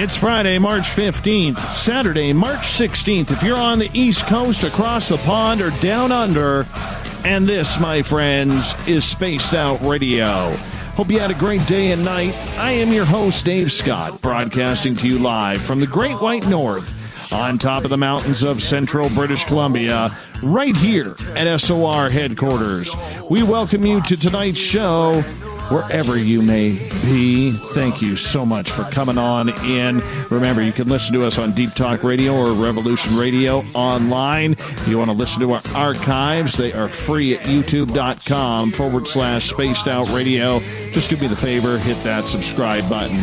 It's Friday, March 15th, Saturday, March 16th. If you're on the East Coast, across the pond, or down under, and this, my friends, is Spaced Out Radio. Hope you had a great day and night. I am your host, Dave Scott, broadcasting to you live from the Great White North on top of the mountains of central British Columbia, right here at SOR headquarters. We welcome you to tonight's show, wherever you may be. Thank you so much for coming on in. Remember, you can listen to us on Deep Talk Radio or Revolution Radio online. If you want to listen to our archives, they are free at youtube.com/spaced out radio. Just do me the favor, hit that subscribe button.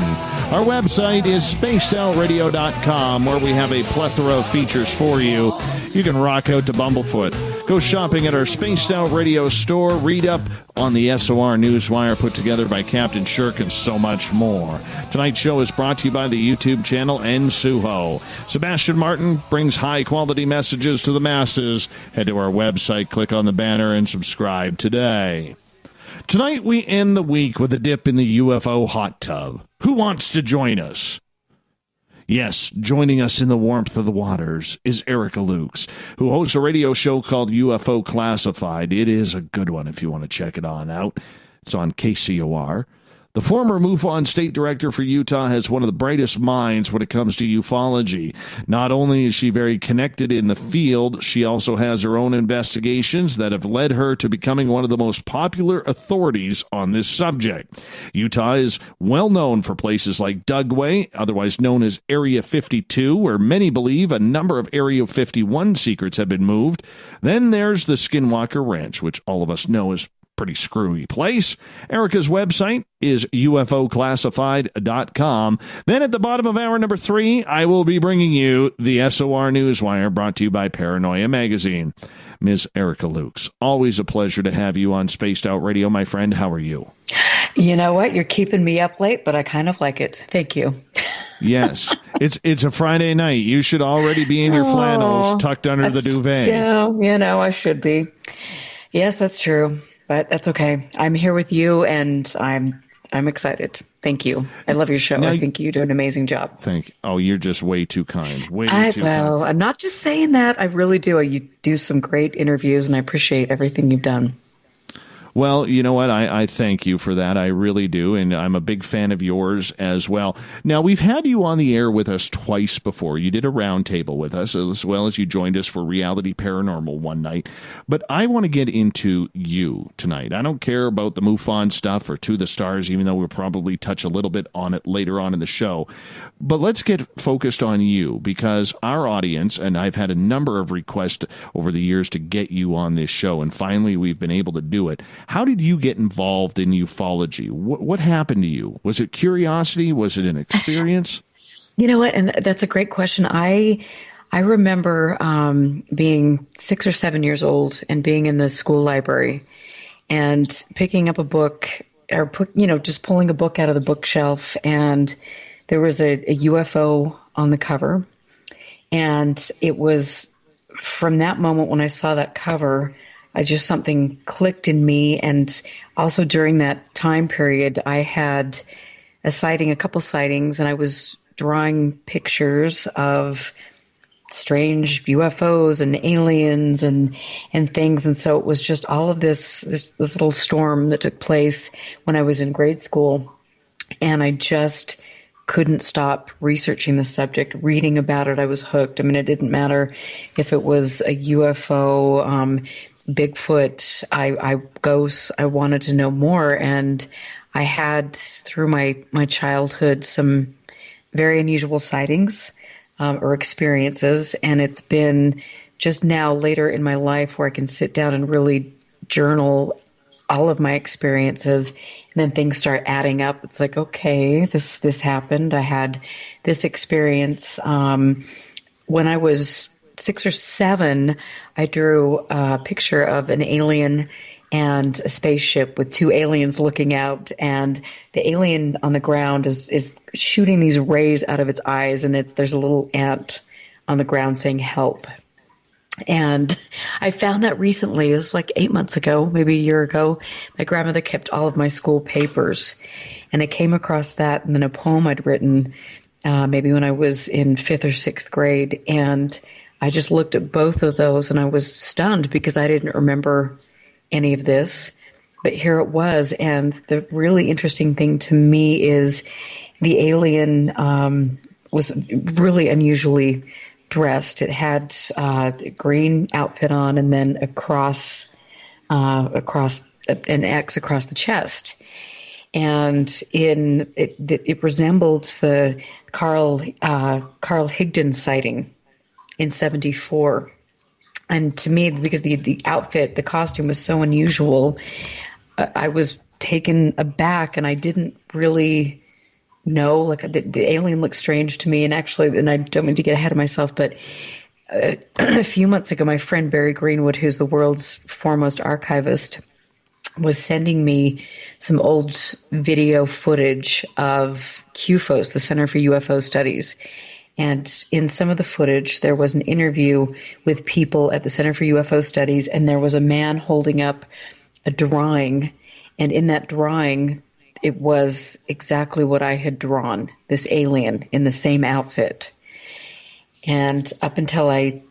Our website is spacedoutradio.com, where we have a plethora of features for you. You can rock out to Bumblefoot. Go shopping at our Spaced Out Radio store. Read up on the SOR Newswire put together by Captain Shirk, and so much more. Tonight's show is brought to you by the YouTube channel Nsuho. Sebastian Martin brings high-quality messages to the masses. Head to our website, click on the banner, and subscribe today. Tonight we end the week with a dip in the UFO hot tub. Who wants to join us? Yes, joining us in the warmth of the waters is Erica Lukes, who hosts a radio show called UFO Classified. It is a good one if you want to check it on out. It's on KCOR. The former MUFON state director for Utah has one of the brightest minds when it comes to ufology. Not only is she very connected in the field, she also has her own investigations that have led her to becoming one of the most popular authorities on this subject. Utah is well known for places like Dugway, otherwise known as Area 52, where many believe a number of Area 51 secrets have been moved. Then there's the Skinwalker Ranch, which all of us know is pretty screwy place. Erica's website is UFOclassified.com. Then at the bottom of hour number 3, I will be bringing you the SOR Newswire, brought to you by Paranoia Magazine. Ms. Erica Lukes, always a pleasure to have you on Spaced Out Radio, my friend. How are you? You know what? You're keeping me up late, but I kind of like it. Thank you. Yes, it's a Friday night. You should already be in your flannels, tucked under the duvet. Yeah, I should be. Yes, that's true. But that's okay. I'm here with you, and I'm excited. Thank you. I love your show. Now, I think you do an amazing job. Thank you. Oh, you're just way too kind. Way too kind. I'm not just saying that. I really do. You do some great interviews, and I appreciate everything you've done. Well, you know what? I thank you for that. I really do, and I'm a big fan of yours as well. Now, we've had you on the air with us twice before. You did a roundtable with us, as well as you joined us for Reality Paranormal one night. But I want to get into you tonight. I don't care about the MUFON stuff or To the Stars, even though we'll probably touch a little bit on it later on in the show. But let's get focused on you, because our audience, and I've had a number of requests over the years to get you on this show, and finally we've been able to do it. How did you get involved in ufology? What happened to you? Was it curiosity? Was it an experience? You know what? And that's a great question. I remember being 6 or 7 years old and being in the school library and picking up a book, or just pulling a book out of the bookshelf, and there was a UFO on the cover. And it was from that moment when I saw that cover, something clicked in me. And also during that time period, I had a couple sightings, and I was drawing pictures of strange UFOs and aliens and things. And so it was just all of this little storm that took place when I was in grade school. And I just couldn't stop researching the subject, reading about it. I was hooked. I mean, it didn't matter if it was a UFO, Bigfoot, ghosts. I wanted to know more. And I had, through my childhood, some very unusual sightings or experiences. And it's been just now later in my life where I can sit down and really journal all of my experiences, and then things start adding up. It's like, okay, this happened. I had this experience. When I was 6 or 7, I drew a picture of an alien and a spaceship with 2 aliens looking out, and the alien on the ground is shooting these rays out of its eyes, and there's a little ant on the ground saying help. And I found that recently. It was like 8 months ago, maybe a year ago. My grandmother kept all of my school papers, and I came across that, and then a poem I'd written maybe when I was in 5th or 6th grade. And I just looked at both of those and I was stunned because I didn't remember any of this. But here it was. And the really interesting thing to me is the alien was really unusually dressed. It had a green outfit on and then across an X across the chest. And it resembled the Carl Higdon sighting in 1974. And to me, because the outfit, the costume was so unusual, I was taken aback, and I didn't really know. Like the alien looked strange to me, and actually, and I don't mean to get ahead of myself, but a few months ago, my friend Barry Greenwood, who's the world's foremost archivist, was sending me some old video footage of CUFOS, the Center for UFO Studies. And in some of the footage, there was an interview with people at the Center for UFO Studies, and there was a man holding up a drawing. And in that drawing, it was exactly what I had drawn, this alien in the same outfit. And up until my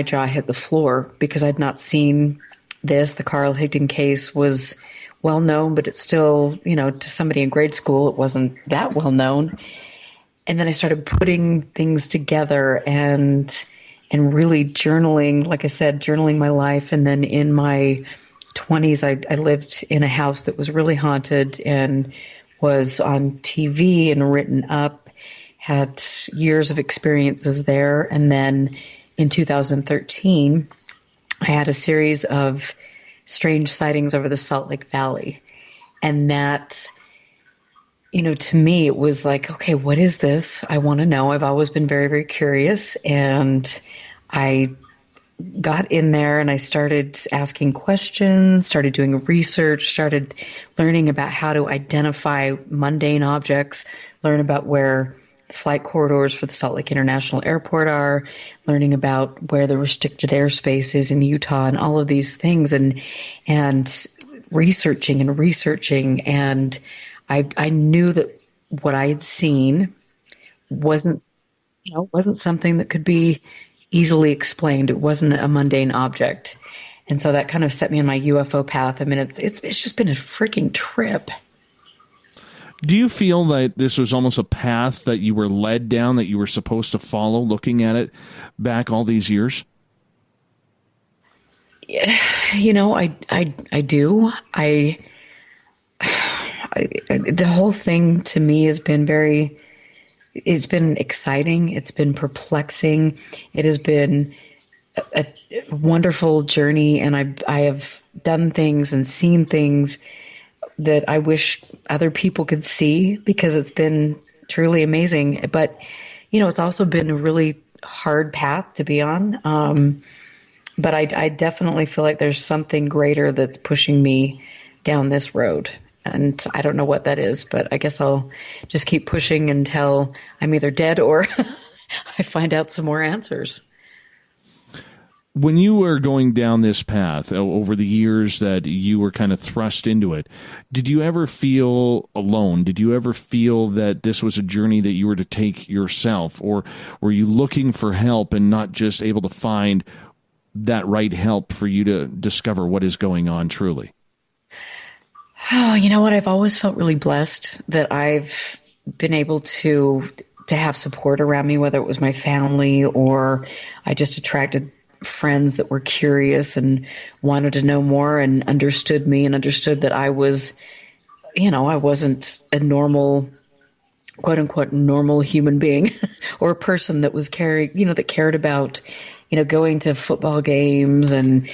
jaw hit the floor because I'd not seen this. The Carl Higdon case was well known, but it's still, to somebody in grade school, it wasn't that well known. And then I started putting things together and really journaling, like I said, journaling my life. And then in my 20s, I lived in a house that was really haunted and was on TV and written up, had years of experiences there. And then in 2013, I had a series of strange sightings over the Salt Lake Valley. And that, to me, it was like, okay, what is this? I want to know. I've always been very, very curious. And I got in there and I started asking questions, started doing research, started learning about how to identify mundane objects, learn about where flight corridors for the Salt Lake International Airport are, learning about where the restricted airspace is in Utah and all of these things, and researching. And I knew that what I had seen wasn't something that could be easily explained. It wasn't a mundane object. And so that kind of set me on my UFO path. I mean, it's just been a freaking trip. Do you feel that this was almost a path that you were led down, that you were supposed to follow, looking at it back all these years? Yeah, I do. The whole thing to me has been it's been exciting. It's been perplexing. It has been a wonderful journey. And I have done things and seen things that I wish other people could see, because it's been truly amazing. But, it's also been a really hard path to be on. But I definitely feel like there's something greater that's pushing me down this road. And I don't know what that is, but I guess I'll just keep pushing until I'm either dead or I find out some more answers. When you were going down this path over the years that you were kind of thrust into it, did you ever feel alone? Did you ever feel that this was a journey that you were to take yourself? Or were you looking for help and not just able to find that right help for you to discover what is going on truly? Oh, you know what? I've always felt really blessed that I've been able to have support around me, whether it was my family or I just attracted friends that were curious and wanted to know more and understood me and understood that I was, I wasn't a normal, quote unquote, normal human being or a person that was that cared about, going to football games and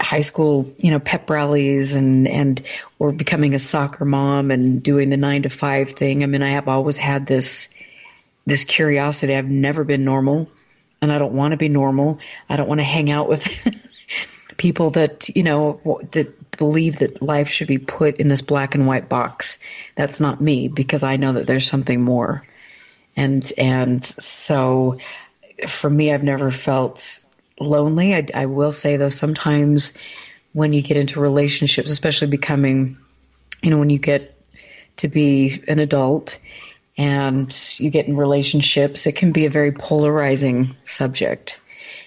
high school, pep rallies and or becoming a soccer mom and doing the 9-to-5 thing. I mean, I have always had this curiosity. I've never been normal. And I don't want to be normal. I don't want to hang out with people that, that believe that life should be put in this black and white box. That's not me, because I know that there's something more. And so for me, I've never felt lonely. I will say, though, sometimes when you get into relationships, especially becoming, when you get to be an adult and you get in relationships, it can be a very polarizing subject.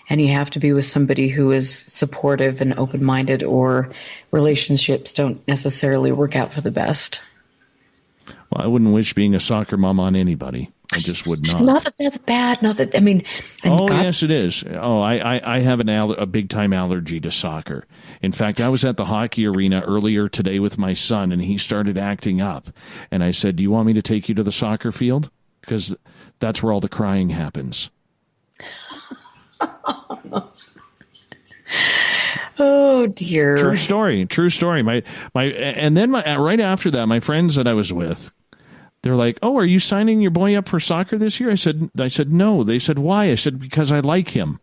And you have to be with somebody who is supportive and open-minded, or relationships don't necessarily work out for the best. Well, I wouldn't wish being a soccer mom on anybody. I just would not. Not that that's bad. Not that, I mean. Yes, it is. Oh, I have a big-time allergy to soccer. In fact, I was at the hockey arena earlier today with my son, and he started acting up. And I said, do you want me to take you to the soccer field? Because that's where all the crying happens. Oh dear. True story. And then right after that, my friends that I was with, they're like, "Oh, are you signing your boy up for soccer this year?" I said no. They said, "Why?" I said, "Because I like him."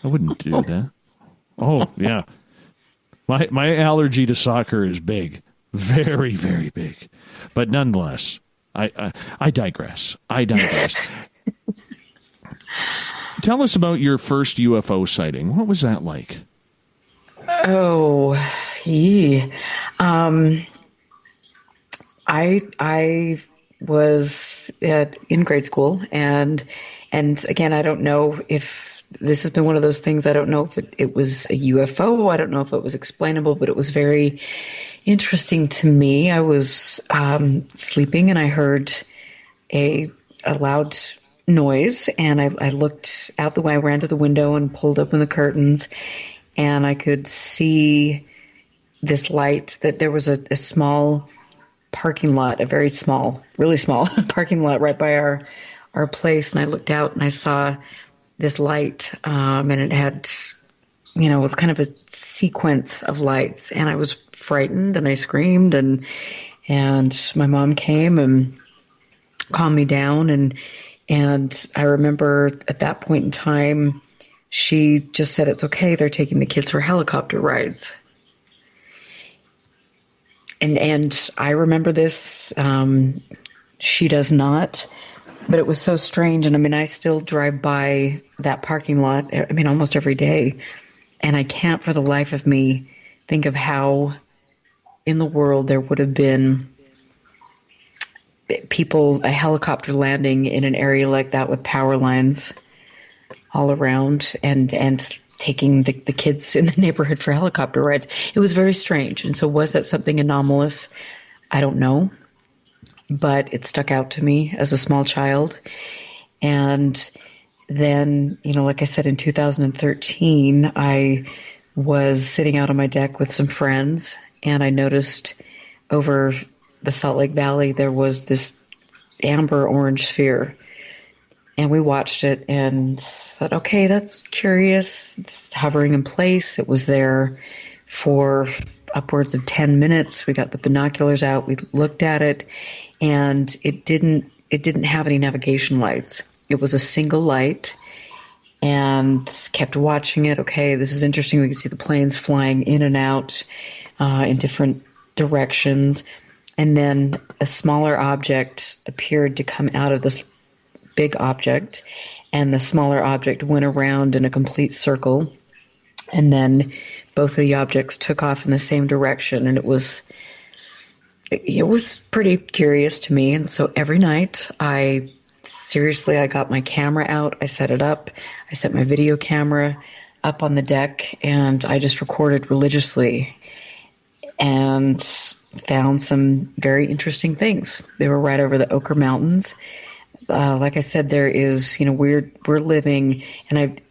I wouldn't do that. Oh, yeah. My allergy to soccer is big. Very, very big. But nonetheless, I digress. Tell us about your first UFO sighting. What was that like? Oh, yeah. I was in grade school, and again, I don't know if this has been one of those things. I don't know if it was a UFO. I don't know if it was explainable, but it was very interesting to me. I was sleeping, and I heard a loud noise, and I looked out the way. I ran to the window and pulled open the curtains, and I could see this light, that there was a small parking lot, a very small, really small parking lot right by our place. And I looked out and I saw this light, and it had, it was kind of a sequence of lights, and I was frightened and I screamed, and my mom came and calmed me down. And I remember at that point in time, she just said, "It's okay. They're taking the kids for helicopter rides." And I remember this. She does not, but it was so strange. And I mean, I still drive by that parking lot, almost every day. And I can't for the life of me think of how in the world there would have been a helicopter landing in an area like that with power lines all around, and taking the kids in the neighborhood for helicopter rides. It was very strange. And so was that something anomalous? I don't know, but it stuck out to me as a small child. And then, like I said, in 2013, I was sitting out on my deck with some friends, and I noticed over the Salt Lake Valley, there was this amber orange sphere. And we watched it and thought, okay, that's curious. It's hovering in place. It was there for upwards of 10 minutes. We got the binoculars out. We looked at it, and it didn't have any navigation lights. It was a single light, and kept watching it. Okay, this is interesting. We could see the planes flying in and out in different directions. And then a smaller object appeared to come out of this big object, and the smaller object went around in a complete circle, and then both of the objects took off in the same direction. And it was pretty curious to me. And so every night I got my camera out, I set it up, I set my video camera up on the deck, and I just recorded religiously and found some very interesting things. They were right over the Ochre Mountains. Like I said, there is, we're living, and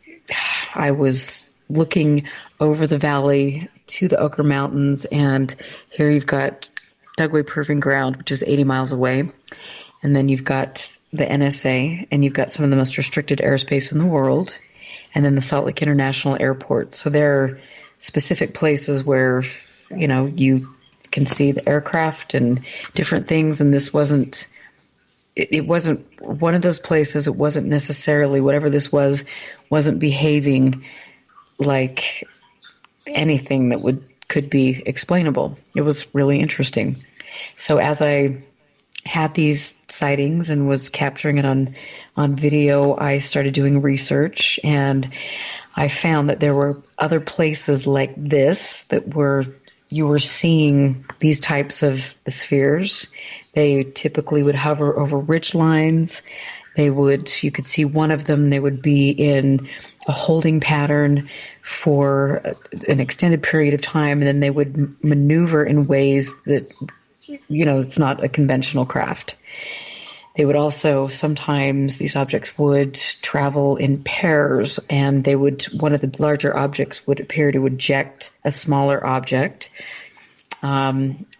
I was looking over the valley to the Ochre Mountains, and here you've got Dugway Proving Ground, which is 80 miles away, and then you've got the NSA, and you've got some of the most restricted airspace in the world, and then the Salt Lake International Airport. So there are specific places where, you can see the aircraft and different things, and this wasn't. It wasn't one of those places. It wasn't necessarily, whatever this was, wasn't behaving like anything that could be explainable. It was really interesting. So as I had these sightings and was capturing it on video, I started doing research, and I found that there were other places like this that were you were seeing these types of spheres. They typically would hover over ridge lines. You could see one of them, they would be in a holding pattern for an extended period of time, and then they would maneuver in ways that, it's not a conventional craft. They would also, sometimes these objects would travel in pairs, and one of the larger objects would appear to eject a smaller object.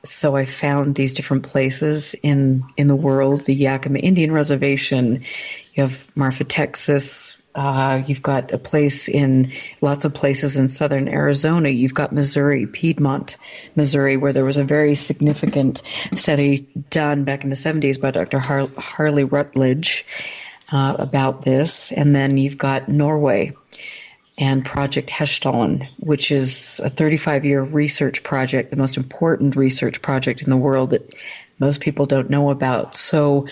So I found these different places in the world, the Yakima Indian Reservation. You have Marfa, Texas. You've got lots of places in southern Arizona. You've got Missouri, Piedmont, Missouri, where there was a very significant study done back in the 70s by Dr. Harley Rutledge about this. And then you've got Norway and Project Heshtalen, which is a 35-year research project, the most important research project in the world that most people don't know about. So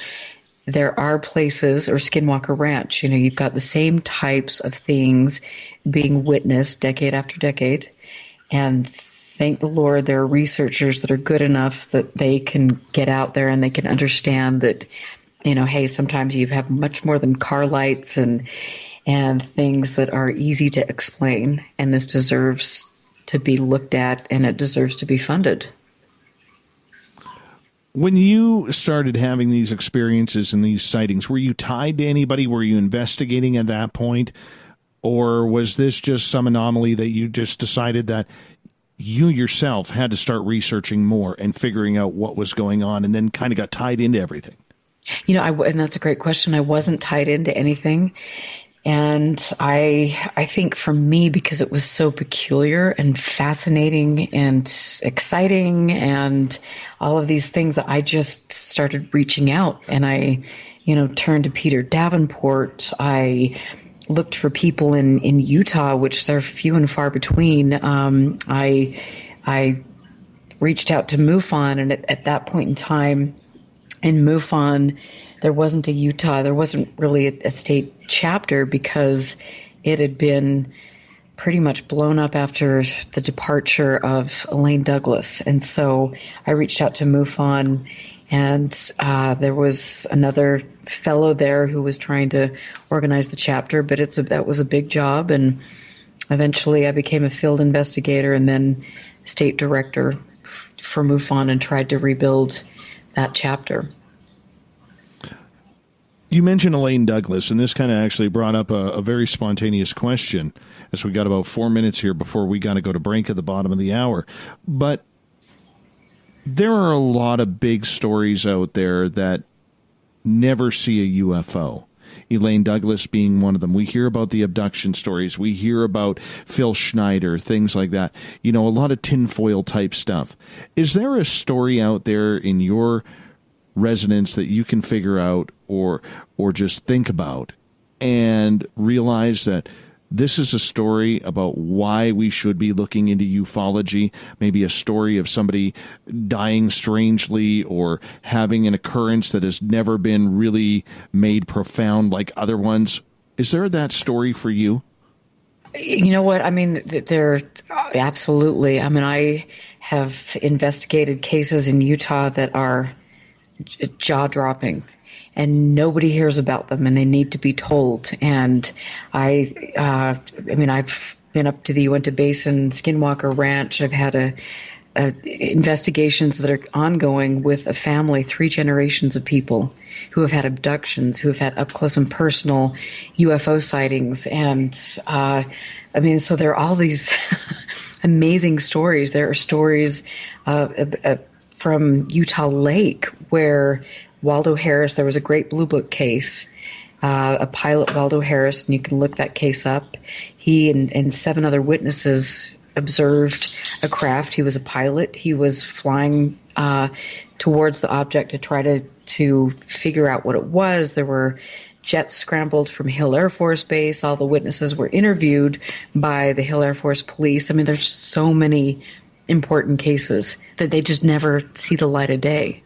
there are places, or Skinwalker Ranch, you've got the same types of things being witnessed decade after decade. And thank the Lord, there are researchers that are good enough that they can get out there and they can understand that, hey, sometimes you have much more than car lights and things that are easy to explain. And this deserves to be looked at, and it deserves to be funded. When you started having these experiences and these sightings, were you tied to anybody? Were you investigating at that point? Or was this just some anomaly that you just decided that you yourself had to start researching more and figuring out what was going on, and then kind of got tied into everything? And that's a great question. I wasn't tied into anything. And I think for me, because it was so peculiar and fascinating and exciting and all of these things, that I just started reaching out, and I, turned to Peter Davenport. I looked for people in Utah, which they're few and far between. I reached out to MUFON, and at that point in time in MUFON, there wasn't really a state chapter, because it had been pretty much blown up after the departure of Elaine Douglas. And so I reached out to MUFON, and there was another fellow there who was trying to organize the chapter, but that was a big job. And eventually I became a field investigator and then state director for MUFON and tried to rebuild that chapter. You mentioned Elaine Douglas, and this kind of actually brought up a very spontaneous question, as we got about 4 minutes here before we got to go to break at the bottom of the hour. But there are a lot of big stories out there that never see a UFO. Elaine Douglas being one of them. We hear about the abduction stories. We hear about Phil Schneider, things like that. A lot of tinfoil type stuff. Is there a story out there in your residence that you can figure out or just think about and realize that this is a story about why we should be looking into ufology, maybe a story of somebody dying strangely or having an occurrence that has never been really made profound like other ones? Is there that story for you? You know what? I mean, there absolutely. I mean, I have investigated cases in Utah that are jaw-dropping, and nobody hears about them, and they need to be told. And I've been up to the Uinta Basin Skinwalker Ranch. I've had investigations that are ongoing with a family, 3 generations of people who have had abductions, who have had up close and personal UFO sightings. And so there are all these amazing stories. There are stories from Utah Lake, where Waldo Harris, there was a great Blue Book case, a pilot, Waldo Harris, and you can look that case up. He and 7 other witnesses observed a craft. He was a pilot. He was flying towards the object to try to figure out what it was. There were jets scrambled from Hill Air Force Base. All the witnesses were interviewed by the Hill Air Force Police. I mean, there's so many important cases that they just never see the light of day.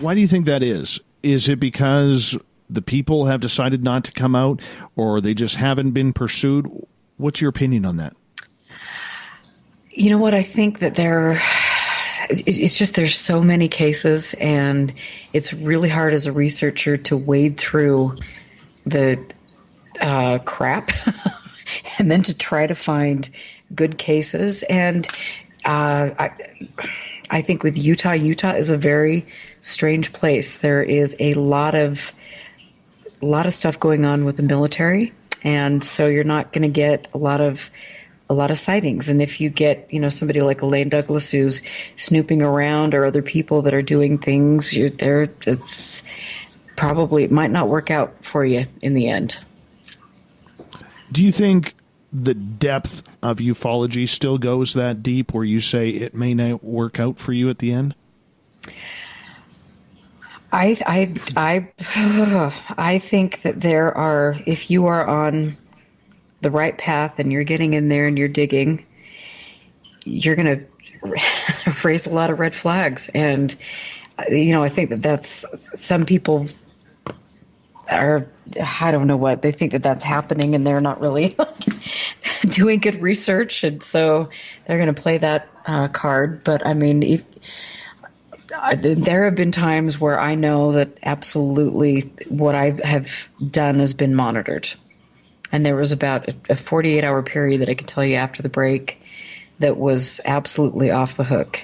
Why do you think that is? Is it because the people have decided not to come out, or they just haven't been pursued? What's your opinion on that? You know what? I think that it's just there's so many cases, and it's really hard as a researcher to wade through the crap and then to try to find good cases. And I think with Utah is a very strange place. There is a lot of stuff going on with the military, and so you're not going to get a lot of sightings. And if you get, somebody like Elaine Douglas who's snooping around, or other people that are doing things, it might not work out for you in the end. Do you think the depth of ufology still goes that deep, where you say it may not work out for you at the end? I think that there are, if you are on the right path and you're getting in there and you're digging, you're going to raise a lot of red flags. And, I think that's some people are, I don't know what, they think that that's happening and they're not really doing good research. And so they're going to play that card. But I mean, there have been times where I know that absolutely what I have done has been monitored. And there was about a 48-hour period that I can tell you after the break that was absolutely off the hook.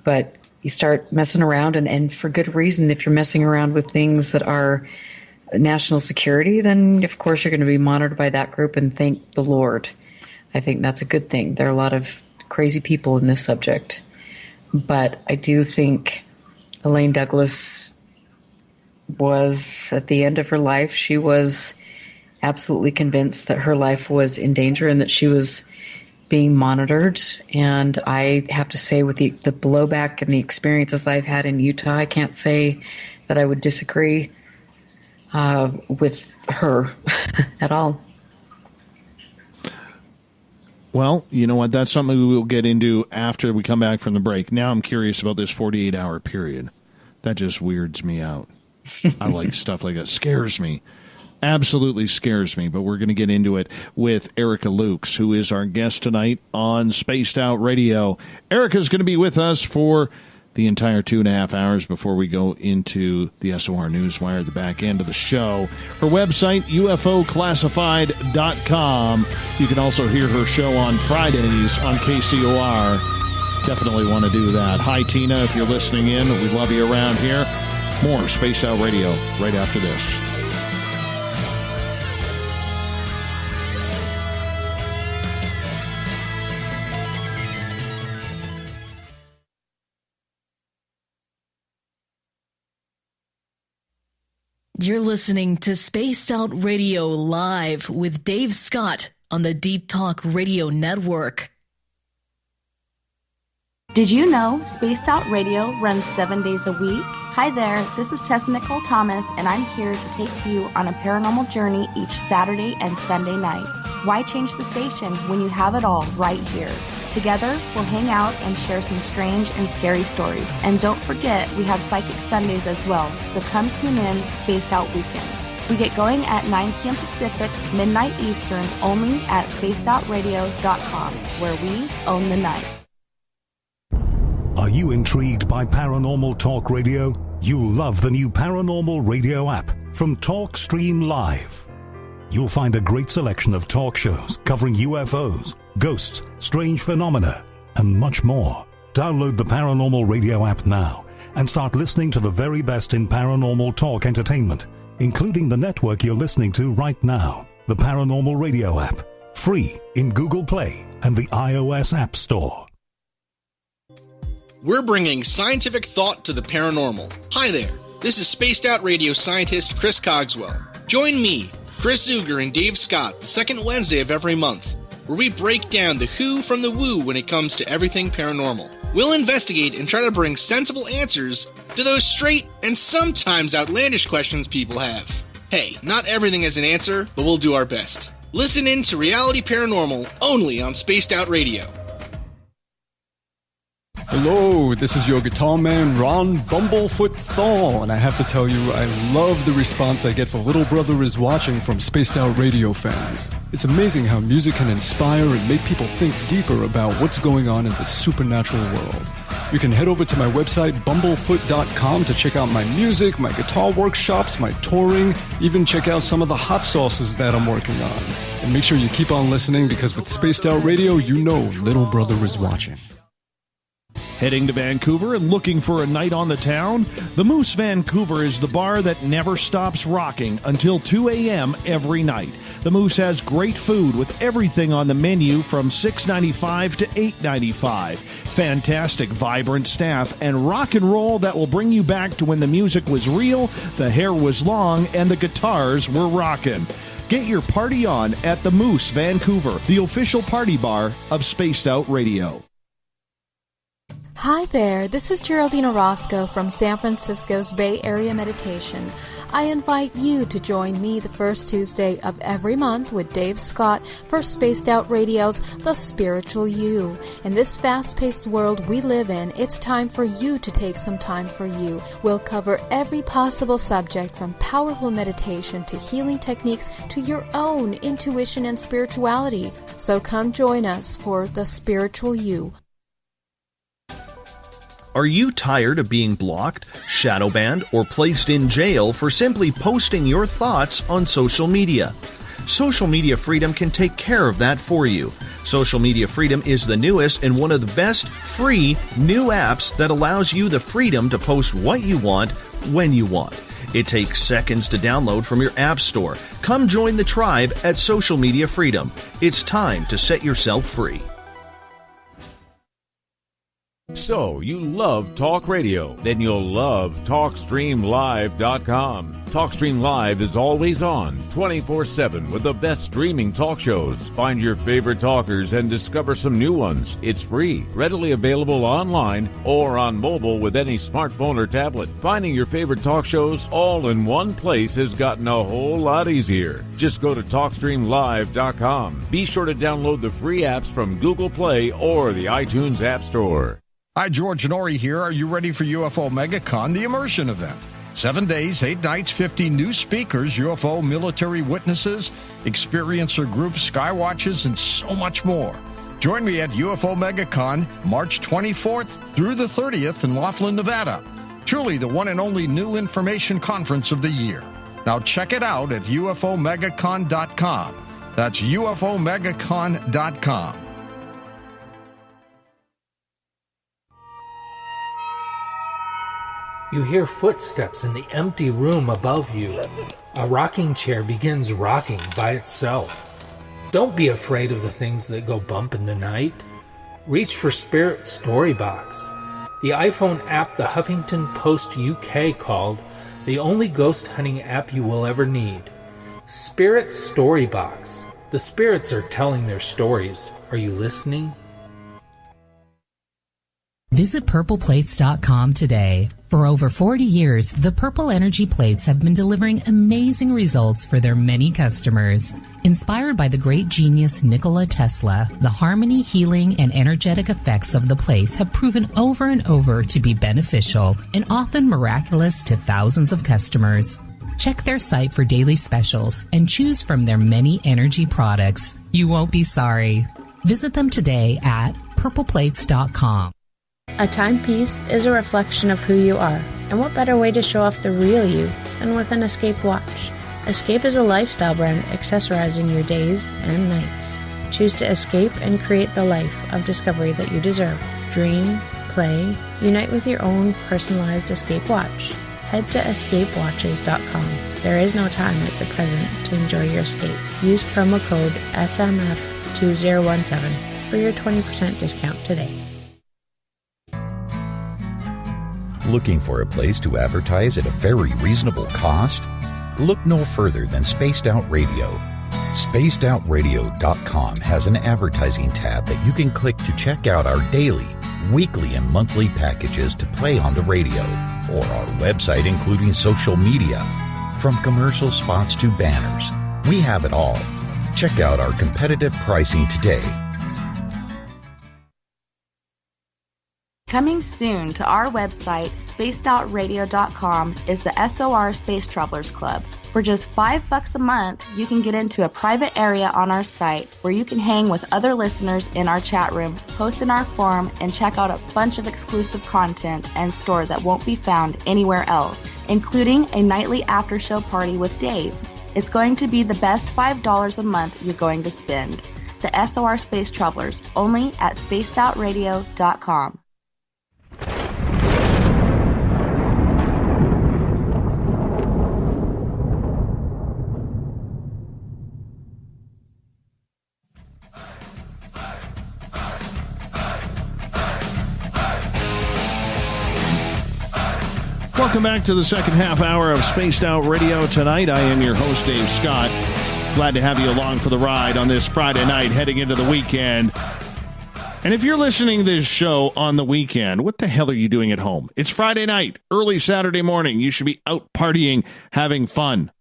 But you start messing around, and for good reason. If you're messing around with things that are national security, then of course you're going to be monitored by that group, and thank the Lord. I think that's a good thing. There are a lot of crazy people in this subject. But I do think Elaine Douglas was, at the end of her life, she was absolutely convinced that her life was in danger and that she was being monitored. And I have to say, with the blowback and the experiences I've had in Utah, I can't say that I would disagree with her at all. Well, you know what? That's something we will get into after we come back from the break. Now I'm curious about this 48-hour period. That just weirds me out. I like stuff like that. Scares me. Absolutely scares me. But we're going to get into it with Erica Lukes, who is our guest tonight on Spaced Out Radio. Erica's going to be with us for the entire 2.5 hours before we go into the SOR Newswire at the back end of the show. Her website, UFOclassified.com. You can also hear her show on Fridays on KCOR. Definitely want to do that. Hi, Tina, if you're listening in. We love you around here. More Spaced Out Radio right after this. You're listening to Spaced Out Radio Live with Dave Scott on the Deep Talk Radio Network. Did you know Spaced Out Radio runs 7 days a week? Hi there, this is Tessa Nicole Thomas, and I'm here to take you on a paranormal journey each Saturday and Sunday night. Why change the station when you have it all right here? Together, we'll hang out and share some strange and scary stories. And don't forget, we have Psychic Sundays as well, so come tune in Spaced Out Weekend. We get going at 9 p.m. Pacific, midnight Eastern, only at spacedoutradio.com, where we own the night. Are you intrigued by Paranormal Talk Radio? You'll love the new Paranormal Radio app from TalkStream Live. You'll find a great selection of talk shows covering UFOs, ghosts, strange phenomena, and much more. Download the Paranormal Radio app now and start listening to the very best in paranormal talk entertainment, including the network you're listening to right now, the Paranormal Radio app, free in Google Play and the iOS App Store. We're bringing scientific thought to the paranormal. Hi there, this is Spaced Out Radio scientist Chris Cogswell. Join me, Chris Zuger, and Dave Scott the second Wednesday of every month, where we break down the who from the woo when it comes to everything paranormal. We'll investigate and try to bring sensible answers to those straight and sometimes outlandish questions people have. Hey, not everything has an answer, but we'll do our best. Listen in to Reality Paranormal only on Spaced Out Radio. Hello, this is your guitar man, Ron Bumblefoot Thal, and I have to tell you, I love the response I get for Little Brother is Watching from Spaced Out Radio fans. It's amazing how music can inspire and make people think deeper about what's going on in the supernatural world. You can head over to my website, bumblefoot.com, to check out my music, my guitar workshops, my touring, even check out some of the hot sauces that I'm working on. And make sure you keep on listening, because with Spaced Out Radio, you know Little Brother is watching. Heading to Vancouver and looking for a night on the town? The Moose Vancouver is the bar that never stops rocking until 2 a.m. every night. The Moose has great food with everything on the menu from $6.95 to $8.95. Fantastic, vibrant staff and rock and roll that will bring you back to when the music was real, the hair was long, and the guitars were rocking. Get your party on at the Moose Vancouver, the official party bar of Spaced Out Radio. Hi there, this is Geraldine Orozco from San Francisco's Bay Area Meditation. I invite you to join me the first Tuesday of every month with Dave Scott for Spaced Out Radio's The Spiritual You. In this fast-paced world we live in, it's time for you to take some time for you. We'll cover every possible subject from powerful meditation to healing techniques to your own intuition and spirituality. So come join us for The Spiritual You. Are you tired of being blocked, shadow banned, or placed in jail for simply posting your thoughts on social media? Social Media Freedom can take care of that for you. Social Media Freedom is the newest and one of the best free new apps that allows you the freedom to post what you want, when you want. It takes seconds to download from your app store. Come join the tribe at Social Media Freedom. It's time to set yourself free. So, you love talk radio? Then you'll love TalkStreamLive.com. TalkStream Live is always on, 24/7, with the best streaming talk shows. Find your favorite talkers and discover some new ones. It's free, readily available online or on mobile with any smartphone or tablet. Finding your favorite talk shows all in one place has gotten a whole lot easier. Just go to TalkStreamLive.com. Be sure to download the free apps from Google Play or the iTunes App Store. Hi, George Norrie here. Are you ready for UFO MegaCon, the immersion event? 7 days, 8 nights, 50 new speakers, UFO military witnesses, experiencer groups, skywatches, and so much more. Join me at UFO MegaCon, March 24th through the 30th in Laughlin, Nevada. Truly the one and only new information conference of the year. Now check it out at UFOMegaCon.com. That's UFOMegaCon.com. You hear footsteps in the empty room above you. A rocking chair begins rocking by itself. Don't be afraid of the things that go bump in the night. Reach for Spirit Storybox, the iPhone app the Huffington Post UK called the only ghost hunting app you will ever need. Spirit Storybox. The spirits are telling their stories. Are you listening? Visit purpleplates.com today. For over 40 years, the Purple Energy Plates have been delivering amazing results for their many customers. Inspired by the great genius Nikola Tesla, the harmony, healing, and energetic effects of the plates have proven over and over to be beneficial and often miraculous to thousands of customers. Check their site for daily specials and choose from their many energy products. You won't be sorry. Visit them today at purpleplates.com. A timepiece is a reflection of who you are, and what better way to show off the real you than with an Escape watch. Escape is a lifestyle brand accessorizing your days and nights. Choose to escape and create the life of discovery that you deserve. Dream, play, unite with your own personalized Escape watch. Head to escapewatches.com. There is no time like the present to enjoy your escape. Use promo code SMF2017 for your 20% discount today. Looking for a place to advertise at a very reasonable cost? Look no further than Spaced Out Radio. SpacedOutRadio.com has an advertising tab that you can click to check out our daily, weekly, and monthly packages to play on the radio, or our website including social media. From commercial spots to banners, we have it all. Check out our competitive pricing today. Coming soon to our website, spacedoutradio.com, is the SOR Space Travelers Club. For just $5 a month, you can get into a private area on our site where you can hang with other listeners in our chat room, post in our forum, and check out a bunch of exclusive content and store that won't be found anywhere else, including a nightly after-show party with Dave. It's going to be the best $5 a month you're going to spend. The SOR Space Travelers, only at spacedoutradio.com. Welcome back to the second half hour of Spaced Out Radio tonight. I am your host, Dave Scott. Glad to have you along for the ride on this Friday night heading into the weekend. And if you're listening to this show on the weekend, what the hell are you doing at home? It's Friday night, early Saturday morning. You should be out partying, having fun,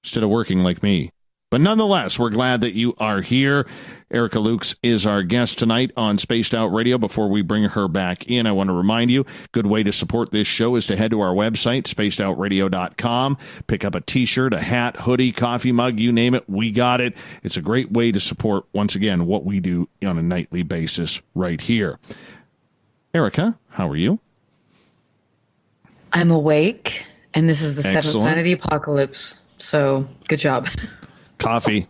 instead of working like me. But nonetheless, we're glad that you are here. Erica Lukes is our guest tonight on Spaced Out Radio. Before we bring her back in, I want to remind you, good way to support this show is to head to our website, spacedoutradio.com. Pick up a t-shirt, a hat, hoodie, coffee mug, you name it, we got it. It's a great way to support, once again, what we do on a nightly basis right here. Erica, how are you? I'm awake, and this is the seventh Excellent. sign of the apocalypse, so good job. Coffee.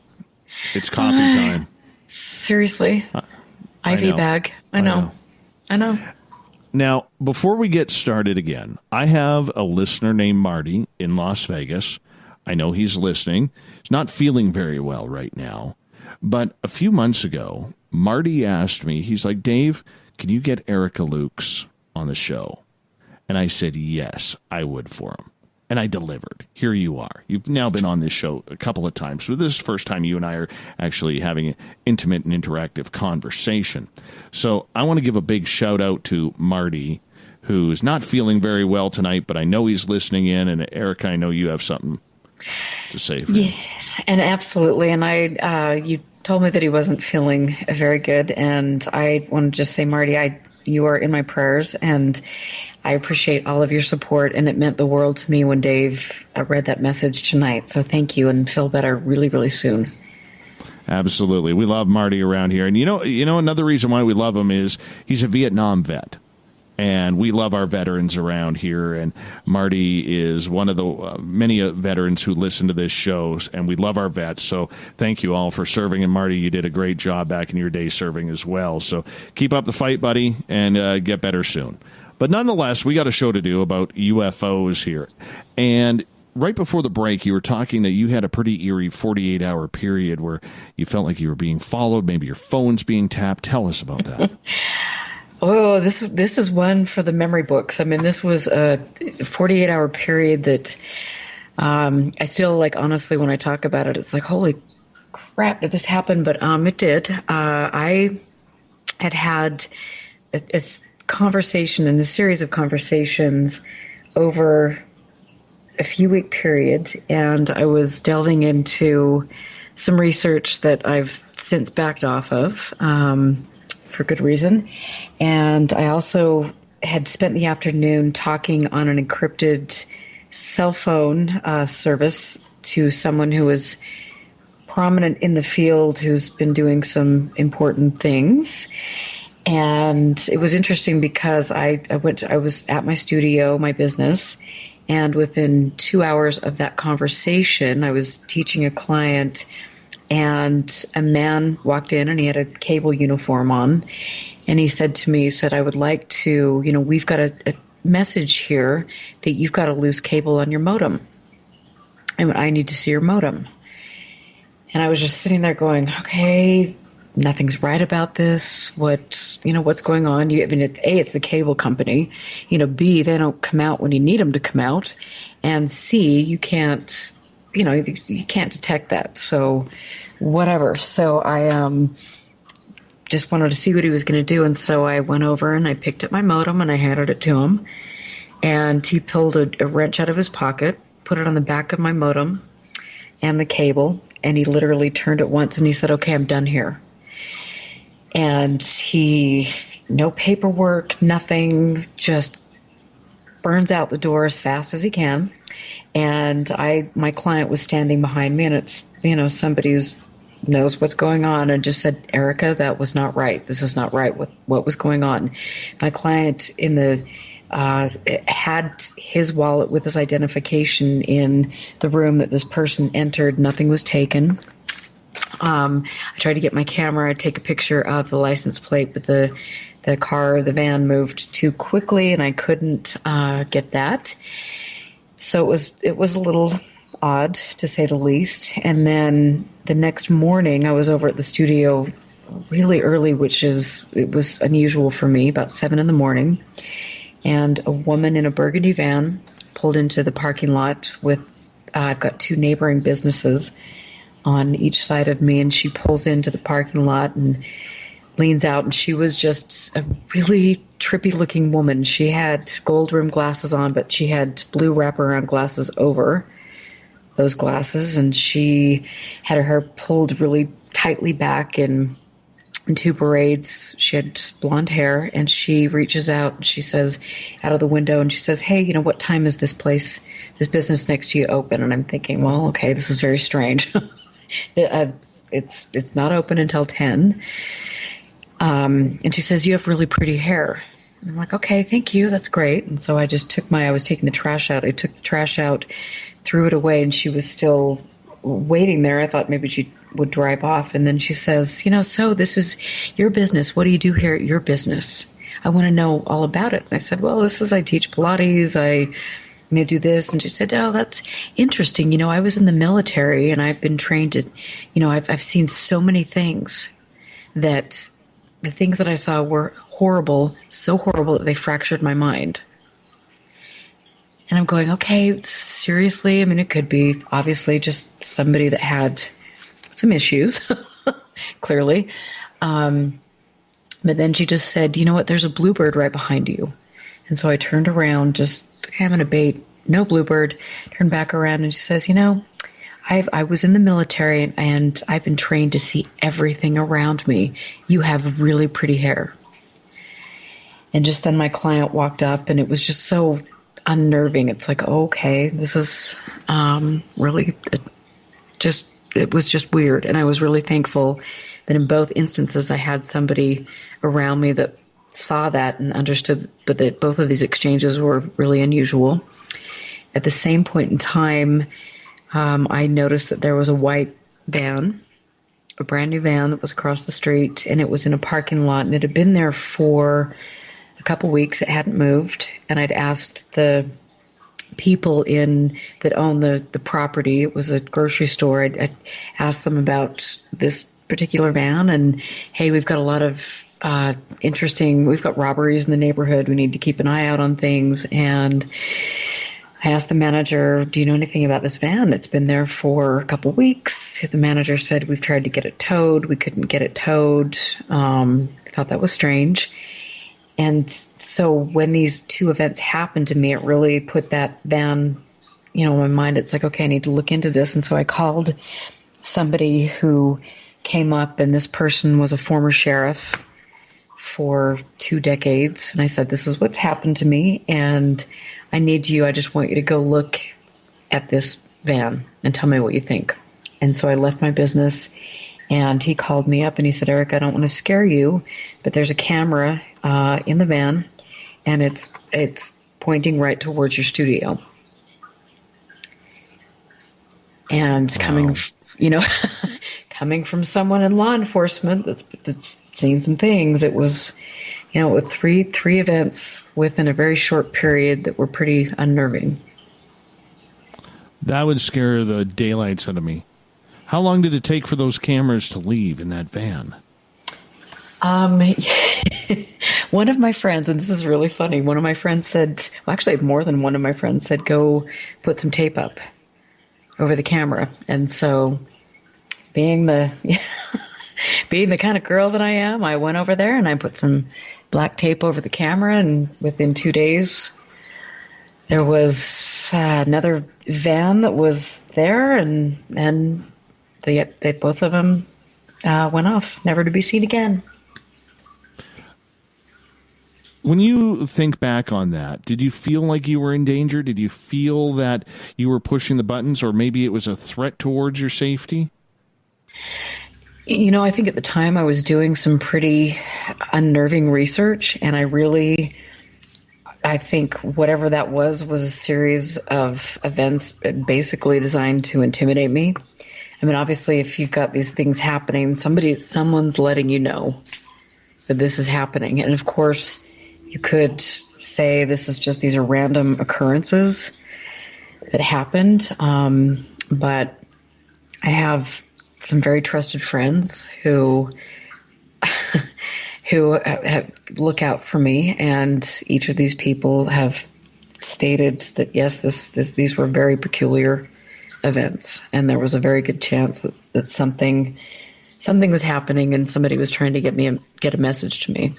It's coffee time. Seriously. IV bag. I know. Now, before we get started again, I have a listener named Marty in Las Vegas. I know he's listening. He's not feeling very well right now. But a few months ago, Marty asked me, he's like, Dave, can you get Erica Lukes on the show? And I said, yes, I would for him. And I delivered. Here you are. You've now been on this show a couple of times. So this is the first time you and I are actually having an intimate and interactive conversation. So I want to give a big shout out to Marty, who's not feeling very well tonight, but I know he's listening in. And Erica, I know you have something to say for him. And absolutely. And you told me that he wasn't feeling very good. And I want to just say, Marty, you are in my prayers, and I appreciate all of your support, and it meant the world to me when Dave read that message tonight. So thank you, and feel better really, really soon. Absolutely. We love Marty around here. And you know, another reason why we love him is he's a Vietnam vet. And we love our veterans around here. And Marty is one of the many veterans who listen to this show. And we love our vets. So thank you all for serving. And Marty, you did a great job back in your day serving as well. So keep up the fight, buddy, and get better soon. But nonetheless, we got a show to do about UFOs here. And right before the break, you were talking that you had a pretty eerie 48-hour period where you felt like you were being followed. Maybe your phone's being tapped. Tell us about that. Oh, this is one for the memory books. I mean, this was a 48-hour period that I still, like, honestly, when I talk about it, it's like, holy crap, did this happen? But it did. I had a conversation and a series of conversations over a few-week period, and I was delving into some research that I've since backed off of, for good reason. And I also had spent the afternoon talking on an encrypted cell phone service to someone who was prominent in the field, who's been doing some important things. And it was interesting because I was at my studio, my business, and within 2 hours of that conversation, I was teaching a client, and a man walked in, and he had a cable uniform on, and he said to me, I would like to, we've got a message here that you've got a loose cable on your modem, and I need to see your modem. And I was just sitting there going, okay, nothing's right about this. What's going on? It's the cable company. B, they don't come out when you need them to come out, and C, you can't detect that. So whatever. So I just wanted to see what he was going to do. And so I went over and I picked up my modem and I handed it to him. And he pulled a wrench out of his pocket, put it on the back of my modem and the cable. And he literally turned it once and he said, okay, I'm done here. And he no paperwork, nothing, just burns out the door as fast as he can. And my client was standing behind me, and it's, somebody who knows what's going on, and just said, Erica, that was not right. This is not right. What was going on? My client had his wallet with his identification in the room that this person entered. Nothing was taken. I tried to get my camera, take a picture of the license plate, but the van moved too quickly, and I couldn't get that. So it was a little odd, to say the least. And then the next morning, I was over at the studio really early, it was unusual for me, about 7 a.m. And a woman in a burgundy van pulled into the parking lot with, I've got 2 neighboring businesses on each side of me, and she pulls into the parking lot and leans out, and she was just a really trippy looking woman. She had gold rimmed glasses on, but she had blue wraparound glasses over those glasses, and she had her hair pulled really tightly back in 2 braids. She had blonde hair, and she reaches out and she says, out of the window, and she says, hey, what time is this business next to you open? And I'm thinking, well, okay, this is very strange. It's not open until 10. And she says, you have really pretty hair. And I'm like, okay, thank you. That's great. And so I just I was taking the trash out. I took the trash out, threw it away, and she was still waiting there. I thought maybe she would drive off. And then she says, so this is your business. What do you do here at your business? I want to know all about it. And I said, well, I teach Pilates. I do this. And she said, oh, that's interesting. I was in the military, and I've been trained to, I've seen so many things that the things that I saw were horrible, so horrible that they fractured my mind. And I'm going, okay, seriously? It could be obviously just somebody that had some issues, clearly. But then she just said, you know what, there's a bluebird right behind you. And so I turned around, just having a bait, no bluebird, turned back around, and she says, I was in the military, and I've been trained to see everything around me. You have really pretty hair. And just then my client walked up, and it was just so unnerving. It's like, okay, this is really it was just weird. And I was really thankful that in both instances I had somebody around me that saw that and understood, but that both of these exchanges were really unusual. At the same point in time, I noticed that there was a white van, a brand new van that was across the street, and it was in a parking lot, and it had been there for a couple weeks. It hadn't moved, and I'd asked the people that own the property. It was a grocery store. I asked them about this particular van, and hey, we've got a lot of we've got robberies in the neighborhood. We need to keep an eye out on things. And I asked the manager, do you know anything about this van? It's been there for a couple weeks. The manager said, we've tried to get it towed. We couldn't get it towed. I thought that was strange. And so when these 2 events happened to me, it really put that van, in my mind. It's like, okay, I need to look into this. And so I called somebody who came up, and this person was a former sheriff for 2 decades. And I said, this is what's happened to me, and I just want you to go look at this van and tell me what you think. And so I left my business, and he called me up, and he said, Eric, I don't want to scare you, but there's a camera in the van, and it's pointing right towards your studio. And Wow. coming from someone in law enforcement that's seen some things, it was, with three events within a very short period that were pretty unnerving. That would scare the daylights out of me. How long did it take for those cameras to leave in that van? One of my friends, and this is really funny, one of my friends said, well, actually more than one of my friends said, go put some tape up over the camera. And so being the kind of girl that I am, I went over there and I put some black tape over the camera, and within 2 days there was another van that was there, and they both of them went off, never to be seen again. When you think back on that, did you feel like you were in danger? Did you feel that you were pushing the buttons, or maybe it was a threat towards your safety? You know, I think at the time I was doing some pretty unnerving research, and I think whatever that was a series of events basically designed to intimidate me. I mean, obviously, if you've got these things happening, someone's letting you know that this is happening. And of course, you could say these are random occurrences that happened. But I have some very trusted friends who look out for me, and each of these people have stated that yes, these were very peculiar events, and there was a very good chance that something was happening, and somebody was trying to get a message to me.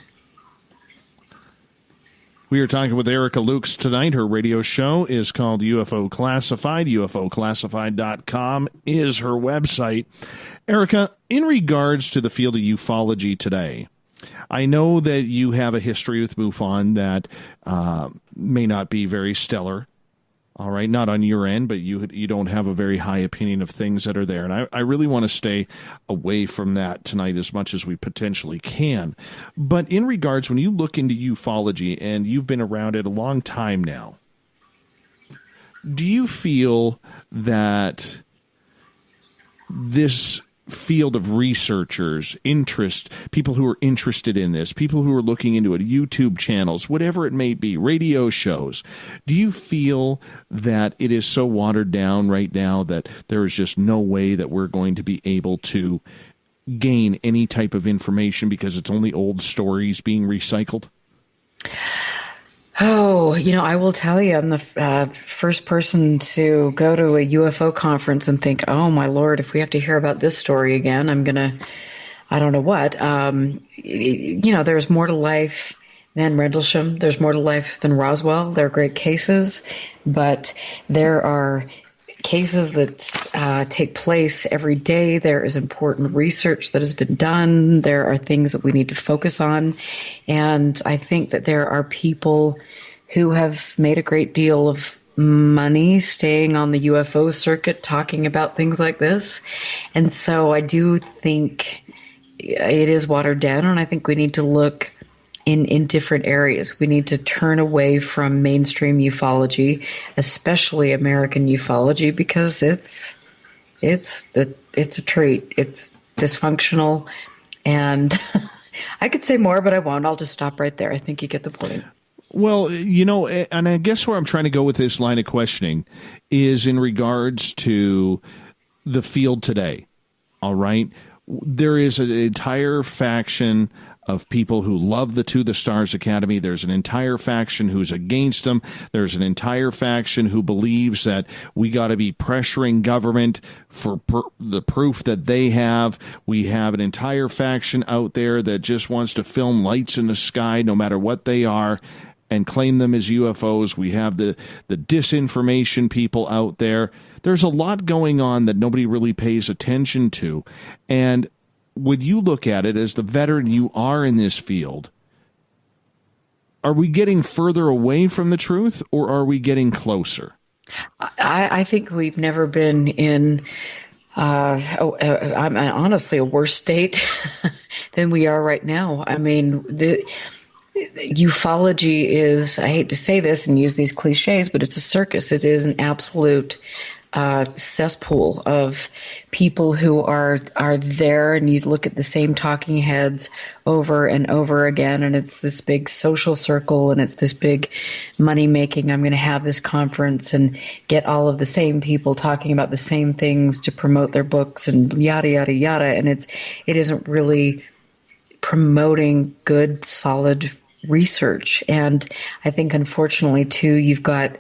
We are talking with Erica Lukes tonight. Her radio show is called UFO Classified. UFOclassified.com is her website. Erica, in regards to the field of ufology today, I know that you have a history with MUFON that may not be very stellar. All right, not on your end, but you don't have a very high opinion of things that are there. And I really want to stay away from that tonight as much as we potentially can. But in regards, when you look into ufology, and you've been around it a long time now, do you feel that this field of researchers, people who are interested in this, people who are looking into it, YouTube channels, whatever it may be, radio shows, do you feel that it is so watered down right now that there is just no way that we're going to be able to gain any type of information because it's only old stories being recycled? Oh, I will tell you, I'm the first person to go to a UFO conference and think, oh, my Lord, if we have to hear about this story again, I don't know what. There's more to life than Rendlesham. There's more to life than Roswell. They're great cases, but there are cases that take place every day. There is important research that has been done. There are things that we need to focus on. And I think that there are people who have made a great deal of money staying on the UFO circuit talking about things like this. And so I do think it is watered down, and I think we need to look in different areas. We need to turn away from mainstream ufology, especially American ufology, because it's a treat. It's dysfunctional, and I could say more, but I won't. I'll just stop right there. I think you get the point. Well, and I guess where I'm trying to go with this line of questioning is in regards to the field today. All right. There is an entire faction of people who love the To the Stars Academy. There's an entire faction who's against them. There's an entire faction who believes that we got to be pressuring government for the proof that they have. We have an entire faction out there that just wants to film lights in the sky, no matter what they are, and claim them as UFOs. We have the disinformation people out there. There's a lot going on that nobody really pays attention to. And would you look at it as the veteran you are in this field? Are we getting further away from the truth, or are we getting closer? I think we've never been in, I'm honestly, a worse state than we are right now. I mean, the ufology is, I hate to say this and use these cliches, but it's a circus. It is an absolute cesspool of people who are there, and you look at the same talking heads over and over again, and it's this big social circle, and it's this big money making. I'm going to have this conference and get all of the same people talking about the same things to promote their books and yada yada yada, and it isn't really promoting good, solid research. And I think, unfortunately, too, you've got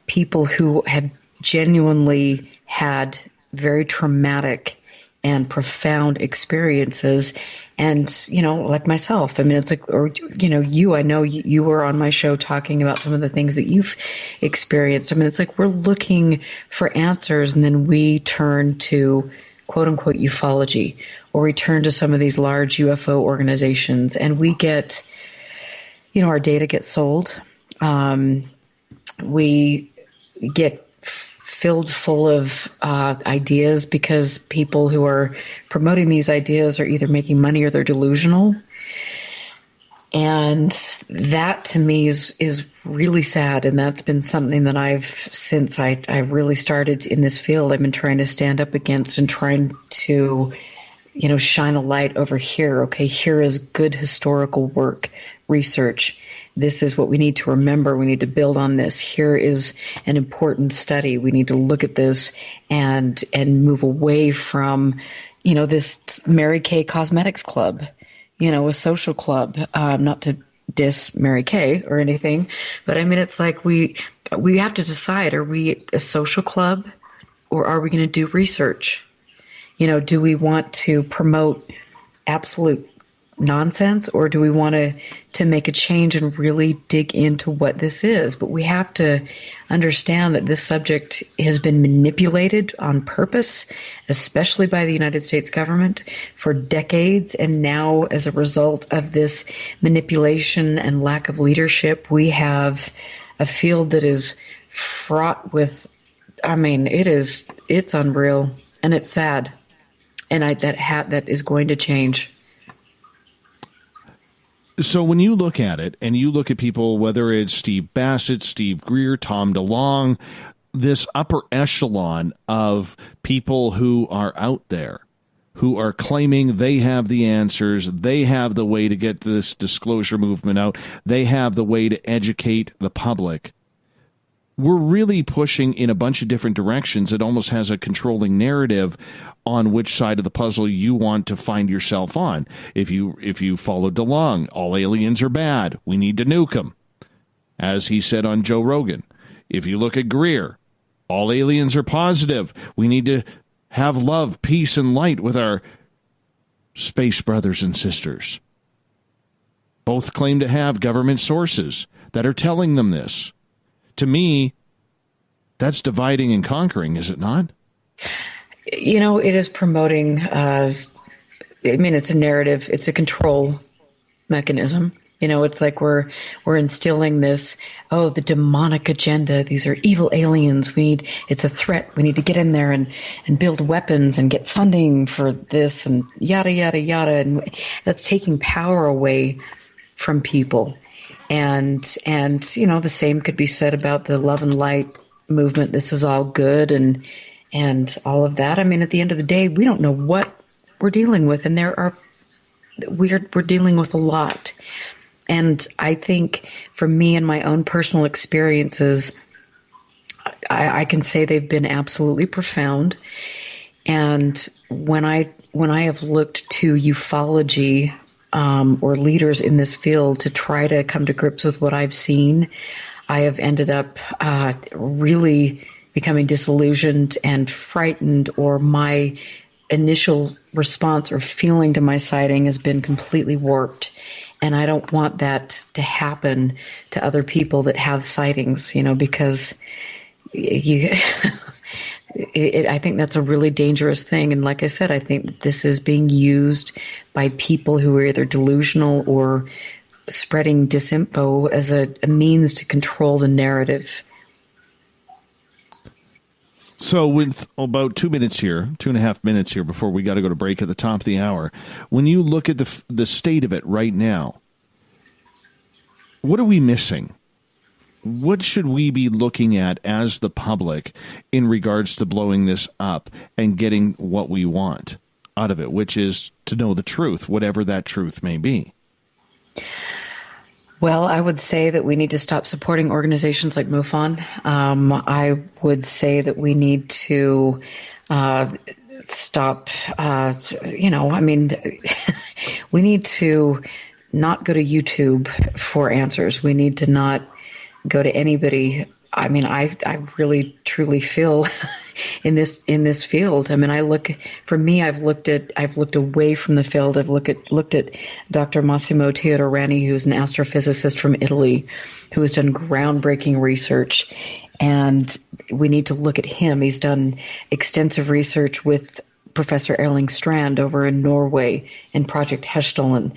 people who have genuinely had very traumatic and profound experiences. And, like myself, I mean, it's like, or, I know you were on my show talking about some of the things that you've experienced. I mean, it's like we're looking for answers, and then we turn to quote unquote ufology, or we turn to some of these large UFO organizations, and we get our data gets sold. We get filled full of ideas because people who are promoting these ideas are either making money or they're delusional. And that to me is really sad. And that's been something that since I really started in this field, I've been trying to stand up against and trying to, shine a light over here. Okay, here is good historical work, research. This is what we need to remember. We need to build on this. Here is an important study. We need to look at this and move away from, this Mary Kay Cosmetics Club, a social club, not to diss Mary Kay or anything, but I mean, it's like we have to decide, are we a social club or are we going to do research? Do we want to promote absolute nonsense or do we want to make a change and really dig into what this is? But we have to understand that this subject has been manipulated on purpose, especially by the United States government for decades. And now as a result of this manipulation and lack of leadership, we have a field that is fraught with, it's unreal and it's sad. And that is going to change. So when you look at it and you look at people, whether it's Steve Bassett, Steve Greer, Tom DeLonge, this upper echelon of people who are out there, who are claiming they have the answers, they have the way to get this disclosure movement out, they have the way to educate the public. We're really pushing in a bunch of different directions. It almost has a controlling narrative on which side of the puzzle you want to find yourself on. If you follow DeLonge, all aliens are bad. We need to nuke them, as he said on Joe Rogan. If you look at Greer, all aliens are positive. We need to have love, peace, and light with our space brothers and sisters. Both claim to have government sources that are telling them this. To me, that's dividing and conquering, is it not? It is promoting, it's a narrative, it's a control mechanism. It's like we're instilling this, the demonic agenda. These are evil aliens. It's a threat. We need to get in there and build weapons and get funding for this and yada, yada, yada. And that's taking power away from people. And the same could be said about the love and light movement. This is all good and all of that. At the end of the day, we don't know what we're dealing with, and we're dealing with a lot. And I think for me and my own personal experiences, I can say they've been absolutely profound. And when I have looked to ufology or leaders in this field to try to come to grips with what I've seen, I have ended up really becoming disillusioned and frightened, or my initial response or feeling to my sighting has been completely warped. And I don't want that to happen to other people that have sightings, because I think that's a really dangerous thing. And like I said, I think this is being used by people who are either delusional or spreading disinfo as a means to control the narrative. So with about 2 minutes here, 2.5 minutes here before we got to go to break at the top of the hour, when you look at the state of it right now, what are we missing? What should we be looking at as the public in regards to blowing this up and getting what we want out of it, which is to know the truth, whatever that truth may be? Well, I would say that we need to stop supporting organizations like MUFON. I would say that we need to stop, we need to not go to YouTube for answers. We need to not go to anybody. I really truly feel in this field. I've looked away from the field. I've looked at Dr. Massimo Teodorani, who's an astrophysicist from Italy, who has done groundbreaking research. And we need to look at him. He's done extensive research with Professor Erling Strand over in Norway and Project Hestel. And,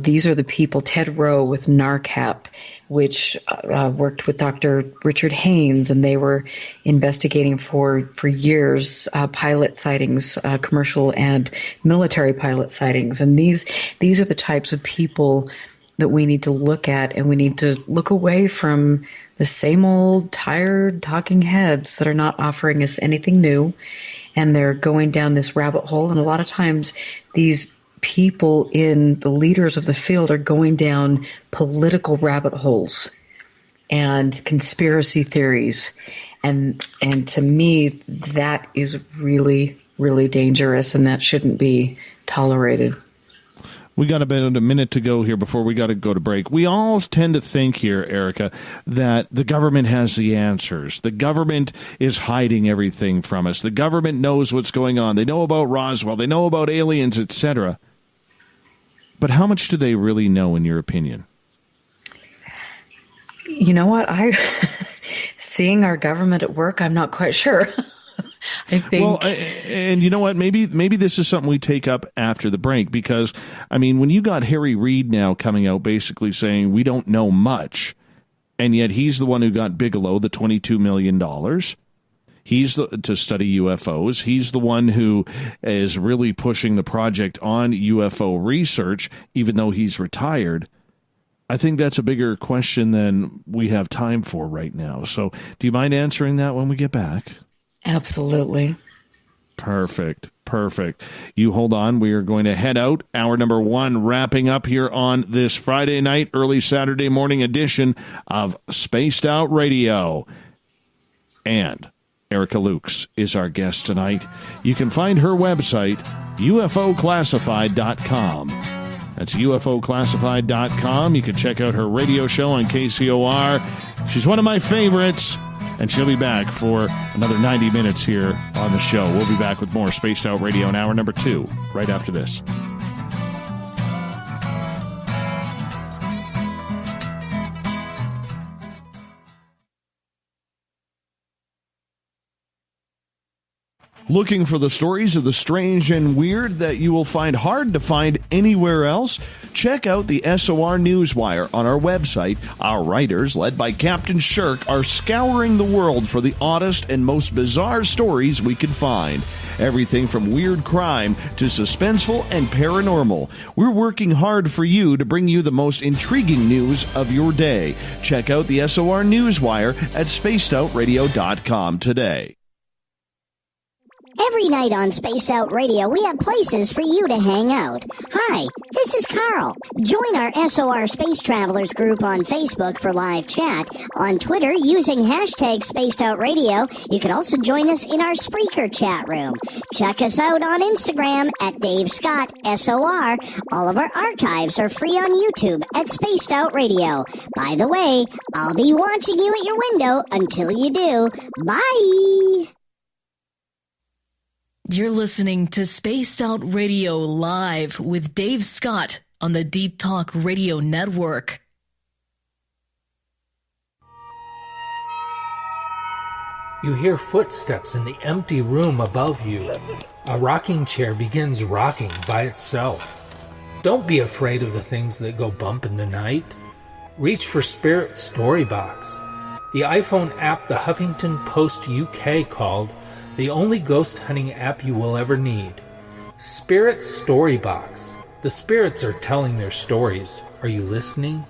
these are the people, Ted Rowe with NARCAP, which worked with Dr. Richard Haynes, and they were investigating for years pilot sightings, commercial and military pilot sightings. And these are the types of people that we need to look at, and we need to look away from the same old tired talking heads that are not offering us anything new, and they're going down this rabbit hole. And a lot of times these people the leaders of the field are going down political rabbit holes and conspiracy theories. And to me, that is really, really dangerous, and that shouldn't be tolerated. We got about a minute to go here before we got to go to break. We all tend to think here, Erica, that the government has the answers. The government is hiding everything from us. The government knows what's going on. They know about Roswell. They know about aliens, etc. But how much do they really know, in your opinion? You know what? Seeing our government at work, I'm not quite sure. I think. Well, and you know what? Maybe this is something we take up after the break, because, I mean, when you got Harry Reid now coming out basically saying we don't know much, and yet he's the one who got Bigelow the $22 million. He's to study UFOs. He's the one who is really pushing the project on UFO research, even though he's retired. I think that's a bigger question than we have time for right now. So do you mind answering that when we get back? Absolutely. Perfect. You hold on. We are going to head out. Hour number 1 wrapping up here on this Friday night, early Saturday morning edition of Spaced Out Radio. And Erica Lukes is our guest tonight. You can find her website, UFOclassified.com. That's UFOclassified.com. You can check out her radio show on KCOR. She's one of my favorites. And she'll be back for another 90 minutes here on the show. We'll be back with more Spaced Out Radio in hour number 2 right after this. Looking for the stories of the strange and weird that you will find hard to find anywhere else? Check out the SOR Newswire on our website. Our writers, led by Captain Shirk, are scouring the world for the oddest and most bizarre stories we can find. Everything from weird crime to suspenseful and paranormal. We're working hard for you to bring you the most intriguing news of your day. Check out the SOR Newswire at spacedoutradio.com today. Every night on Spaced Out Radio, we have places for you to hang out. Hi, this is Carl. Join our SOR Space Travelers group on Facebook for live chat. On Twitter, using hashtag Spaced Out Radio, you can also join us in our Spreaker chat room. Check us out on Instagram at Dave Scott SOR. All of our archives are free on YouTube at Spaced Out Radio. By the way, I'll be watching you at your window until you do. Bye! You're listening to Spaced Out Radio Live with Dave Scott on the Deep Talk Radio Network. You hear footsteps in the empty room above you. A rocking chair begins rocking by itself. Don't be afraid of the things that go bump in the night. Reach for Spirit Storybox, the iPhone app the Huffington Post UK called the only ghost hunting app you will ever need. Spirit Storybox. The spirits are telling their stories. Are you listening?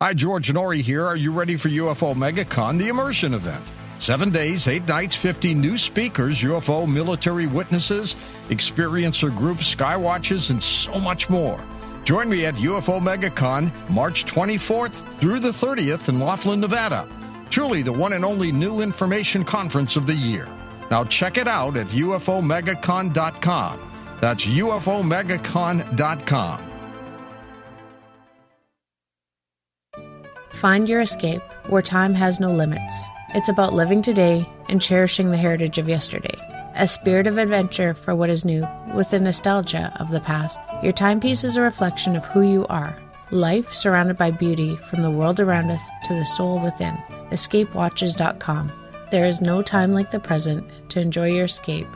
Hi, George Norrie here. Are you ready for UFO MegaCon, the immersion event? 7 days, 8 nights, 50 new speakers, UFO military witnesses, experiencer groups, skywatches, and so much more. Join me at UFO MegaCon, March 24th through the 30th in Laughlin, Nevada. Truly the one and only new information conference of the year. Now check it out at UFOmegacon.com. That's UFOmegacon.com. Find your escape where time has no limits. It's about living today and cherishing the heritage of yesterday. A spirit of adventure for what is new with the nostalgia of the past. Your timepiece is a reflection of who you are. Life surrounded by beauty from the world around us to the soul within. EscapeWatches.com. There is no time like the present to enjoy your escape.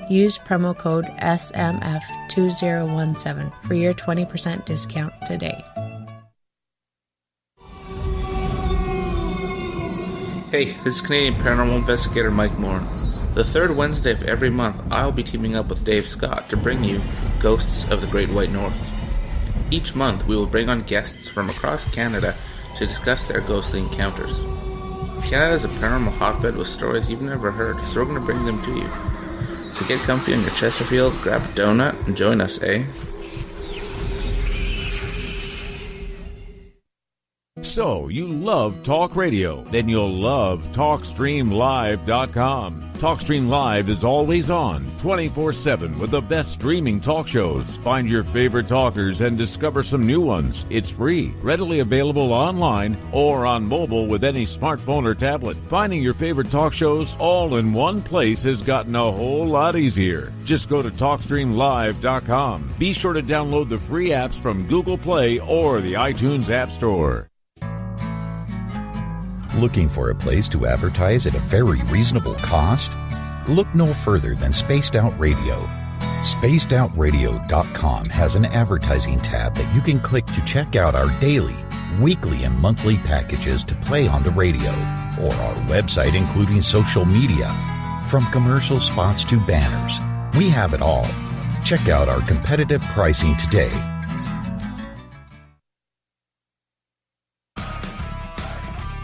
Use promo code SMF2017 for your 20% discount today. Hey, this is Canadian Paranormal Investigator Mike Moore. The third Wednesday of every month, I'll be teaming up with Dave Scott to bring you Ghosts of the Great White North. Each month, we will bring on guests from across Canada to discuss their ghostly encounters. Canada is a paranormal hotbed with stories you've never heard, so we're going to bring them to you. So get comfy on your Chesterfield, grab a donut, and join us, eh? So, you love talk radio? Then you'll love TalkStreamLive.com. TalkStream Live is always on, 24/7, with the best streaming talk shows. Find your favorite talkers and discover some new ones. It's free, readily available online or on mobile with any smartphone or tablet. Finding your favorite talk shows all in one place has gotten a whole lot easier. Just go to TalkStreamLive.com. Be sure to download the free apps from Google Play or the iTunes App Store. Looking for a place to advertise at a very reasonable cost? Look no further than Spaced Out Radio. SpacedOutRadio.com has an advertising tab that you can click to check out our daily, weekly, and monthly packages to play on the radio, or our website including social media. From commercial spots to banners, we have it all. Check out our competitive pricing today.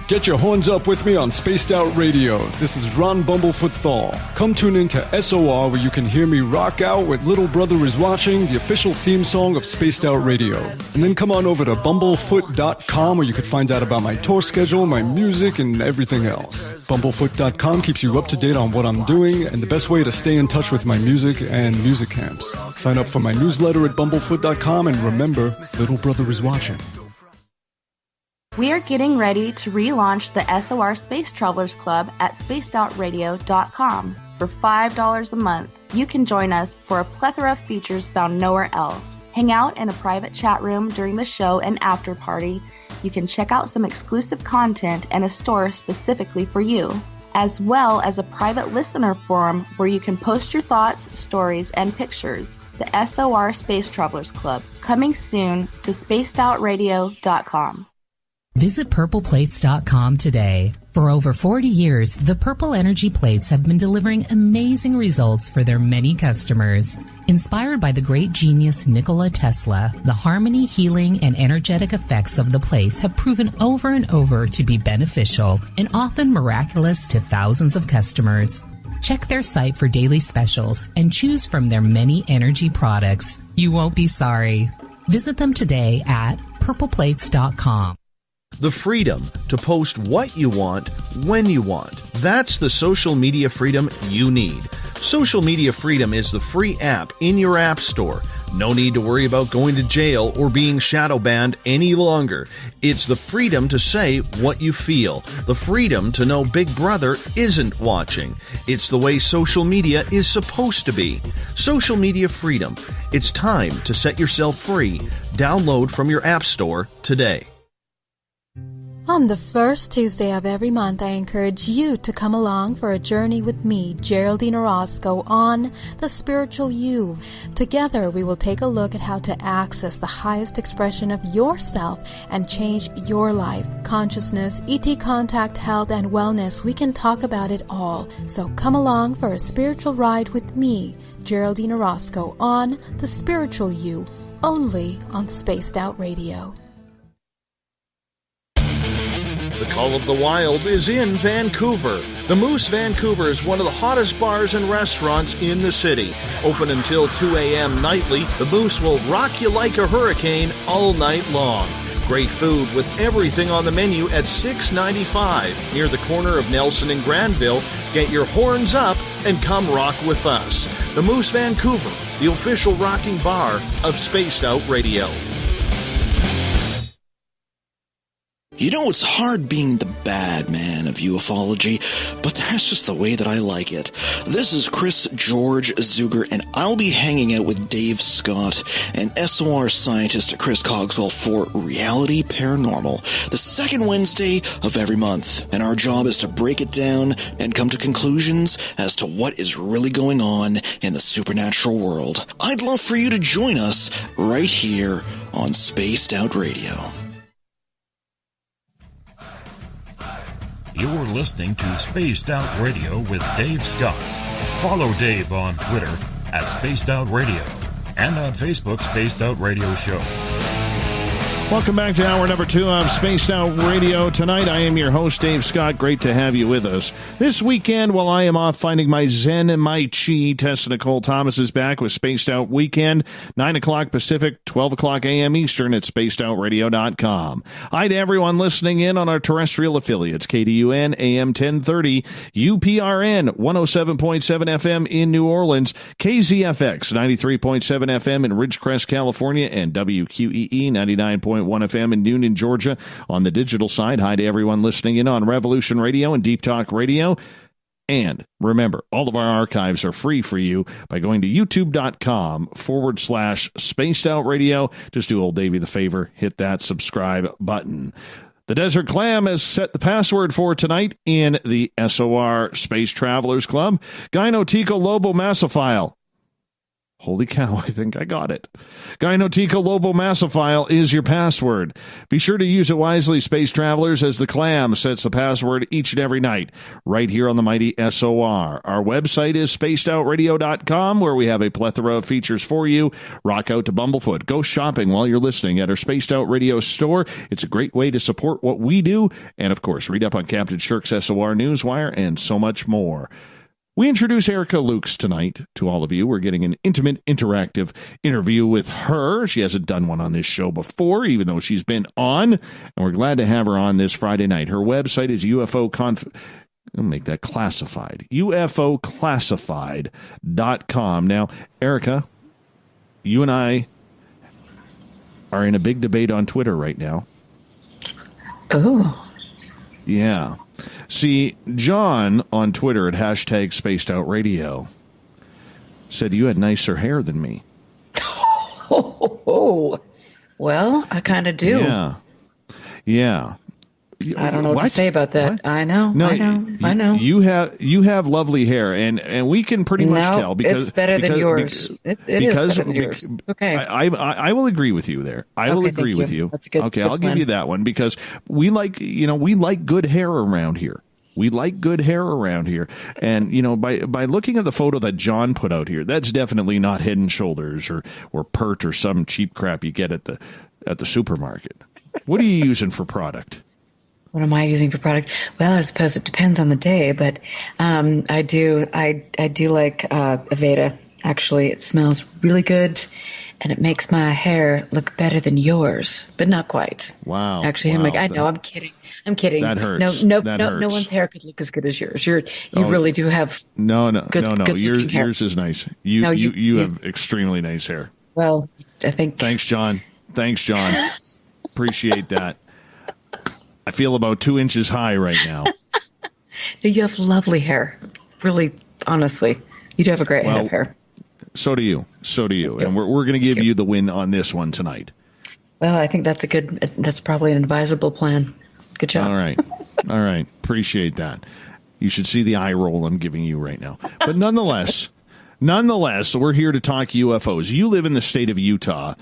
Get your horns up with me on Spaced Out Radio. This is Ron Bumblefoot THAL. Come tune in to SOR where you can hear me rock out with Little Brother Is Watching, the official theme song of Spaced Out Radio. And then come on over to bumblefoot.com where you can find out about my tour schedule, my music, and everything else. Bumblefoot.com keeps you up to date on what I'm doing and the best way to stay in touch with my music and music camps. Sign up for my newsletter at bumblefoot.com and remember, Little Brother Is Watching. We are getting ready to relaunch the SOR Space Travelers Club at spacedoutradio.com. For $5 a month, you can join us for a plethora of features found nowhere else. Hang out in a private chat room during the show and after party. You can check out some exclusive content and a store specifically for you, as well as a private listener forum where you can post your thoughts, stories, and pictures. The SOR Space Travelers Club, coming soon to spacedoutradio.com. Visit purpleplates.com today. For over 40 years, the Purple Energy Plates have been delivering amazing results for their many customers. Inspired by the great genius Nikola Tesla, the harmony, healing, and energetic effects of the plates have proven over and over to be beneficial and often miraculous to thousands of customers. Check their site for daily specials and choose from their many energy products. You won't be sorry. Visit them today at purpleplates.com. The freedom to post what you want, when you want. That's the social media freedom you need. Social Media Freedom is the free app in your app store. No need to worry about going to jail or being shadow banned any longer. It's the freedom to say what you feel. The freedom to know Big Brother isn't watching. It's the way social media is supposed to be. Social Media Freedom. It's time to set yourself free. Download from your app store today. On the first Tuesday of every month, I encourage you to come along for a journey with me, Geraldine Orozco, on The Spiritual You. Together, we will take a look at how to access the highest expression of yourself and change your life. Consciousness, ET contact, health, and wellness, we can talk about it all. So come along for a spiritual ride with me, Geraldine Orozco, on The Spiritual You, only on Spaced Out Radio. The Call of the Wild is in Vancouver. The Moose Vancouver is one of the hottest bars and restaurants in the city. Open until 2 a.m. nightly, the Moose will rock you like a hurricane all night long. Great food with everything on the menu at $6.95 near the corner of Nelson and Granville. Get your horns up and come rock with us. The Moose Vancouver, the official rocking bar of Spaced Out Radio. You know, it's hard being the bad man of ufology, but that's just the way that I like it. This is Chris George Zuger, and I'll be hanging out with Dave Scott and SOR scientist Chris Cogswell for Reality Paranormal, the second Wednesday of every month. And our job is to break it down and come to conclusions as to what is really going on in the supernatural world. I'd love for you to join us right here on Spaced Out Radio. You're listening to Spaced Out Radio with Dave Scott. Follow Dave on Twitter at Spaced Out Radio and on Facebook, Spaced Out Radio Show. Welcome back to hour number 2 of Spaced Out Radio. Tonight, I am your host, Dave Scott. Great to have you with us. This weekend, while I am off finding my Zen and my Chi, Tessa Nicole Thomas is back with Spaced Out Weekend, 9 o'clock Pacific, 12 o'clock a.m. Eastern at spacedoutradio.com. Hi to everyone listening in on our terrestrial affiliates, KDUN, AM 1030, UPRN, 107.7 FM in New Orleans, KZFX, 93.7 FM in Ridgecrest, California, and WQEE, 99.1 FM in Newnan, Georgia. On the digital side, hi to everyone listening in on Revolution Radio and Deep Talk Radio. And remember, all of our archives are free for you by going to youtube.com/Spaced Out Radio. Just do old Davey the favor, hit that subscribe button. The Desert Clam has set the password for tonight in the SOR Space Travelers Club. Gynotico Lobo Massophile. Holy cow, I think I got it. Gynotico Lobo Massophile is your password. Be sure to use it wisely, space travelers, as the clam sets the password each and every night, right here on the mighty SOR. Our website is spacedoutradio.com, where we have a plethora of features for you. Rock out to Bumblefoot. Go shopping while you're listening at our Spaced Out Radio store. It's a great way to support what we do. And, of course, read up on Captain Shirk's SOR Newswire and so much more. We introduce Erica Lukes tonight to all of you. We're getting an intimate, interactive interview with her. She hasn't done one on this show before, even though she's been on, and we're glad to have her on this Friday night. Her website is I'll make that classified, UFOclassified.com. Now, Erica, you and I are in a big debate on Twitter right now. Oh. Yeah. See, John on Twitter at hashtag Spaced Out Radio said you had nicer hair than me. Oh, well, I kind of do. Yeah. I don't know what to say about that. What? I know. You have lovely hair, and we can pretty much tell because it's better than yours. It is better than yours. It's okay. I will agree with you there. I will agree with you. That's a good. Okay, good I'll plan. give you that one because we like good hair around here. We like good hair around here. And, by looking at the photo that John put out here, that's definitely not Head and Shoulders or Pert or some cheap crap you get at the supermarket. What are you using for product? What am I using for product? Well, I suppose it depends on the day, but I do like Aveda. Actually, it smells really good, and it makes my hair look better than yours, but not quite. Wow. Actually, wow. I know, I'm kidding. That hurts. No hurts. one's hair could look as good as yours. You really do have good Yours is nice. You have extremely nice hair. Well, I think. Thanks, John. Appreciate that. I feel about 2 inches high right now. You have lovely hair. Really, honestly, you do have a great head of hair. So do you. And we're going to give you the win on this one tonight. Well, I think that's probably an advisable plan. Good job. All right. Appreciate that. You should see the eye roll I'm giving you right now. But nonetheless, we're here to talk UFOs. You live in the state of Utah,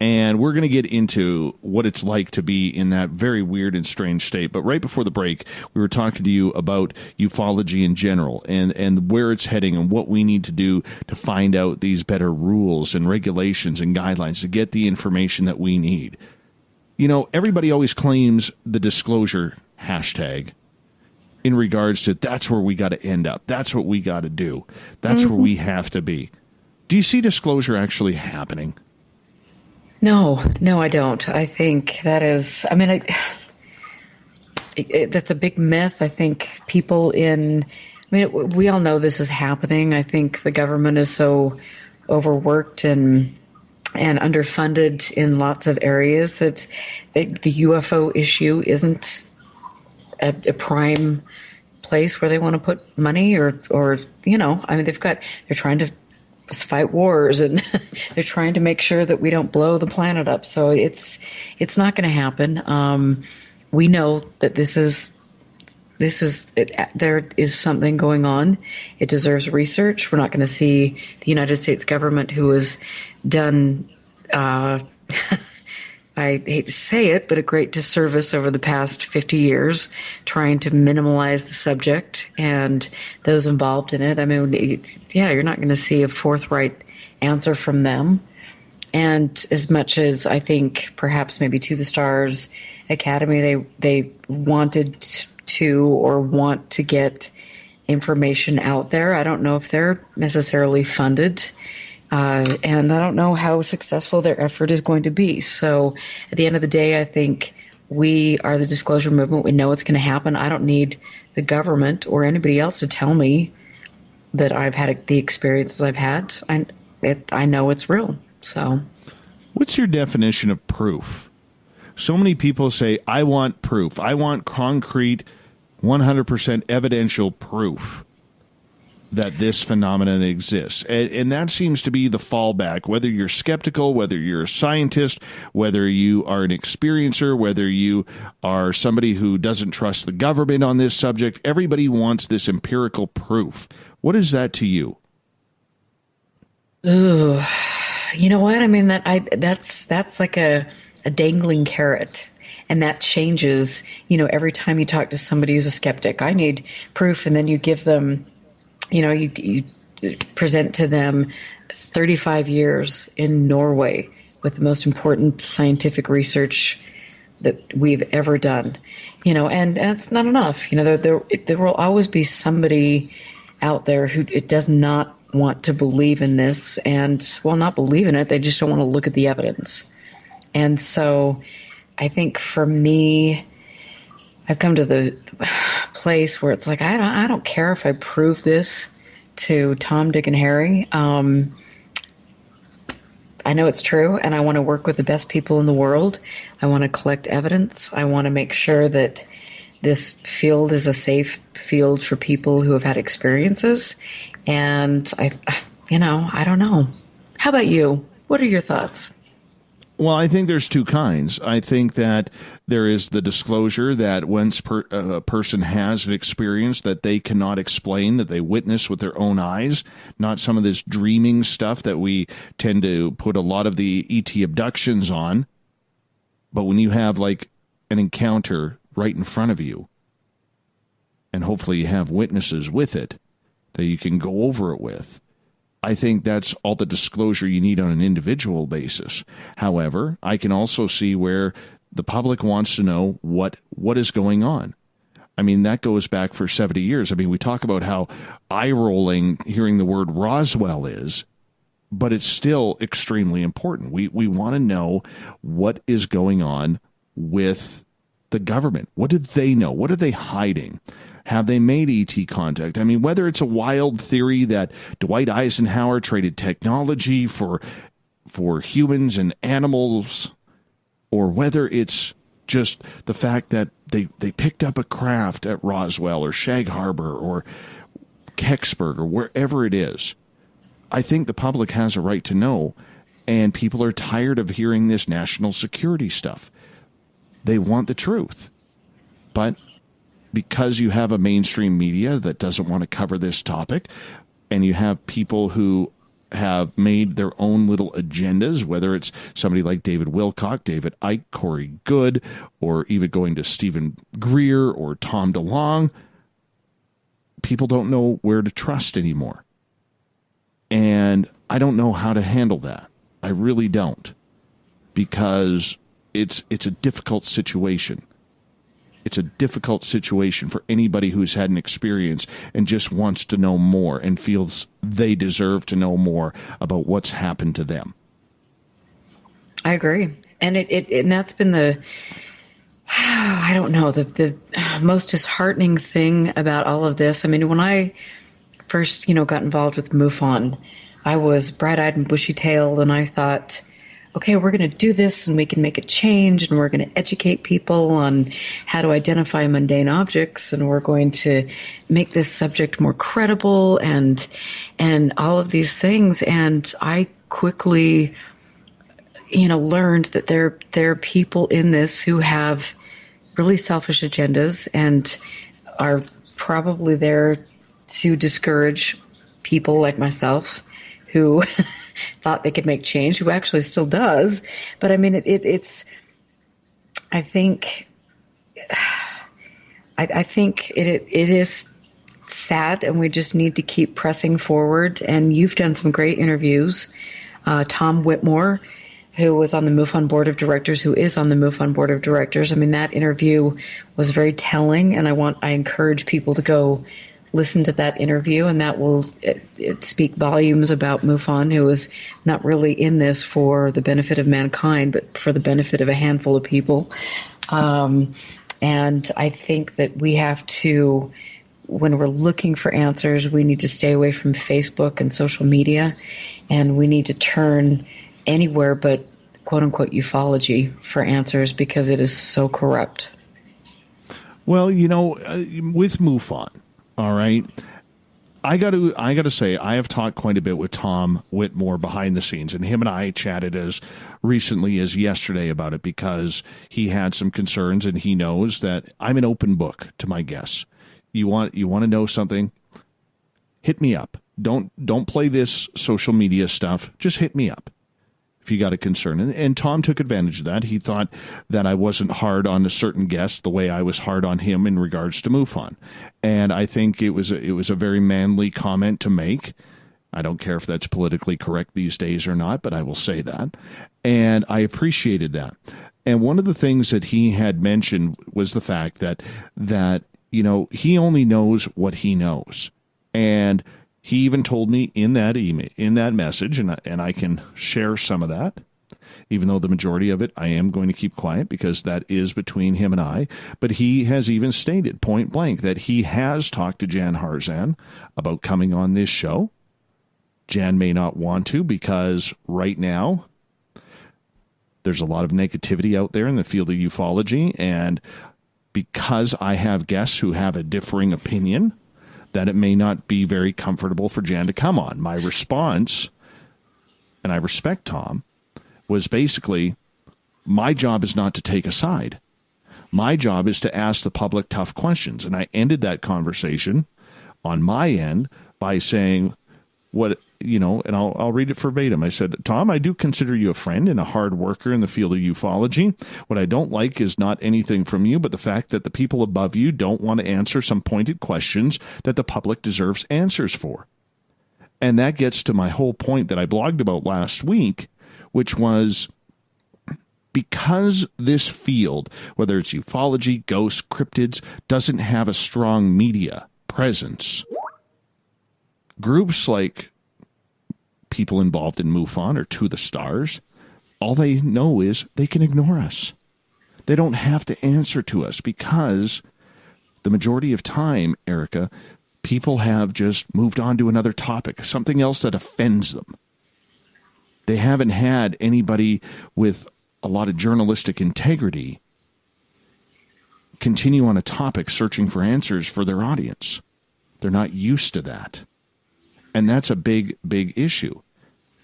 and we're going to get into what it's like to be in that very weird and strange state. But right before the break, we were talking to you about ufology in general and where it's heading and what we need to do to find out these better rules and regulations and guidelines to get the information that we need. Everybody always claims the disclosure hashtag in regards to that's where we got to end up. That's what we got to do. That's where we have to be. Do you see disclosure actually happening? No, I don't. I think that is, that's a big myth. I think people we all know this is happening. I think the government is so overworked and and underfunded in lots of areas, that the UFO issue isn't a prime place where they want to put money, or I mean, they're trying to fight wars, and they're trying to make sure that we don't blow the planet up. So it's not going to happen. We know that there is something going on. It deserves research. We're not going to see the United States government, who has done, I hate to say it, but a great disservice over the past 50 years, trying to minimize the subject and those involved in it. I mean, you're not going to see a forthright answer from them. And as much as I think perhaps maybe To the Stars Academy, they wanted to or want to get information out there, I don't know if they're necessarily funded. And I don't know how successful their effort is going to be. So at the end of the day, I think we are the disclosure movement. We know it's going to happen. I don't need the government or anybody else to tell me that I've had the experiences I've had. I know it's real. So, what's your definition of proof? So many people say, I want proof. I want concrete, 100% evidential proof that this phenomenon exists. And that seems to be the fallback, whether you're skeptical, whether you're a scientist, whether you are an experiencer, whether you are somebody who doesn't trust the government on this subject. Everybody wants this empirical proof. What is that to you? Ooh, you know what? I mean, that's like a dangling carrot. And that changes, every time you talk to somebody who's a skeptic. I need proof, and then you give them, you present to them 35 years in Norway with the most important scientific research that we've ever done, and that's not enough. There will always be somebody out there who it does not want to believe in this, and not believe in it. They just don't want to look at the evidence. And so I think for me, I've come to the place where it's like, I don't care if I prove this to Tom, Dick, and Harry. I know it's true, and I want to work with the best people in the world. I want to collect evidence. I want to make sure that this field is a safe field for people who have had experiences. And I don't know. How about you? What are your thoughts? Well, I think there's two kinds. I think that there is the disclosure that once a person has an experience that they cannot explain, that they witness with their own eyes, not some of this dreaming stuff that we tend to put a lot of the ET abductions on. But when you have like an encounter right in front of you, and hopefully you have witnesses with it that you can go over it with, I think that's all the disclosure you need on an individual basis. However, I can also see where the public wants to know what is going on. I mean, that goes back for 70 years. I mean, we talk about how eye-rolling hearing the word Roswell is, but it's still extremely important. We want to know what is going on with the government. What did they know? What are they hiding? Have they made ET contact? I mean, whether it's a wild theory that Dwight Eisenhower traded technology for humans and animals, or whether it's just the fact that they picked up a craft at Roswell or Shag Harbor or Kecksburg or wherever it is, I think the public has a right to know, and people are tired of hearing this national security stuff. They want the truth. But because you have a mainstream media that doesn't want to cover this topic, and you have people who have made their own little agendas, whether it's somebody like David Wilcock, David Icke, Corey Goode, or even going to Stephen Greer or Tom DeLonge, people don't know where to trust anymore. And I don't know how to handle that. I really don't, because it's a difficult situation. It's a difficult situation for anybody who's had an experience and just wants to know more and feels they deserve to know more about what's happened to them. I agree. And and that's been the most disheartening thing about all of this. I mean, when I first, got involved with MUFON, I was bright-eyed and bushy-tailed, and I thought, okay, we're going to do this and we can make a change and we're going to educate people on how to identify mundane objects and we're going to make this subject more credible and all of these things. And I quickly, learned that there are people in this who have really selfish agendas and are probably there to discourage people like myself who thought they could make change, who actually still does. But I mean, it's I think it is sad, and we just need to keep pressing forward. And you've done some great interviews. Tom Whitmore, who was on the MUFON board of directors, who is on the MUFON board of directors. I mean, that interview was very telling, and I encourage people to go listen to that interview, and that will speak volumes about MUFON, who is not really in this for the benefit of mankind, but for the benefit of a handful of people. And I think that we have to, when we're looking for answers, we need to stay away from Facebook and social media, and we need to turn anywhere but quote-unquote ufology for answers, because it is so corrupt. Well, with MUFON, all right, I got to say, I have talked quite a bit with Tom Whitmore behind the scenes, and him and I chatted as recently as yesterday about it, because he had some concerns, and he knows that I'm an open book to my guests. You want to know something? Hit me up. Don't play this social media stuff. Just hit me up if you got a concern. And Tom took advantage of that. He thought that I wasn't hard on a certain guest the way I was hard on him in regards to MUFON. And I think it was a very manly comment to make. I don't care if that's politically correct these days or not, but I will say that. And I appreciated that. And one of the things that he had mentioned was the fact that he only knows what he knows. And he even told me in that email, in that message, and I can share some of that, even though the majority of it I am going to keep quiet because that is between him and I. But he has even stated point blank that he has talked to Jan Harzan about coming on this show. Jan may not want to, because right now there's a lot of negativity out there in the field of ufology, and because I have guests who have a differing opinion, that it may not be very comfortable for Jan to come on. My response, and I respect Tom, was basically, my job is not to take a side. My job is to ask the public tough questions. And I ended that conversation on my end by saying, and I'll read it verbatim. I said, Tom, I do consider you a friend and a hard worker in the field of ufology. What I don't like is not anything from you, but the fact that the people above you don't want to answer some pointed questions that the public deserves answers for. And that gets to my whole point that I blogged about last week, which was, because this field, whether it's ufology, ghosts, cryptids, doesn't have a strong media presence, groups like people involved in MUFON or To the Stars, all they know is they can ignore us. They don't have to answer to us, because the majority of time, Erica, people have just moved on to another topic, something else that offends them. They haven't had anybody with a lot of journalistic integrity continue on a topic searching for answers for their audience. They're not used to that. And that's a big, big issue.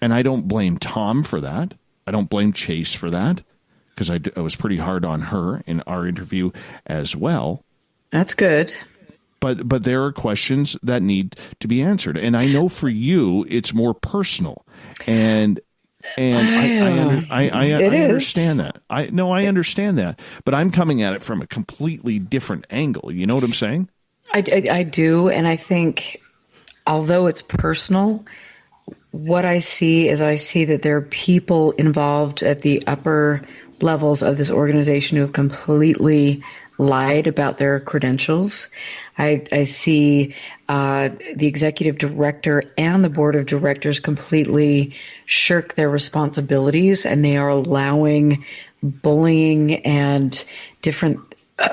And I don't blame Tom for that. I don't blame Chase for that, because I was pretty hard on her in our interview as well. That's good. But there are questions that need to be answered. And I know for you, it's more personal. And I understand that. I understand that. But I'm coming at it from a completely different angle. You know what I'm saying? I do. And I think, although it's personal, what I see is that there are people involved at the upper levels of this organization who have completely lied about their credentials. I see the executive director and the board of directors completely shirk their responsibilities, and they are allowing bullying and different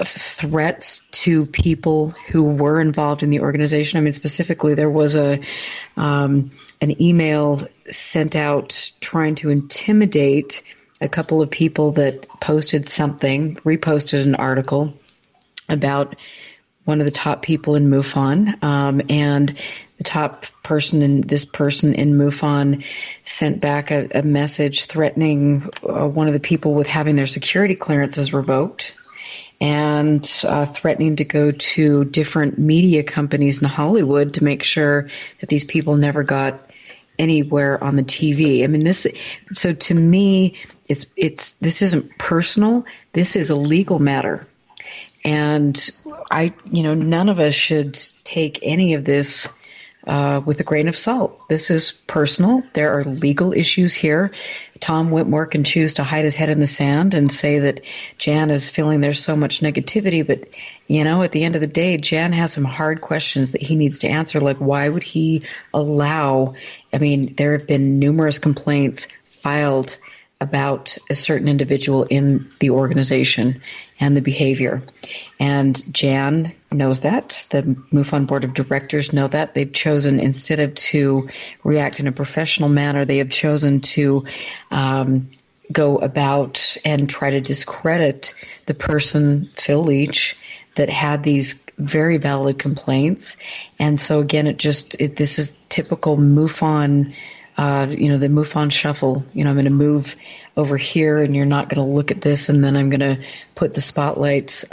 threats to people who were involved in the organization. I mean, specifically, there was an email sent out trying to intimidate a couple of people that reposted an article about one of the top people in MUFON, and the top person in MUFON sent back a message threatening one of the people with having their security clearances revoked, and threatening to go to different media companies in Hollywood to make sure that these people never got anywhere on the TV. I mean, so to me, this isn't personal. This is a legal matter. And none of us should take any of this with a grain of salt. This is personal. There are legal issues here. Tom Whitmore can choose to hide his head in the sand and say that Jan is feeling there's so much negativity. But, at the end of the day, Jan has some hard questions that he needs to answer. Like, why would he allow? I mean, there have been numerous complaints filed about a certain individual in the organization and the behavior. And Jan knows that. The MUFON board of directors know that. They've chosen, instead of to react in a professional manner, they have chosen to go about and try to discredit the person, Phil Leach, that had these very valid complaints. And so again, this is typical MUFON, the MUFON shuffle. I'm going to move over here and you're not going to look at this, and then I'm going to put the spotlight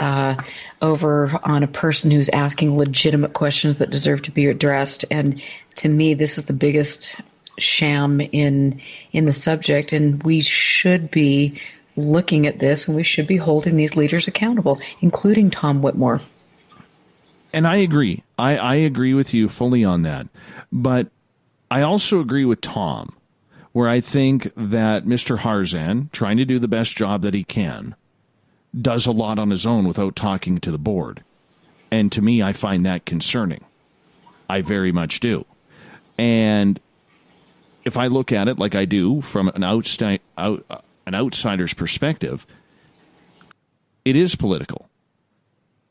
over on a person who's asking legitimate questions that deserve to be addressed. And to me, this is the biggest sham in the subject, and we should be looking at this, and we should be holding these leaders accountable, including Tom Whitmore. And I agree. I agree with you fully on that. But I also agree with Tom, where I think that Mr. Harzan, trying to do the best job that he can, does a lot on his own without talking to the board. And to me, I find that concerning. I very much do. And if I look at it like I do from an outsider's perspective, it is political.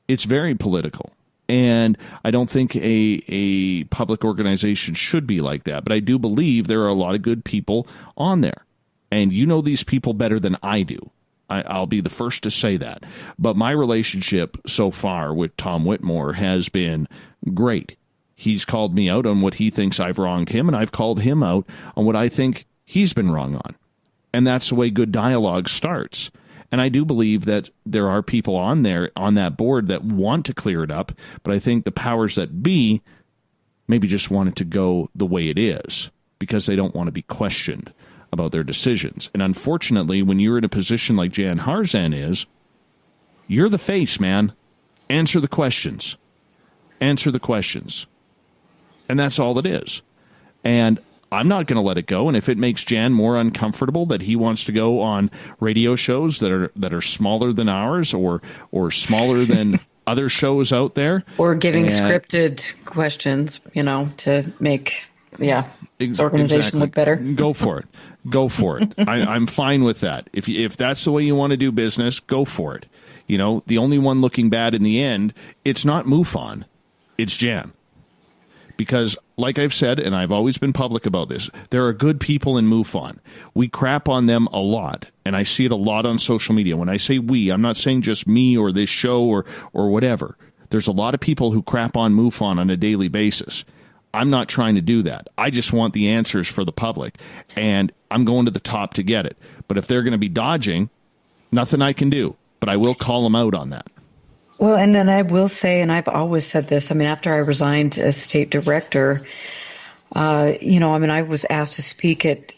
It's very political. And I don't think a public organization should be like that. But I do believe there are a lot of good people on there. And you know these people better than I do. I'll be the first to say that. But my relationship so far with Tom Whitmore has been great. He's called me out on what he thinks I've wronged him, and I've called him out on what I think he's been wrong on. And that's the way good dialogue starts. And I do believe that there are people on that board that want to clear it up, but I think the powers that be maybe just want it to go the way it is because they don't want to be questioned about their decisions. And unfortunately, when you're in a position like Jan Harzan is, you're the face, man. Answer the questions. Answer the questions. And that's all it is. And I'm not going to let it go. And if it makes Jan more uncomfortable that he wants to go on radio shows that are smaller than ours or smaller than other shows out there, or giving scripted questions, to make the organization look better, go for it. Go for it. I'm fine with that. If that's the way you want to do business, go for it. The only one looking bad in the end, it's not MUFON, it's Jan. Because, like I've said, and I've always been public about this, there are good people in MUFON. We crap on them a lot, and I see it a lot on social media. When I say we, I'm not saying just me or this show or whatever. There's a lot of people who crap on MUFON on a daily basis. I'm not trying to do that. I just want the answers for the public, and I'm going to the top to get it. But if they're going to be dodging, nothing I can do. But I will call them out on that. Well, and then I will say, and I've always said this, after I resigned as state director, I was asked to speak at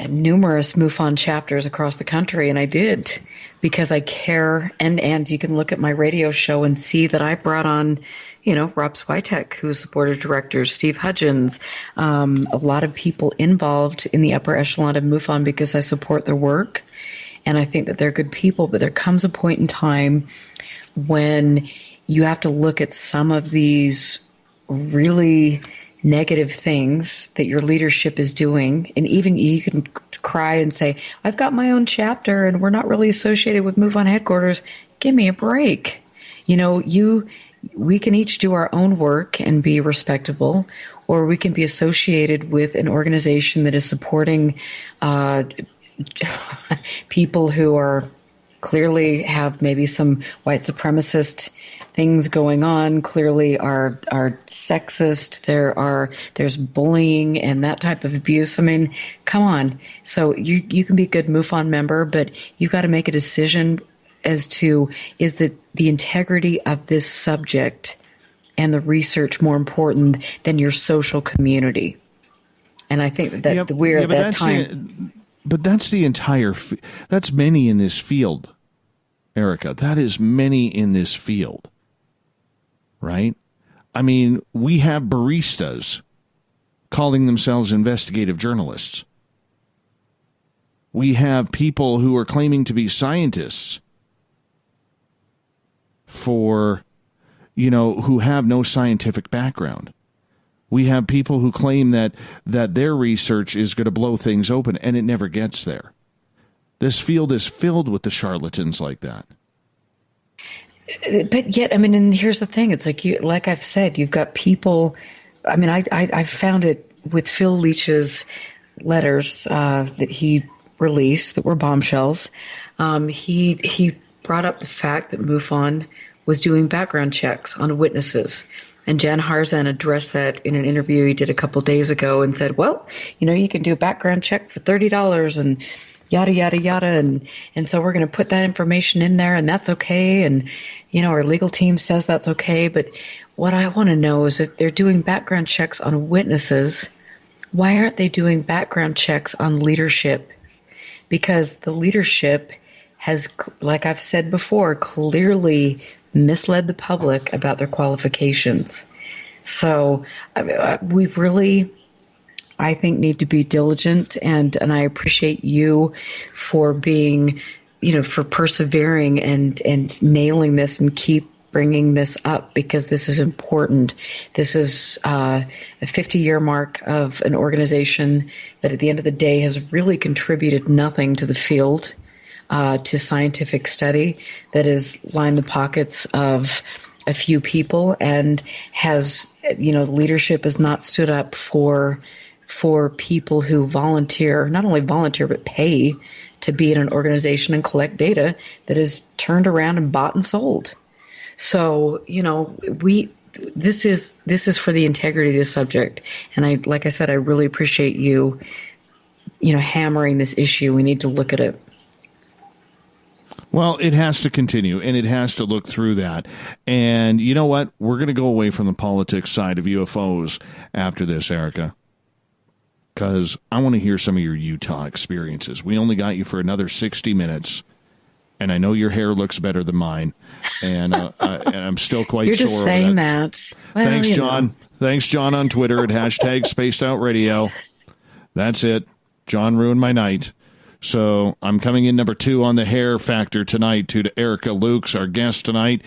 numerous MUFON chapters across the country, and I did because I care. And you can look at my radio show and see that I brought on, Rob Switek, who's the board of directors, Steve Hudgens, a lot of people involved in the upper echelon of MUFON because I support their work, and I think that they're good people. But there comes a point in time when you have to look at some of these really negative things that your leadership is doing, and even you can cry and say, I've got my own chapter and we're not really associated with MUFON headquarters. Give me a break. we can each do our own work and be respectable, or we can be associated with an organization that is supporting people who are clearly have maybe some white supremacist things going on, clearly are sexist. There's bullying and that type of abuse. I mean, come on. So you can be a good MUFON member, but you've got to make a decision as to, is the integrity of this subject and the research more important than your social community? And I think that we're at that time. But that's the entire, that's many in this field, Erica. That is many in this field, right? I mean, we have baristas calling themselves investigative journalists. We have people who are claiming to be scientists who have no scientific background. We have people who claim that their research is going to blow things open, and it never gets there. This field is filled with the charlatans like that. But yet, I mean, and here's the thing. It's like I've said, you've got people. I mean, I found it with Phil Leach's letters that he released that were bombshells. He brought up the fact that MUFON was doing background checks on witnesses. And Jan Harzan addressed that in an interview he did a couple days ago and said, well, you can do a background check for $30 and yada, yada, yada. And so we're going to put that information in there, and that's okay. And, our legal team says that's okay. But what I want to know is that they're doing background checks on witnesses. Why aren't they doing background checks on leadership? Because the leadership has, like I've said before, clearly misled the public about their qualifications. So we really, I think, need to be diligent, and I appreciate you for being, for persevering and nailing this and keep bringing this up, because this is important. This is a 50-year mark of an organization that at the end of the day has really contributed nothing to the field, to scientific study, that has lined the pockets of a few people, and has, leadership has not stood up for people who volunteer, not only volunteer, but pay to be in an organization and collect data that is turned around and bought and sold. So, this is for the integrity of this subject. And like I said, I really appreciate you, hammering this issue. We need to look at it. Well, it has to continue, and it has to look through that. And you know what? We're going to go away from the politics side of UFOs after this, Erica, because I want to hear some of your Utah experiences. We only got you for another 60 minutes, and I know your hair looks better than mine, and I'm still quite You're sore. You're just saying that. Well, Thanks, John. Thanks, John, on Twitter at #SpacedOutRadio. That's it. John ruined my night. So I'm coming in number 2 on the hair factor tonight to Erica Lukes, our guest tonight.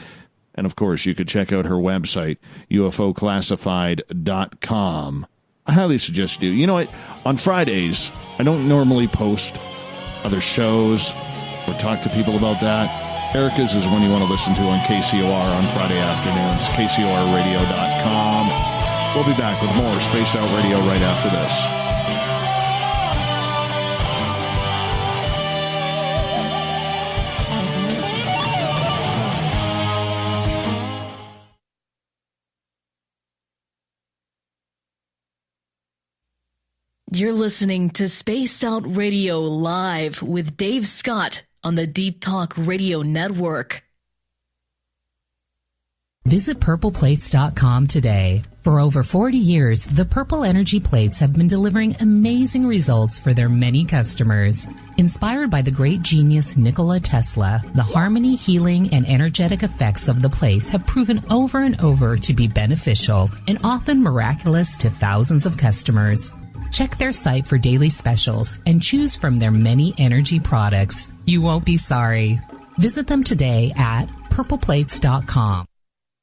And, of course, you could check out her website, UFOClassified.com. I highly suggest you do. You know what? On Fridays, I don't normally post other shows or talk to people about that. Erica's is one you want to listen to on KCOR on Friday afternoons, KCORradio.com. We'll be back with more Spaced Out Radio right after this. You're listening to Spaced Out Radio Live with Dave Scott on the Deep Talk Radio Network. Visit purpleplates.com today. For over 40 years, the Purple Energy Plates have been delivering amazing results for their many customers. Inspired by the great genius Nikola Tesla, the harmony, healing, and energetic effects of the plates have proven over and over to be beneficial and often miraculous to thousands of customers. Check their site for daily specials and choose from their many energy products. You won't be sorry. Visit them today at purpleplates.com.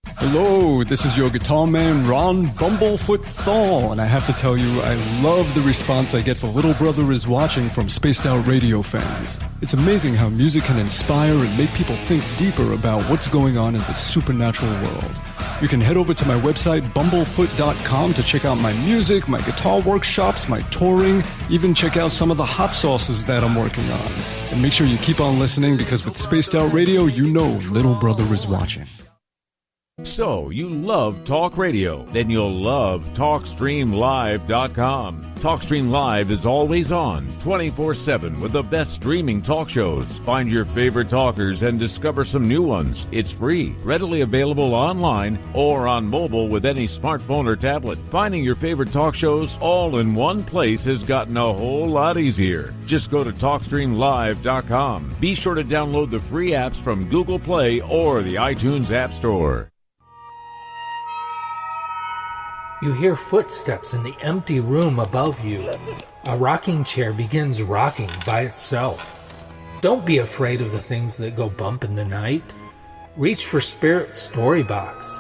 Hello, this is your guitar man, Ron Bumblefoot THAL, and I have to tell you, I love the response I get for Little Brother is Watching from Spaced Out Radio fans. It's amazing how music can inspire and make people think deeper about what's going on in the supernatural world. You can head over to my website, bumblefoot.com, to check out my music, my guitar workshops, my touring, even check out some of the hot sauces that I'm working on. And make sure you keep on listening, because with Spaced Out Radio, you know Little Brother is watching. So, you love talk radio? Then you'll love TalkStreamLive.com. TalkStream Live is always on, 24/7, with the best streaming talk shows. Find your favorite talkers and discover some new ones. It's free, readily available online or on mobile with any smartphone or tablet. Finding your favorite talk shows all in one place has gotten a whole lot easier. Just go to TalkStreamLive.com. Be sure to download the free apps from Google Play or the iTunes App Store. You hear footsteps in the empty room above you. A rocking chair begins rocking by itself. Don't be afraid of the things that go bump in the night. Reach for Spirit Storybox,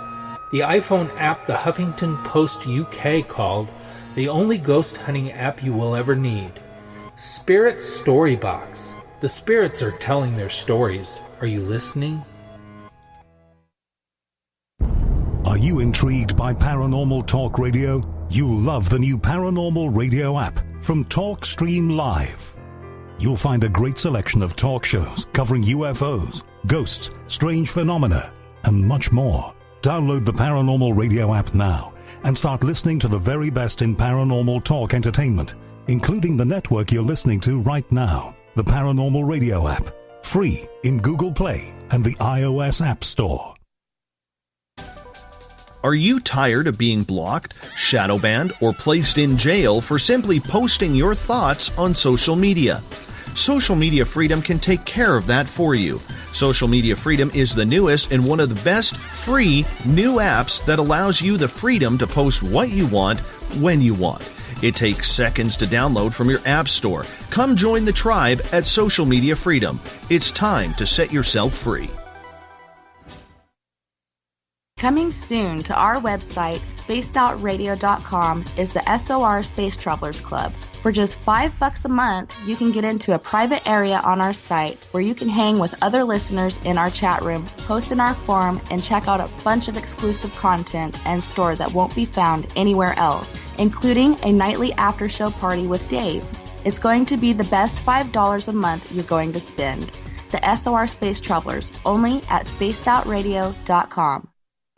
the iPhone app the Huffington Post UK called the only ghost hunting app you will ever need. Spirit Storybox. The spirits are telling their stories. Are you listening? Are you intrigued by Paranormal Talk Radio? You'll love the new Paranormal Radio app from TalkStream Live. You'll find a great selection of talk shows covering UFOs, ghosts, strange phenomena, and much more. Download the Paranormal Radio app now and start listening to the very best in paranormal talk entertainment, including the network you're listening to right now. The Paranormal Radio app, free in Google Play and the iOS App Store. Are you tired of being blocked, shadow banned, or placed in jail for simply posting your thoughts on social media? Social Media Freedom can take care of that for you. Social Media Freedom is the newest and one of the best free new apps that allows you the freedom to post what you want, when you want. It takes seconds to download from your app store. Come join the tribe at Social Media Freedom. It's time to set yourself free. Coming soon to our website, spacedoutradio.com, is the SOR Space Travelers Club. For just $5 a month, you can get into a private area on our site where you can hang with other listeners in our chat room, post in our forum, and check out a bunch of exclusive content and store that won't be found anywhere else, including a nightly after-show party with Dave. It's going to be the best $5 a month you're going to spend. The SOR Space Travelers, only at spacedoutradio.com.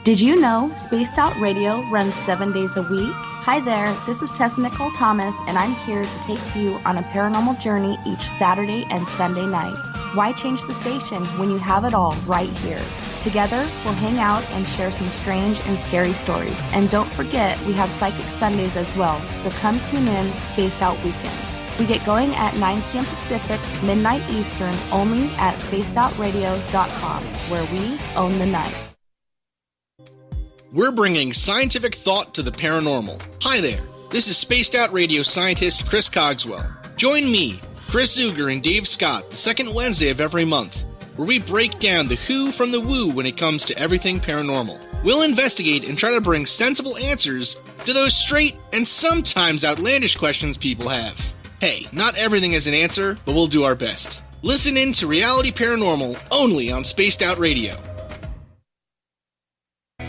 Did you know Spaced Out Radio runs 7 days a week? Hi there, this is Tessa Nicole Thomas, and I'm here to take you on a paranormal journey each Saturday and Sunday night. Why change the station when you have it all right here? Together, we'll hang out and share some strange and scary stories. And don't forget, we have Psychic Sundays as well, so come tune in Spaced Out Weekend. We get going at 9 p.m. Pacific, midnight Eastern, only at spacedoutradio.com, where we own the night. We're bringing scientific thought to the paranormal. Hi there, this is Spaced Out Radio scientist Chris Cogswell. Join me, Chris Zuger, and Dave Scott the second Wednesday of every month, where we break down the who from the woo when it comes to everything paranormal. We'll investigate and try to bring sensible answers to those straight and sometimes outlandish questions people have. Hey, not everything has an answer, but we'll do our best. Listen in to Reality Paranormal only on Spaced Out Radio.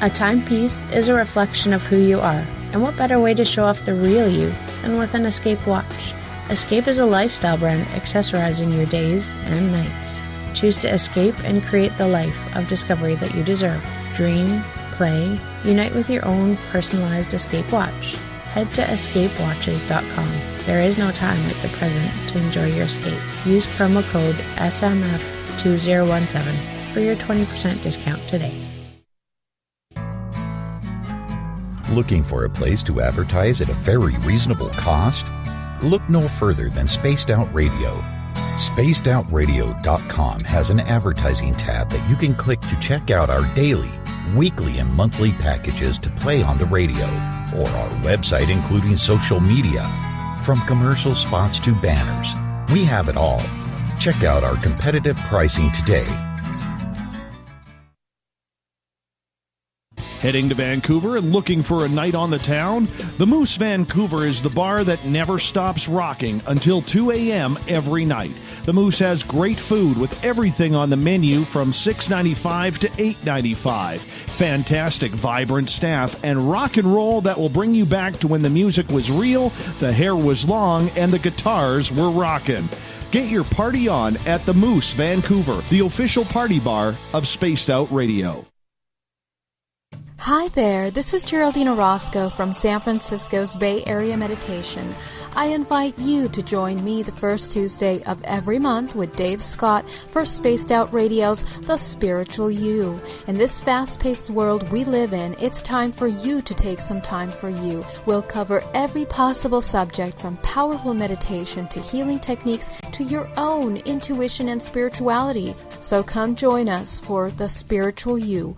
A timepiece is a reflection of who you are, and what better way to show off the real you than with an Escape watch? Escape is a lifestyle brand accessorizing your days and nights. Choose to escape and create the life of discovery that you deserve. Dream, play, unite with your own personalized Escape watch. Head to escapewatches.com. There is no time like the present to enjoy your escape. Use promo code SMF2017 for your 20% discount today. Looking for a place to advertise at a very reasonable cost? Look no further than Spaced Out Radio. SpacedOutRadio.com has an advertising tab that you can click to check out our daily, weekly, and monthly packages to play on the radio, or our website including social media. From commercial spots to banners, we have it all. Check out our competitive pricing today. Heading to Vancouver and looking for a night on the town? The Moose Vancouver is the bar that never stops rocking until 2 a.m. every night. The Moose has great food with everything on the menu from $6.95 to $8.95. Fantastic, vibrant staff and rock and roll that will bring you back to when the music was real, the hair was long, and the guitars were rocking. Get your party on at the Moose Vancouver, the official party bar of Spaced Out Radio. Hi there, this is Geraldine Orozco from San Francisco's Bay Area Meditation. I invite you to join me the first Tuesday of every month with Dave Scott for Spaced Out Radio's The Spiritual You. In this fast-paced world we live in, it's time for you to take some time for you. We'll cover every possible subject from powerful meditation to healing techniques to your own intuition and spirituality. So come join us for The Spiritual You.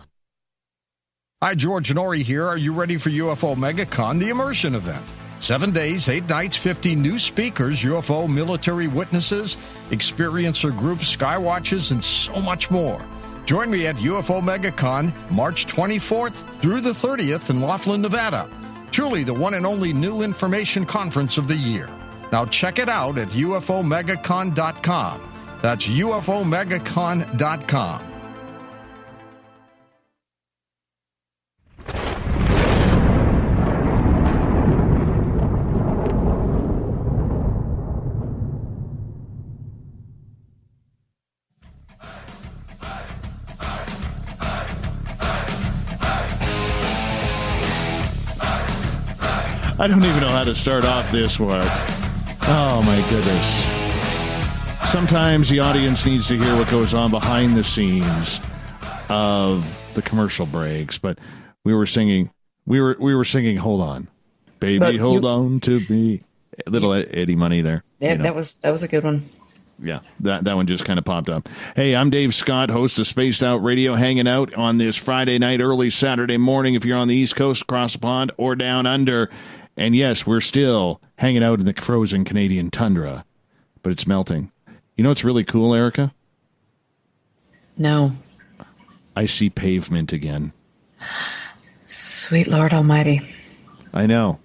Hi, George Norrie here. Are you ready for UFO MegaCon, the immersion event? 7 days, 8 nights, 50 new speakers, UFO military witnesses, experiencer groups, skywatches, and so much more. Join me at UFO MegaCon, March 24th through the 30th in Laughlin, Nevada. Truly the one and only new information conference of the year. Now check it out at UFOMegaCon.com. That's UFOMegaCon.com. I don't even know how to start off this one. Oh, my goodness. Sometimes the audience needs to hear what goes on behind the scenes of the commercial breaks, but we were singing, Hold On. Baby, hold on to me. Little Eddie Money there. Yeah, you know. that was a good one. Yeah, that one just kind of popped up. Hey, I'm Dave Scott, host of Spaced Out Radio, hanging out on this Friday night, early Saturday morning if you're on the East Coast, across the pond, or down under. And yes, we're still hanging out in the frozen Canadian tundra, but it's melting. You know what's really cool, Erica? No. I see pavement again. Sweet Lord Almighty. I know.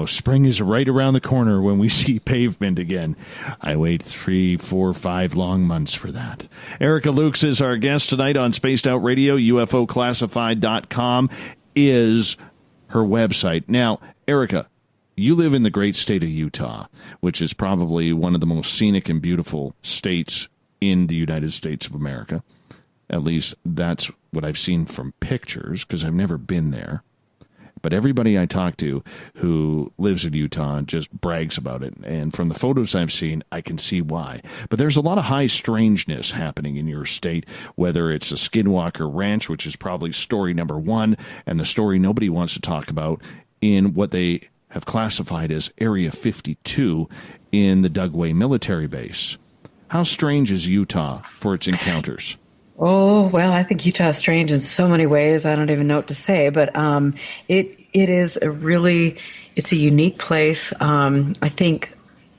Spring is right around the corner when we see pavement again. I wait 3, 4, 5 long months for that. Erica Lukes is our guest tonight on Spaced Out Radio. UFOclassified.com is her website. Now, Erica, you live in the great state of Utah, which is probably one of the most scenic and beautiful states in the United States of America. At least that's what I've seen from pictures, because I've never been there. But everybody I talk to who lives in Utah just brags about it. And from the photos I've seen, I can see why. But there's a lot of high strangeness happening in your state, whether it's the Skinwalker Ranch, which is probably story number 1, and the story nobody wants to talk about in what they have classified as Area 52 in the Dugway military base. How strange is Utah for its encounters? Oh, well, I think Utah is strange in so many ways. I don't even know what to say, but it is it's a unique place. I think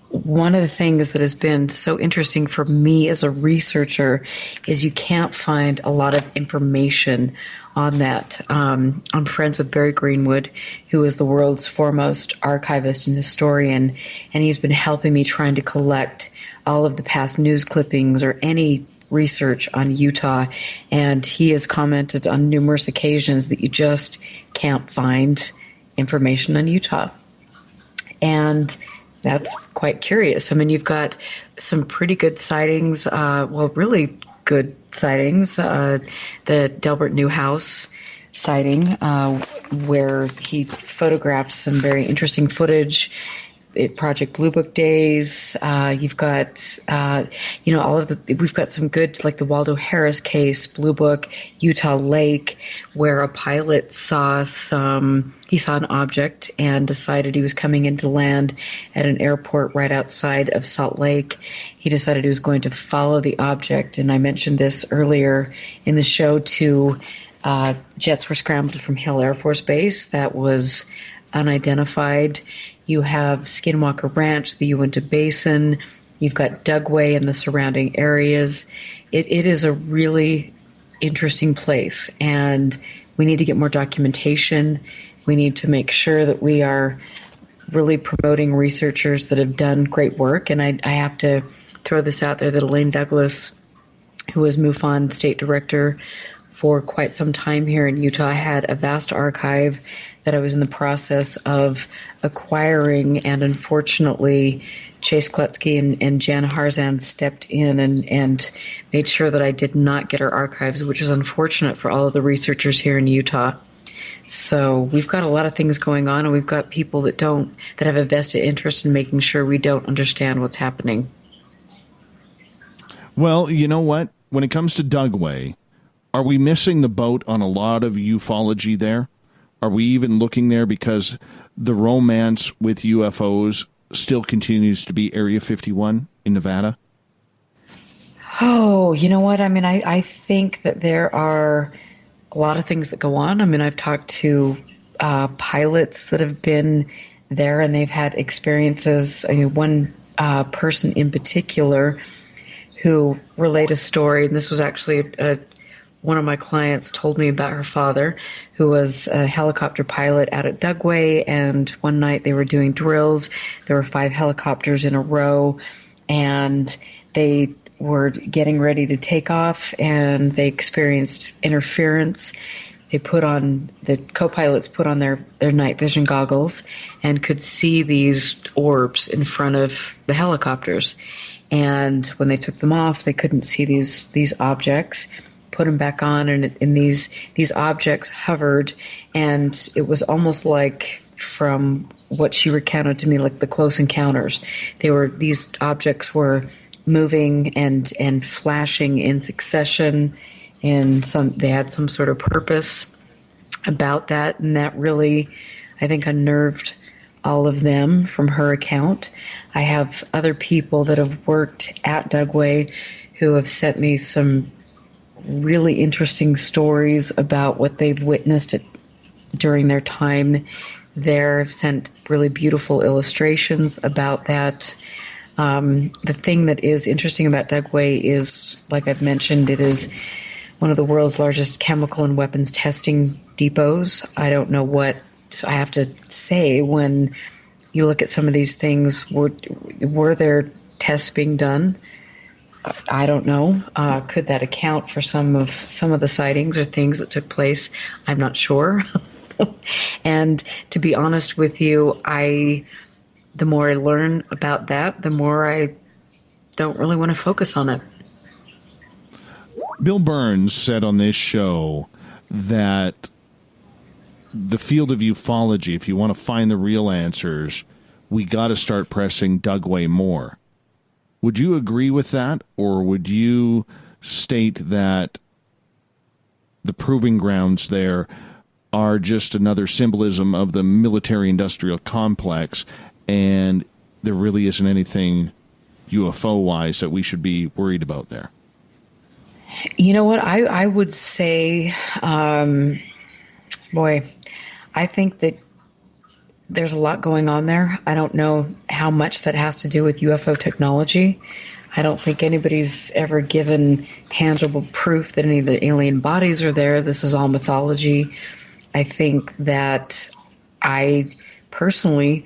one of the things that has been so interesting for me as a researcher is you can't find a lot of information on that. I'm friends with Barry Greenwood, who is the world's foremost archivist and historian, and he's been helping me trying to collect all of the past news clippings or any research on Utah, and he has commented on numerous occasions that you just can't find information on Utah. And that's quite curious. I mean, you've got some pretty good sightings, really good sightings. The Delbert Newhouse sighting, where he photographed some very interesting footage. Project Blue Book days. You've got, we've got some good, like the Waldo Harris case, Blue Book, Utah Lake, where a pilot saw an object and decided he was coming into land at an airport right outside of Salt Lake. He decided he was going to follow the object. And I mentioned this earlier in the show too. Jets were scrambled from Hill Air Force Base. That was unidentified. You have Skinwalker Ranch, the Uinta Basin. You've got Dugway and the surrounding areas. It is a really interesting place, and we need to get more documentation. We need to make sure that we are really promoting researchers that have done great work. And I have to throw this out there that Elaine Douglas, who was MUFON state director for quite some time here in Utah, had a vast archive that I was in the process of acquiring, and unfortunately Chase Klutsky and Jan Harzan stepped in and made sure that I did not get our archives, which is unfortunate for all of the researchers here in Utah. So we've got a lot of things going on, and we've got people that have a vested interest in making sure we don't understand what's happening. Well, you know what? When it comes to Dugway, are we missing the boat on a lot of ufology there? Are we even looking there because the romance with UFOs still continues to be Area 51 in Nevada? Oh, you know what? I mean, I think that there are a lot of things that go on. I mean, I've talked to pilots that have been there, and they've had experiences. I mean, one person in particular who relayed a story, and this was actually one of my clients told me about her father, who was a helicopter pilot out at Dugway, and one night they were doing drills. There were 5 helicopters in a row, and they were getting ready to take off, and they experienced interference. The co-pilots put on their night vision goggles and could see these orbs in front of the helicopters. And when they took them off, they couldn't see these objects. Put them back on, and these objects hovered, and it was almost like, from what she recounted to me, like the Close Encounters. These objects were moving and flashing in succession, and they had some sort of purpose about that, and that really, I think, unnerved all of them from her account. I have other people that have worked at Dugway who have sent me some really interesting stories about what they've witnessed during their time there. I've sent really beautiful illustrations about that. The thing that is interesting about Dugway is, like I've mentioned, it is one of the world's largest chemical and weapons testing depots. I don't know what I have to say when you look at some of these things. Were there tests being done? I don't know. Could that account for some of the sightings or things that took place? I'm not sure. And to be honest with you, the more I learn about that, the more I don't really want to focus on it. Bill Burns said on this show that the field of ufology, if you want to find the real answers, we got to start pressing Dugway more. Would you agree with that, or would you state that the proving grounds there are just another symbolism of the military-industrial complex, and there really isn't anything UFO-wise that we should be worried about there? You know what? I would say, I think that there's a lot going on there. I don't know how much that has to do with UFO technology. I don't think anybody's ever given tangible proof that any of the alien bodies are there. This is all mythology. I think that I personally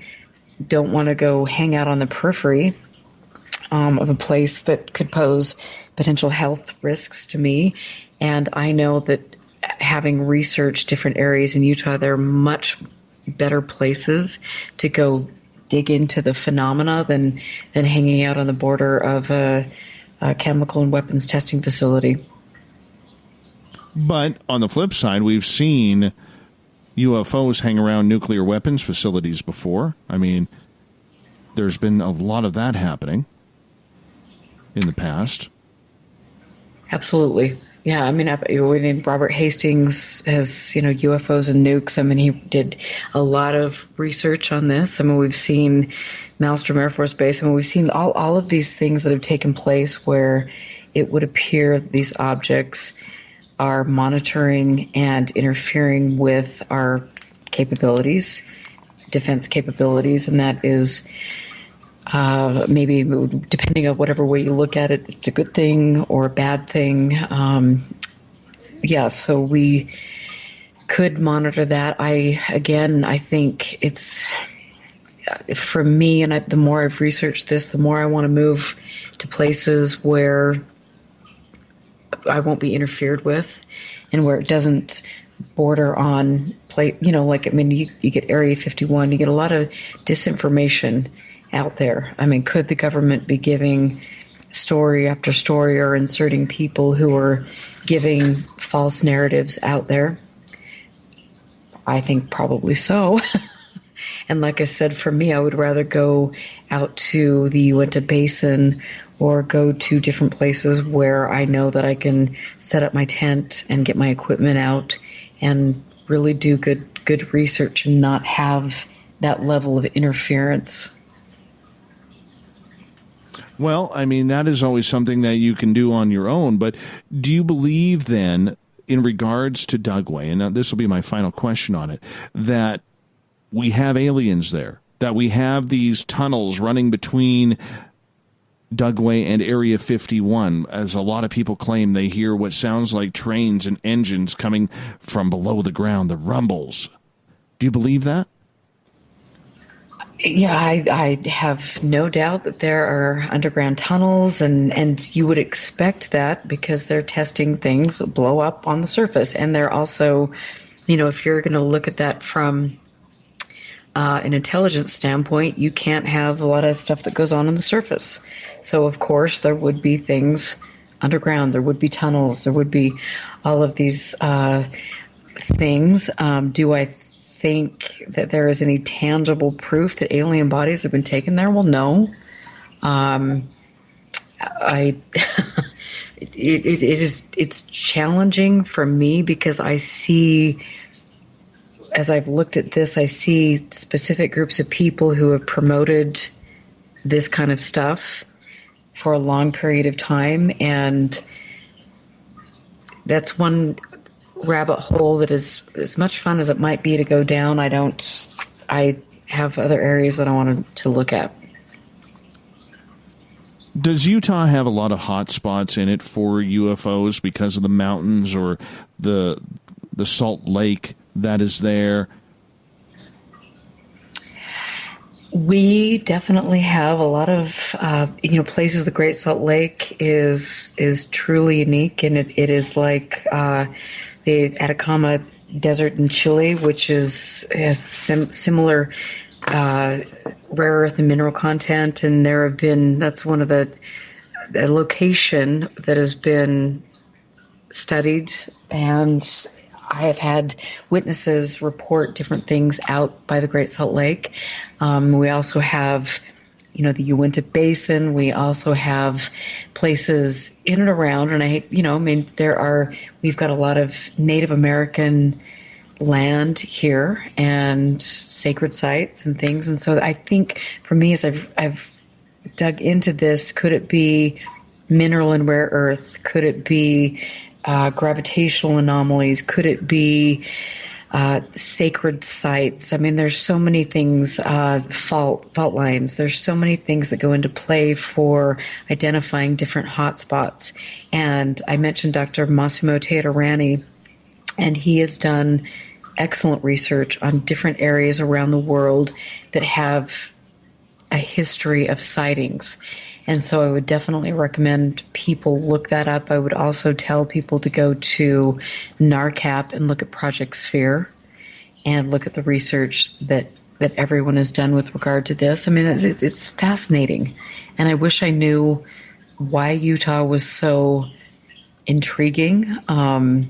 don't want to go hang out on the periphery of a place that could pose potential health risks to me. And I know that having researched different areas in Utah, there are much better places to go dig into the phenomena than hanging out on the border of a chemical and weapons testing facility. But on the flip side, we've seen UFOs hang around nuclear weapons facilities before. I mean, there's been a lot of that happening in the past. Absolutely. Yeah, I mean, Robert Hastings has, UFOs and nukes. I mean, he did a lot of research on this. I mean, we've seen Malmstrom Air Force Base. I mean, we've seen all of these things that have taken place where it would appear these objects are monitoring and interfering with our capabilities, defense capabilities, and that is maybe, depending on whatever way you look at it, it's a good thing or a bad thing. so we could monitor that. I think it's, for me, and the more I've researched this, the more I want to move to places where I won't be interfered with and where it doesn't border on you get Area 51, you get a lot of disinformation out there. I mean, could the government be giving story after story or inserting people who are giving false narratives out there? I think probably so. And like I said, for me, I would rather go out to the Uinta Basin or go to different places where I know that I can set up my tent and get my equipment out and really do good research and not have that level of interference. Well, I mean, that is always something that you can do on your own, but do you believe then, in regards to Dugway, and now this will be my final question on it, that we have aliens there, that we have these tunnels running between Dugway and Area 51, as a lot of people claim they hear what sounds like trains and engines coming from below the ground, the rumbles. Do you believe that? Yeah, I have no doubt that there are underground tunnels, and you would expect that because they're testing things that blow up on the surface. And they're also, if you're going to look at that from an intelligence standpoint, you can't have a lot of stuff that goes on the surface. So, of course, there would be things underground. There would be tunnels. There would be all of these things. Do I think that there is any tangible proof that alien bodies have been taken there? Well, no. It's challenging for me because I see, as I've looked at this, I see specific groups of people who have promoted this kind of stuff for a long period of time, and that's one rabbit hole that is as much fun as it might be to go down. I have other areas that I wanted to look at. Does Utah have a lot of hot spots in it for UFOs because of the mountains or the Salt Lake that is there? We definitely have a lot of, places. The Great Salt Lake is truly unique, and it is like the Atacama Desert in Chile, which has similar rare earth and mineral content, and that's one of the location that has been studied, and I have had witnesses report different things out by the Great Salt Lake. We also have, the Uinta Basin. We also have places in and around, and we've got a lot of Native American land here and sacred sites and things. And so I think for me, as I've dug into this, could it be mineral and rare earth? Could it be gravitational anomalies? Could it be sacred sites? I mean, there's so many things, fault lines. There's so many things that go into play for identifying different hotspots. And I mentioned Dr. Massimo Teodoranti, and he has done excellent research on different areas around the world that have a history of sightings. And so I would definitely recommend people look that up. I would also tell people to go to NARCAP and look at Project Sphere and look at the research that everyone has done with regard to this. I mean, it's fascinating. And I wish I knew why Utah was so intriguing. But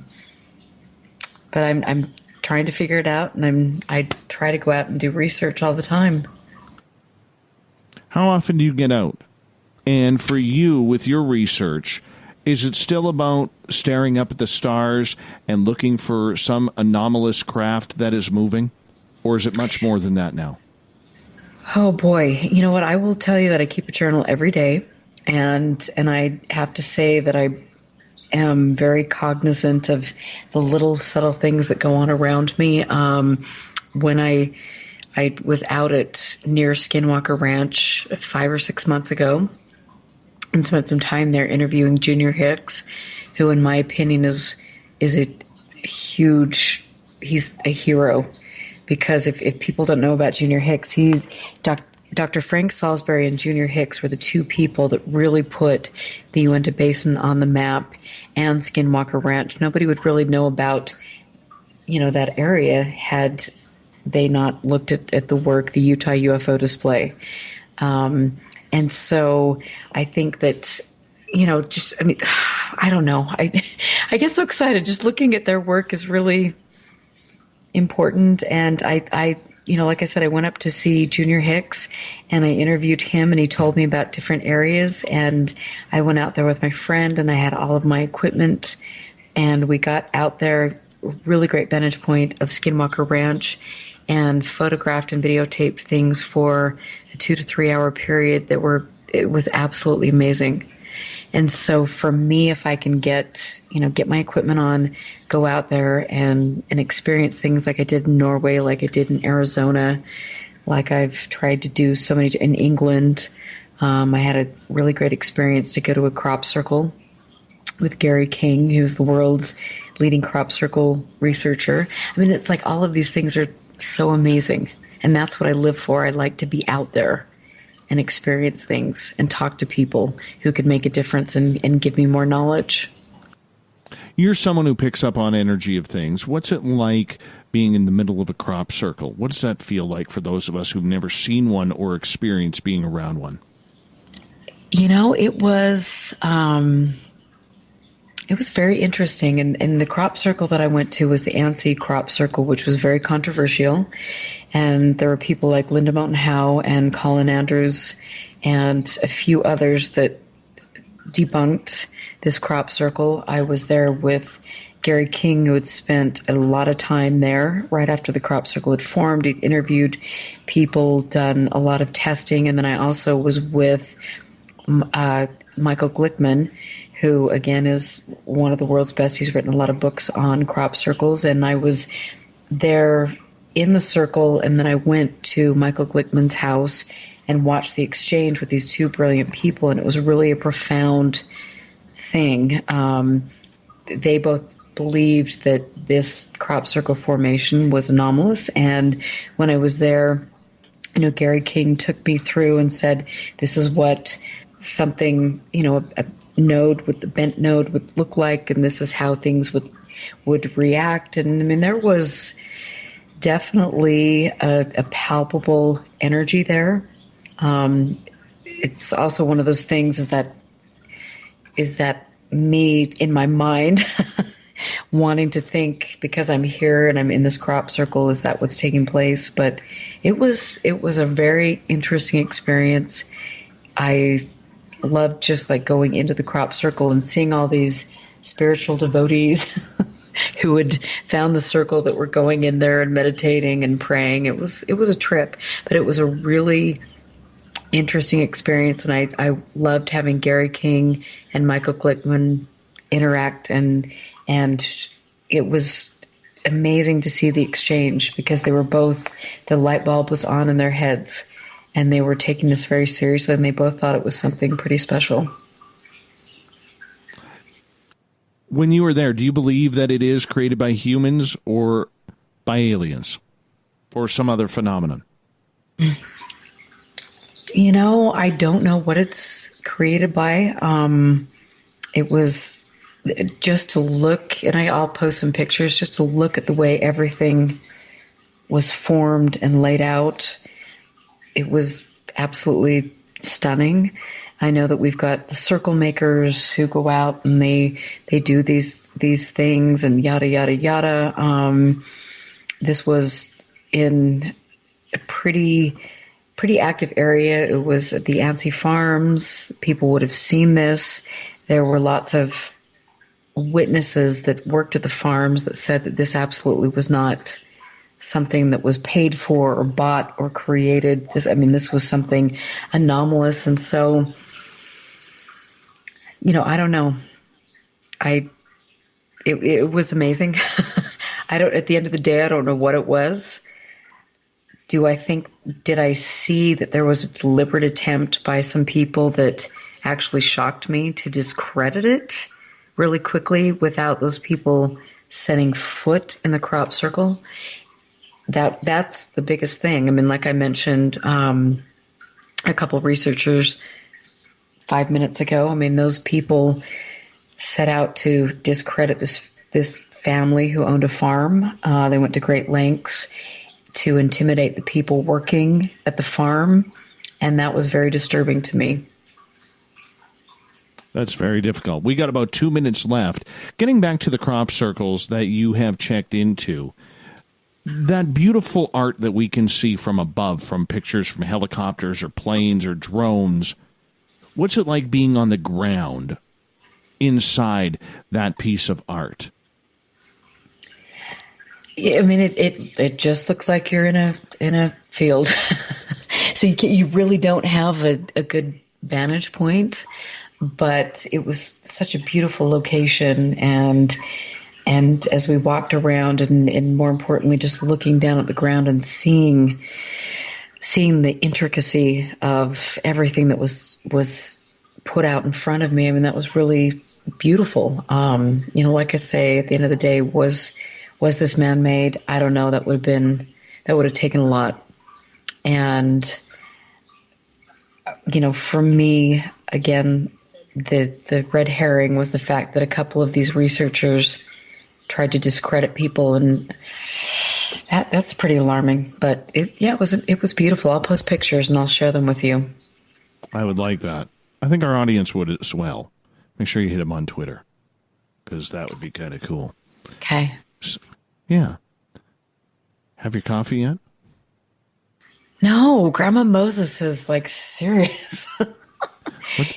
I'm trying to figure it out, and I try to go out and do research all the time. How often do you get out? And for you, with your research, is it still about staring up at the stars and looking for some anomalous craft that is moving? Or is it much more than that now? Oh, boy. You know what? I will tell you that I keep a journal every day. And I have to say that I am very cognizant of the little subtle things that go on around me. When I was out near Skinwalker Ranch 5 or 6 months ago, and spent some time there interviewing Junior Hicks, who in my opinion is is a huge, he's a hero, because if people don't know about Junior Hicks, he's Dr. Frank Salisbury and Junior Hicks were the two people that really put the Uinta Basin on the map, and Skinwalker Ranch. Nobody would really know about, that area had they not looked at the work, the Utah UFO display. And so I think that, I don't know. I get so excited. Just looking at their work is really important. And I like I said, I went up to see Junior Hicks and I interviewed him, and he told me about different areas. And I went out there with my friend, and I had all of my equipment, and we got out there, really great vantage point of Skinwalker Ranch, and photographed and videotaped things for a 2 to 3 hour period it was absolutely amazing. And so for me, if I can get my equipment on, go out there and experience things like I did in Norway, like I did in Arizona, like I've tried to do so many in England. I had a really great experience to go to a crop circle with Gary King, who's the world's leading crop circle researcher. I mean, it's like all of these things are so amazing. And that's what I live for. I like to be out there and experience things and talk to people who could make a difference and give me more knowledge. You're someone who picks up on energy of things. What's it like being in the middle of a crop circle? What does that feel like for those of us who've never seen one or experienced being around one? It was very interesting. And the crop circle that I went to was the Ansi crop circle, which was very controversial. And there were people like Linda Moulton Howe and Colin Andrews and a few others that debunked this crop circle. I was there with Gary King, who had spent a lot of time there right after the crop circle had formed. He'd interviewed people, done a lot of testing. And then I also was with Michael Glickman, who, again, is one of the world's best. He's written a lot of books on crop circles. And I was there in the circle, and then I went to Michael Glickman's house and watched the exchange with these two brilliant people, and it was really a profound thing. They both believed that this crop circle formation was anomalous, and when I was there, Gary King took me through and said, this is what something, a node with the bent node would look like, and this is how things would react. And I mean, there was definitely a palpable energy there. It's also one of those things is that me in my mind wanting to think, because I'm here and I'm in this crop circle, is that what's taking place? But it was a very interesting experience. I loved just like going into the crop circle and seeing all these spiritual devotees who had found the circle that were going in there and meditating and praying. It was a trip, but it was a really interesting experience. And I loved having Gary King and Michael Glickman interact, and it was amazing to see the exchange, because they were both, the light bulb was on in their heads, and they were taking this very seriously, and they both thought it was something pretty special. When you were there, do you believe that it is created by humans or by aliens or some other phenomenon? I don't know what it's created by. It was just to look, and I'll post some pictures, just to look at the way everything was formed and laid out. It was absolutely stunning. I know that we've got the circle makers who go out and they do these things and yada, yada, yada. This was in a pretty active area. It was at the Ansi Farms. People would have seen this. There were lots of witnesses that worked at the farms that said that this absolutely was not something that was paid for or bought or created. This was something anomalous. And so, I don't know. It was amazing. At the end of the day, I don't know what it was. Did I see that there was a deliberate attempt by some people that actually shocked me to discredit it really quickly without those people setting foot in the crop circle, that's the biggest thing. I mean, like I mentioned, a couple of researchers 5 minutes ago, I mean, those people set out to discredit this family who owned a farm. They went to great lengths to intimidate the people working at the farm, and that was very disturbing to me. That's very difficult. We got about 2 minutes left. Getting back to the crop circles that you have checked into, that beautiful art that we can see from above, from pictures from helicopters or planes or drones, what's it like being on the ground inside that piece of art? I mean, it just looks like you're in a field, so you really don't have a good vantage point. But it was such a beautiful location, and as we walked around, and more importantly, just looking down at the ground and seeing the intricacy of everything that was put out in front of me. I mean, that was really beautiful. Like I say, at the end of the day, was this man-made? I don't know. That would have taken a lot. And, for me, again, the red herring was the fact that a couple of these researchers tried to discredit people, and that's pretty alarming. But it was beautiful. I'll post pictures and I'll share them with you. I would like that. I think our audience would as well. Make sure you hit them on Twitter, because that would be kind of cool. Okay. Yeah. Have your coffee yet? No, Grandma Moses is serious.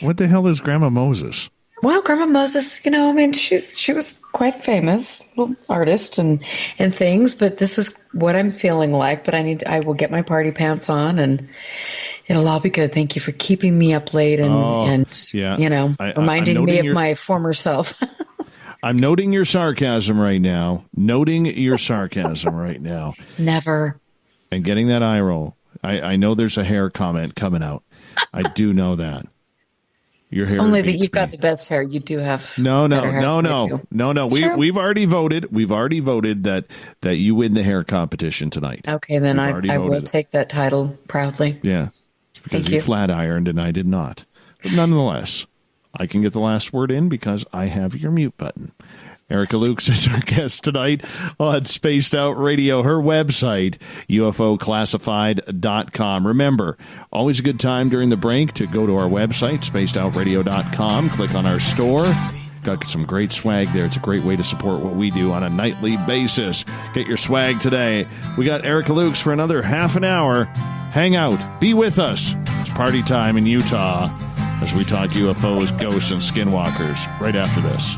What the hell is Grandma Moses? Well, Grandma Moses, she was quite famous, little artist and things, but this is what I'm feeling like. But I will get my party pants on, and it'll all be good. Thank you for keeping me up late and reminding me of my former self. I'm noting your sarcasm right now. Never. And getting that eye roll. I know there's a hair comment coming out. I do know that. Your hair. Only that you've got the best hair. You do have. No. We've already voted. We've already voted that you win the hair competition tonight. Okay, then I will take that title proudly. Yeah, it's because you flat ironed and I did not. But nonetheless, I can get the last word in because I have your mute button. Erica Lukes is our guest tonight on Spaced Out Radio. Her website, UFOclassified.com. Remember, always a good time during the break to go to our website, spacedoutradio.com. Click on our store. Got some great swag there. It's a great way to support what we do on a nightly basis. Get your swag today. We got Erica Lukes for another half an hour. Hang out. Be with us. It's party time in Utah as we talk UFOs, ghosts, and skinwalkers right after this.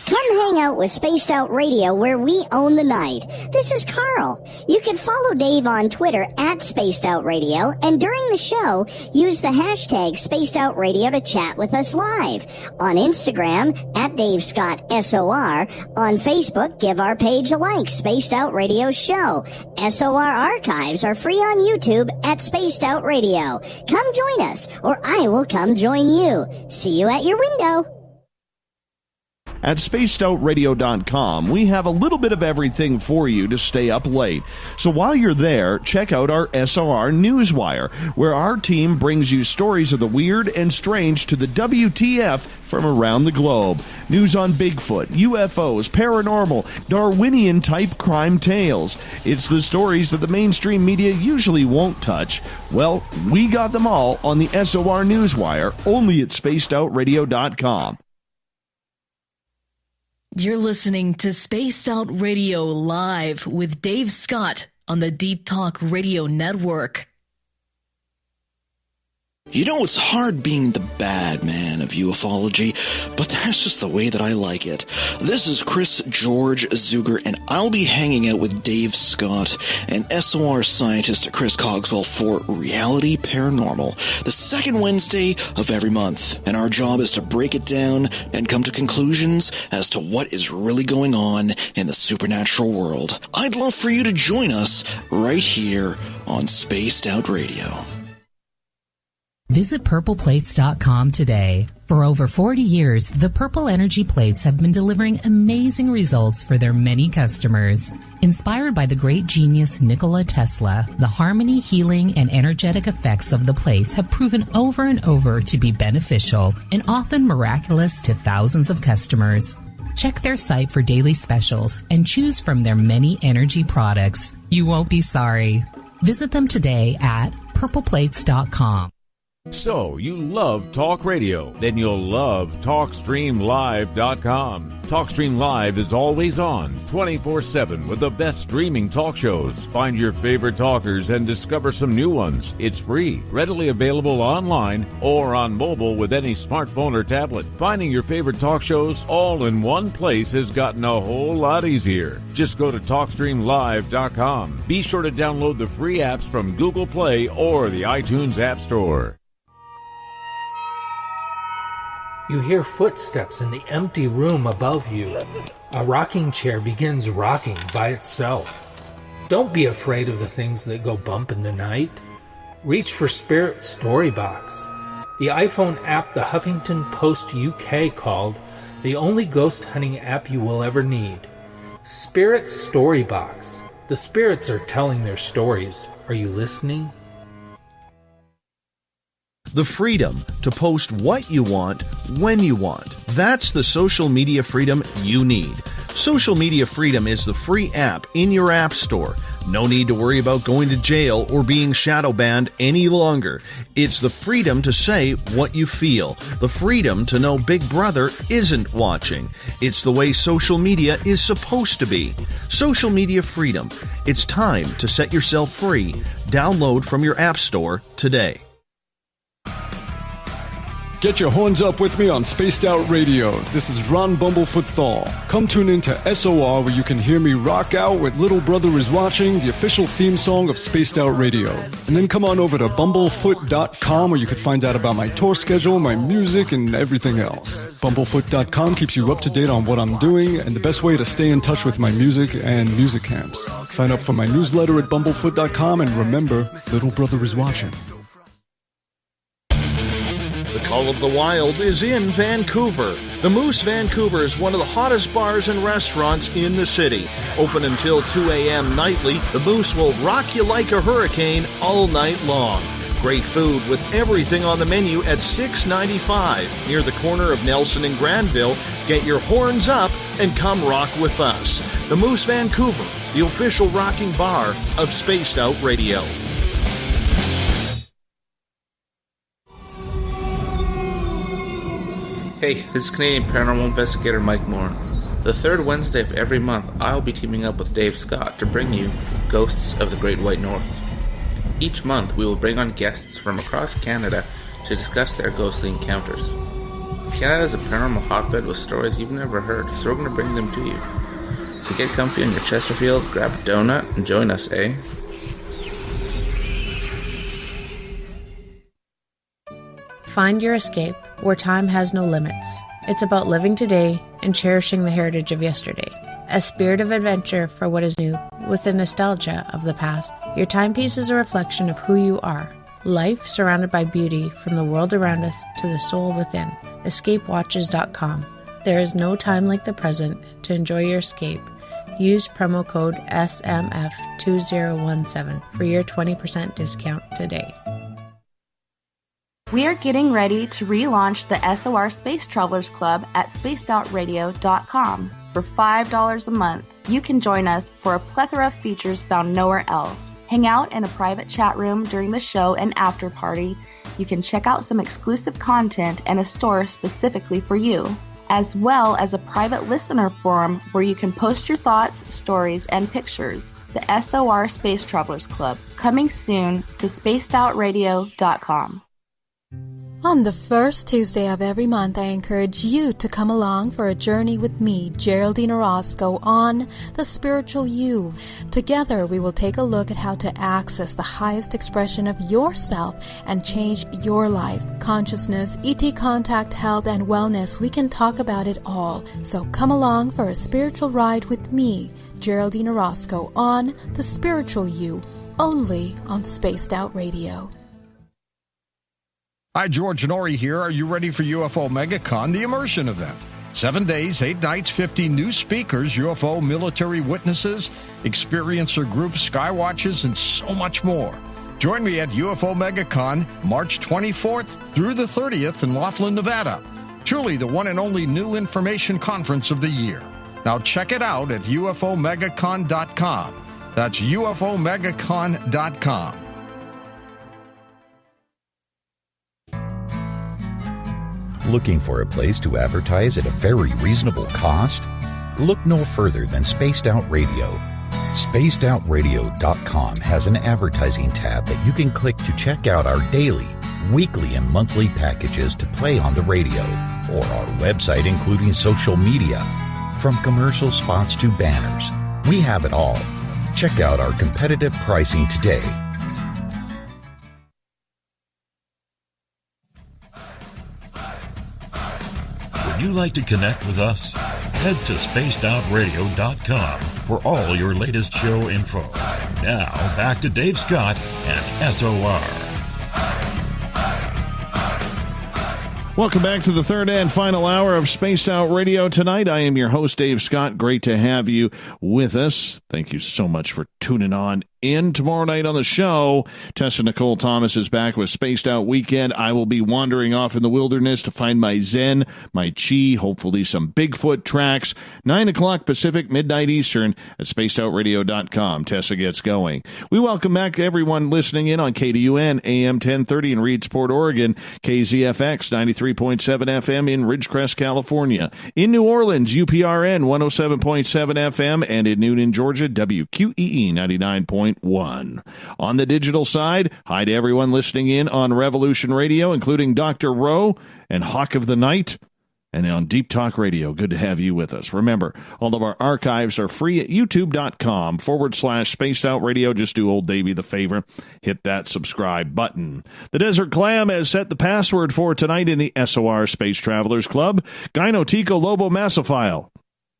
Come hang out with Spaced Out Radio, where we own the night. This is Carl. You can follow Dave on Twitter at Spaced Out Radio, and during the show, use the hashtag Spaced Out Radio to chat with us live. On Instagram, at Dave Scott SOR. On Facebook, give our page a like, Spaced Out Radio Show. SOR archives are free on YouTube at Spaced Out Radio. Come join us, or I will come join you. See you at your window. At spacedoutradio.com, we have a little bit of everything for you to stay up late. So while you're there, check out our SOR Newswire, where our team brings you stories of the weird and strange to the WTF from around the globe. News on Bigfoot, UFOs, paranormal, Darwinian-type crime tales. It's the stories that the mainstream media usually won't touch. Well, we got them all on the SOR Newswire, only at spacedoutradio.com. You're listening to Spaced Out Radio Live with Dave Scott on the Deep Talk Radio Network. You know, it's hard being the bad man of ufology, but that's just the way that I like it. This is Chris George Zuger, and I'll be hanging out with Dave Scott and SOR scientist Chris Cogswell for Reality Paranormal, the second Wednesday of every month. And our job is to break it down and come to conclusions as to what is really going on in the supernatural world. I'd love for you to join us right here on Spaced Out Radio. Visit purpleplates.com today. For over 40 years, the Purple Energy Plates have been delivering amazing results for their many customers. Inspired by the great genius Nikola Tesla, the harmony, healing, and energetic effects of the plates have proven over and over to be beneficial and often miraculous to thousands of customers. Check their site for daily specials and choose from their many energy products. You won't be sorry. Visit them today at purpleplates.com. So, you love talk radio? Then you'll love TalkStreamLive.com. TalkStream Live is always on, 24/7, with the best streaming talk shows. Find your favorite talkers and discover some new ones. It's free, readily available online or on mobile with any smartphone or tablet. Finding your favorite talk shows all in one place has gotten a whole lot easier. Just go to TalkStreamLive.com. Be sure to download the free apps from Google Play or the iTunes App Store. You hear footsteps in the empty room above you. A rocking chair begins rocking by itself. Don't be afraid of the things that go bump in the night. Reach for Spirit Storybox, the iPhone app the Huffington Post UK called the only ghost hunting app you will ever need. Spirit Storybox. The spirits are telling their stories. Are you listening? The freedom to post what you want, when you want. That's the social media freedom you need. Social Media Freedom is the free app in your app store. No need to worry about going to jail or being shadow banned any longer. It's the freedom to say what you feel. The freedom to know Big Brother isn't watching. It's the way social media is supposed to be. Social Media Freedom. It's time to set yourself free. Download from your app store today. Get your horns up with me on Spaced Out Radio. This is Ron Bumblefoot Thal. Come tune in to SOR where you can hear me rock out with Little Brother Is Watching, the official theme song of Spaced Out Radio. And then come on over to bumblefoot.com where you can find out about my tour schedule, my music, and everything else. Bumblefoot.com keeps you up to date on what I'm doing and the best way to stay in touch with my music and music camps. Sign up for my newsletter at bumblefoot.com and remember, Little Brother Is Watching. The Call of the Wild is in Vancouver. The Moose Vancouver is one of the hottest bars and restaurants in the city. Open until 2 a.m. nightly, the Moose will rock you like a hurricane all night long. Great food with everything on the menu at $6.95 near the corner of Nelson and Granville. Get your horns up and come rock with us. The Moose Vancouver, the official rocking bar of Spaced Out Radio. Hey, this is Canadian Paranormal Investigator Mike Moore. The third Wednesday of every month, I'll be teaming up with Dave Scott to bring you Ghosts of the Great White North. Each month, we will bring on guests from across Canada to discuss their ghostly encounters. Canada is a paranormal hotbed with stories you've never heard, so we're going to bring them to you. So get comfy on your Chesterfield, grab a donut, and join us, eh? Find your escape where time has no limits. It's about living today and cherishing the heritage of yesterday. A spirit of adventure for what is new, with the nostalgia of the past. Your timepiece is a reflection of who you are. Life surrounded by beauty from the world around us to the soul within. EscapeWatches.com. There is no time like the present to enjoy your escape. Use promo code SMF2017 for your 20% discount today. We are getting ready to relaunch the SOR Space Travelers Club at spacedoutradio.com. For $5 a month, you can join us for a plethora of features found nowhere else. Hang out in a private chat room during the show and after party. You can check out some exclusive content and a store specifically for you, as well as a private listener forum where you can post your thoughts, stories, and pictures. The SOR Space Travelers Club, coming soon to spacedoutradio.com. On the first Tuesday of every month, I encourage you to come along for a journey with me, Geraldine Orozco, on The Spiritual You. Together, we will take a look at how to access the highest expression of yourself and change your life. Consciousness, ET contact, health, and wellness, we can talk about it all. So come along for a spiritual ride with me, Geraldine Orozco, on The Spiritual You, only on Spaced Out Radio. Hi, George Norrie here. Are you ready for UFO MegaCon, the immersion event? 7 days, 8 nights, 50 new speakers, UFO military witnesses, experiencer groups, skywatches, and so much more. Join me at UFO MegaCon, March 24th through the 30th in Laughlin, Nevada. Truly the one and only new information conference of the year. Now check it out at UFOMegaCon.com. That's UFOMegaCon.com. Looking for a place to advertise at a very reasonable cost? Look no further than Spaced Out Radio. SpacedOutRadio.com has an advertising tab that you can click to check out our daily, weekly, and monthly packages to play on the radio, or our website including social media. From commercial spots to banners, we have it all. Check out our competitive pricing today. Would you like to connect with us? Head to spacedoutradio.com for all your latest show info. Now, back to Dave Scott and SOR. Welcome back to the third and final hour of Spaced Out Radio tonight. I am your host, Dave Scott. Great to have you with us. Thank you so much for tuning on in. Tomorrow night on the show, Tessa Nicole Thomas is back with Spaced Out Weekend. I will be wandering off in the wilderness to find my Zen, my Chi, hopefully some Bigfoot tracks. 9 o'clock Pacific, midnight Eastern at spacedoutradio.com. Tessa gets going. We welcome back everyone listening in on KDUN, AM 1030 in Reedsport, Oregon, KZFX 93.7 FM in Ridgecrest, California. In New Orleans, UPRN 107.7 FM, and in Noonan, Georgia, WQEE 99.1. On the digital side, hi to everyone listening in on Revolution Radio, including Dr. Rowe and Hawk of the Night, and on Deep Talk Radio. Good to have you with us. Remember, all of our archives are free at youtube.com/Spaced Out Radio. Just do old Davey the favor. Hit that subscribe button. The Desert Clam has set the password for tonight in the SOR Space Travelers Club. Gynotico lobomassophile.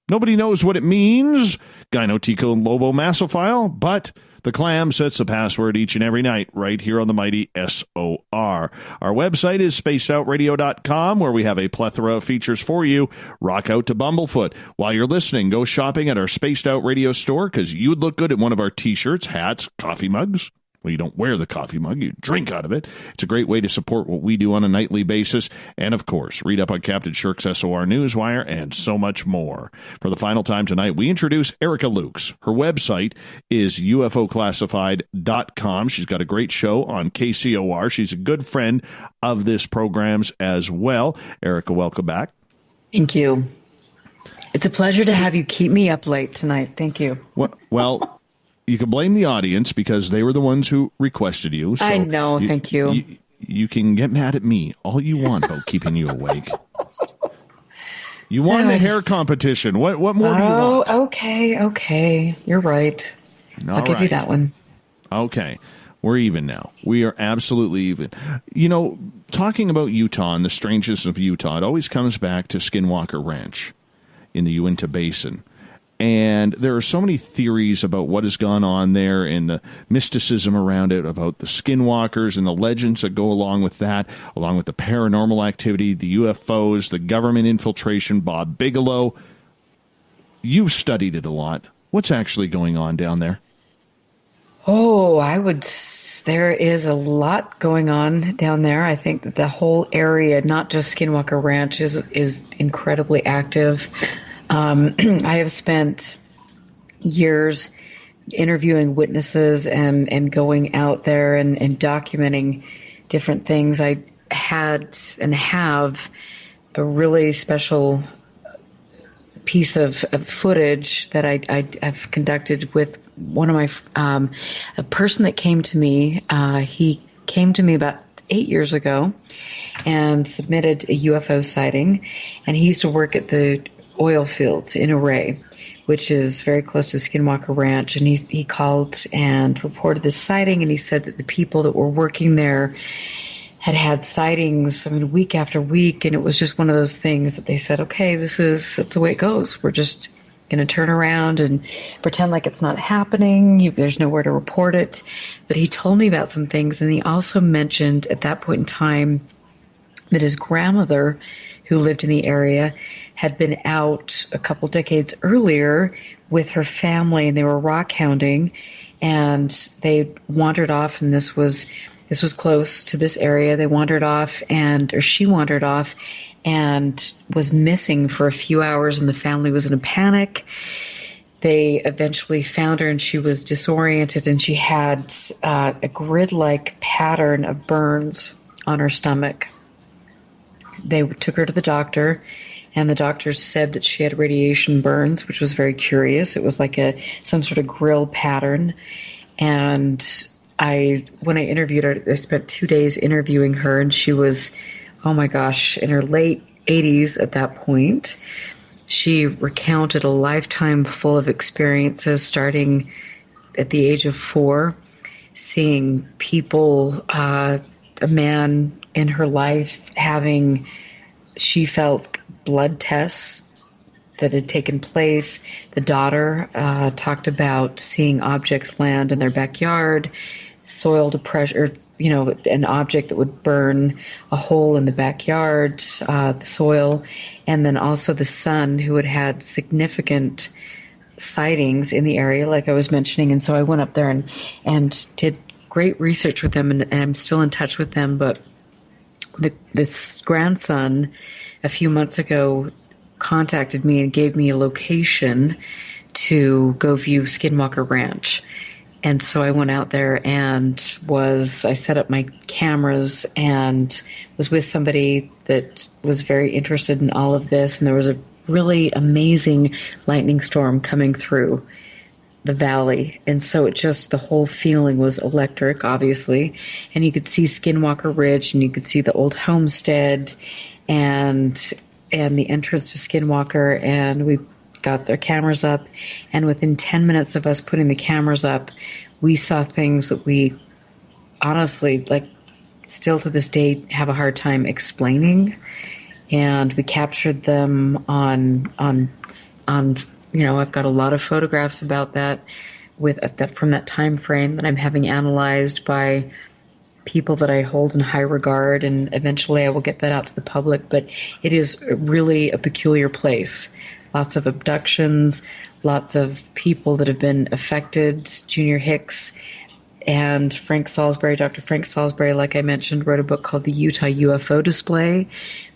Nobody knows what it means, Gynotico lobomassophile, but the clam sets the password each and every night right here on the mighty SOR. Our website is spacedoutradio.com, where we have a plethora of features for you. Rock out to Bumblefoot. While you're listening, go shopping at our Spaced Out Radio store, because you would look good in one of our t-shirts, hats, coffee mugs. Well, you don't wear the coffee mug, you drink out of it. It's a great way to support what we do on a nightly basis. And, of course, read up on Captain Shirk's SOR Newswire and so much more. For the final time tonight, we introduce Erica Lukes. Her website is UFOclassified.com. She's got a great show on KCOR. She's a good friend of this program's as well. Erica, welcome back. Thank you. It's a pleasure to have you keep me up late tonight. Thank you. Well, you can blame the audience because they were the ones who requested you. So I know. Thank you. You can get mad at me all you want about keeping you awake. You won the hair competition. What more do you want? Okay. You're right. I'll give you that one. Okay. We're even now. We are absolutely even. You know, talking about Utah and the strangeness of Utah, it always comes back to Skinwalker Ranch in the Uinta Basin. And there are so many theories about what has gone on there and the mysticism around it, about the skinwalkers and the legends that go along with that, along with the paranormal activity, the UFOs, the government infiltration, Bob Bigelow. You've studied it a lot. What's actually going on down there? Oh, there is a lot going on down there. I think that the whole area, not just Skinwalker Ranch, is incredibly active. I have spent years interviewing witnesses and going out there and documenting different things. I had and have a really special piece of footage that I've conducted with one of my a person that came to me. He came to me about 8 years ago and submitted a UFO sighting. And he used to work at the oil fields in Array, which is very close to Skinwalker Ranch. And he called and reported this sighting, and he said that the people that were working there had sightings, week after week, and it was just one of those things that they said, okay, that's the way it goes. We're just going to turn around and pretend like it's not happening. There's nowhere to report it. But he told me about some things, and he also mentioned at that point in time that his grandmother, who lived in the area, had been out a couple decades earlier with her family, and they were rock hounding, and they wandered off, and this was close to this area. They wandered off, or she wandered off and was missing for a few hours, and the family was in a panic. They eventually found her, and she was disoriented, and she had a grid-like pattern of burns on her stomach. They took her to the doctor, and the doctor said that she had radiation burns, which was very curious. It was like some sort of grill pattern. And when I interviewed her, I spent 2 days interviewing her, and she was, oh my gosh, in her late 80s at that point. She recounted a lifetime full of experiences, starting at the age of 4, seeing people, a man in her life she felt blood tests that had taken place. The daughter talked about seeing objects land in their backyard, soil depression, an object that would burn a hole in the backyard, the soil, and then also the son, who had significant sightings in the area, like I was mentioning. And so I went up there and did great research with them, and I'm still in touch with them. But this grandson, a few months ago, contacted me and gave me a location to go view Skinwalker Ranch. And so I went out there and I set up my cameras and was with somebody that was very interested in all of this. And there was a really amazing lightning storm coming through the valley. And so the whole feeling was electric, obviously. And you could see Skinwalker Ridge, and you could see the old homestead and the entrance to Skinwalker. And we got their cameras up, and within 10 minutes of us putting the cameras up, we saw things that we honestly, still to this day, have a hard time explaining. And we captured them on I've got a lot of photographs about that from that time frame that I'm having analyzed by people that I hold in high regard, and eventually I will get that out to the public. But it is really a peculiar place. Lots of abductions, lots of people that have been affected. Junior Hicks and Dr. Frank Salisbury, like I mentioned, wrote a book called The Utah UFO Display,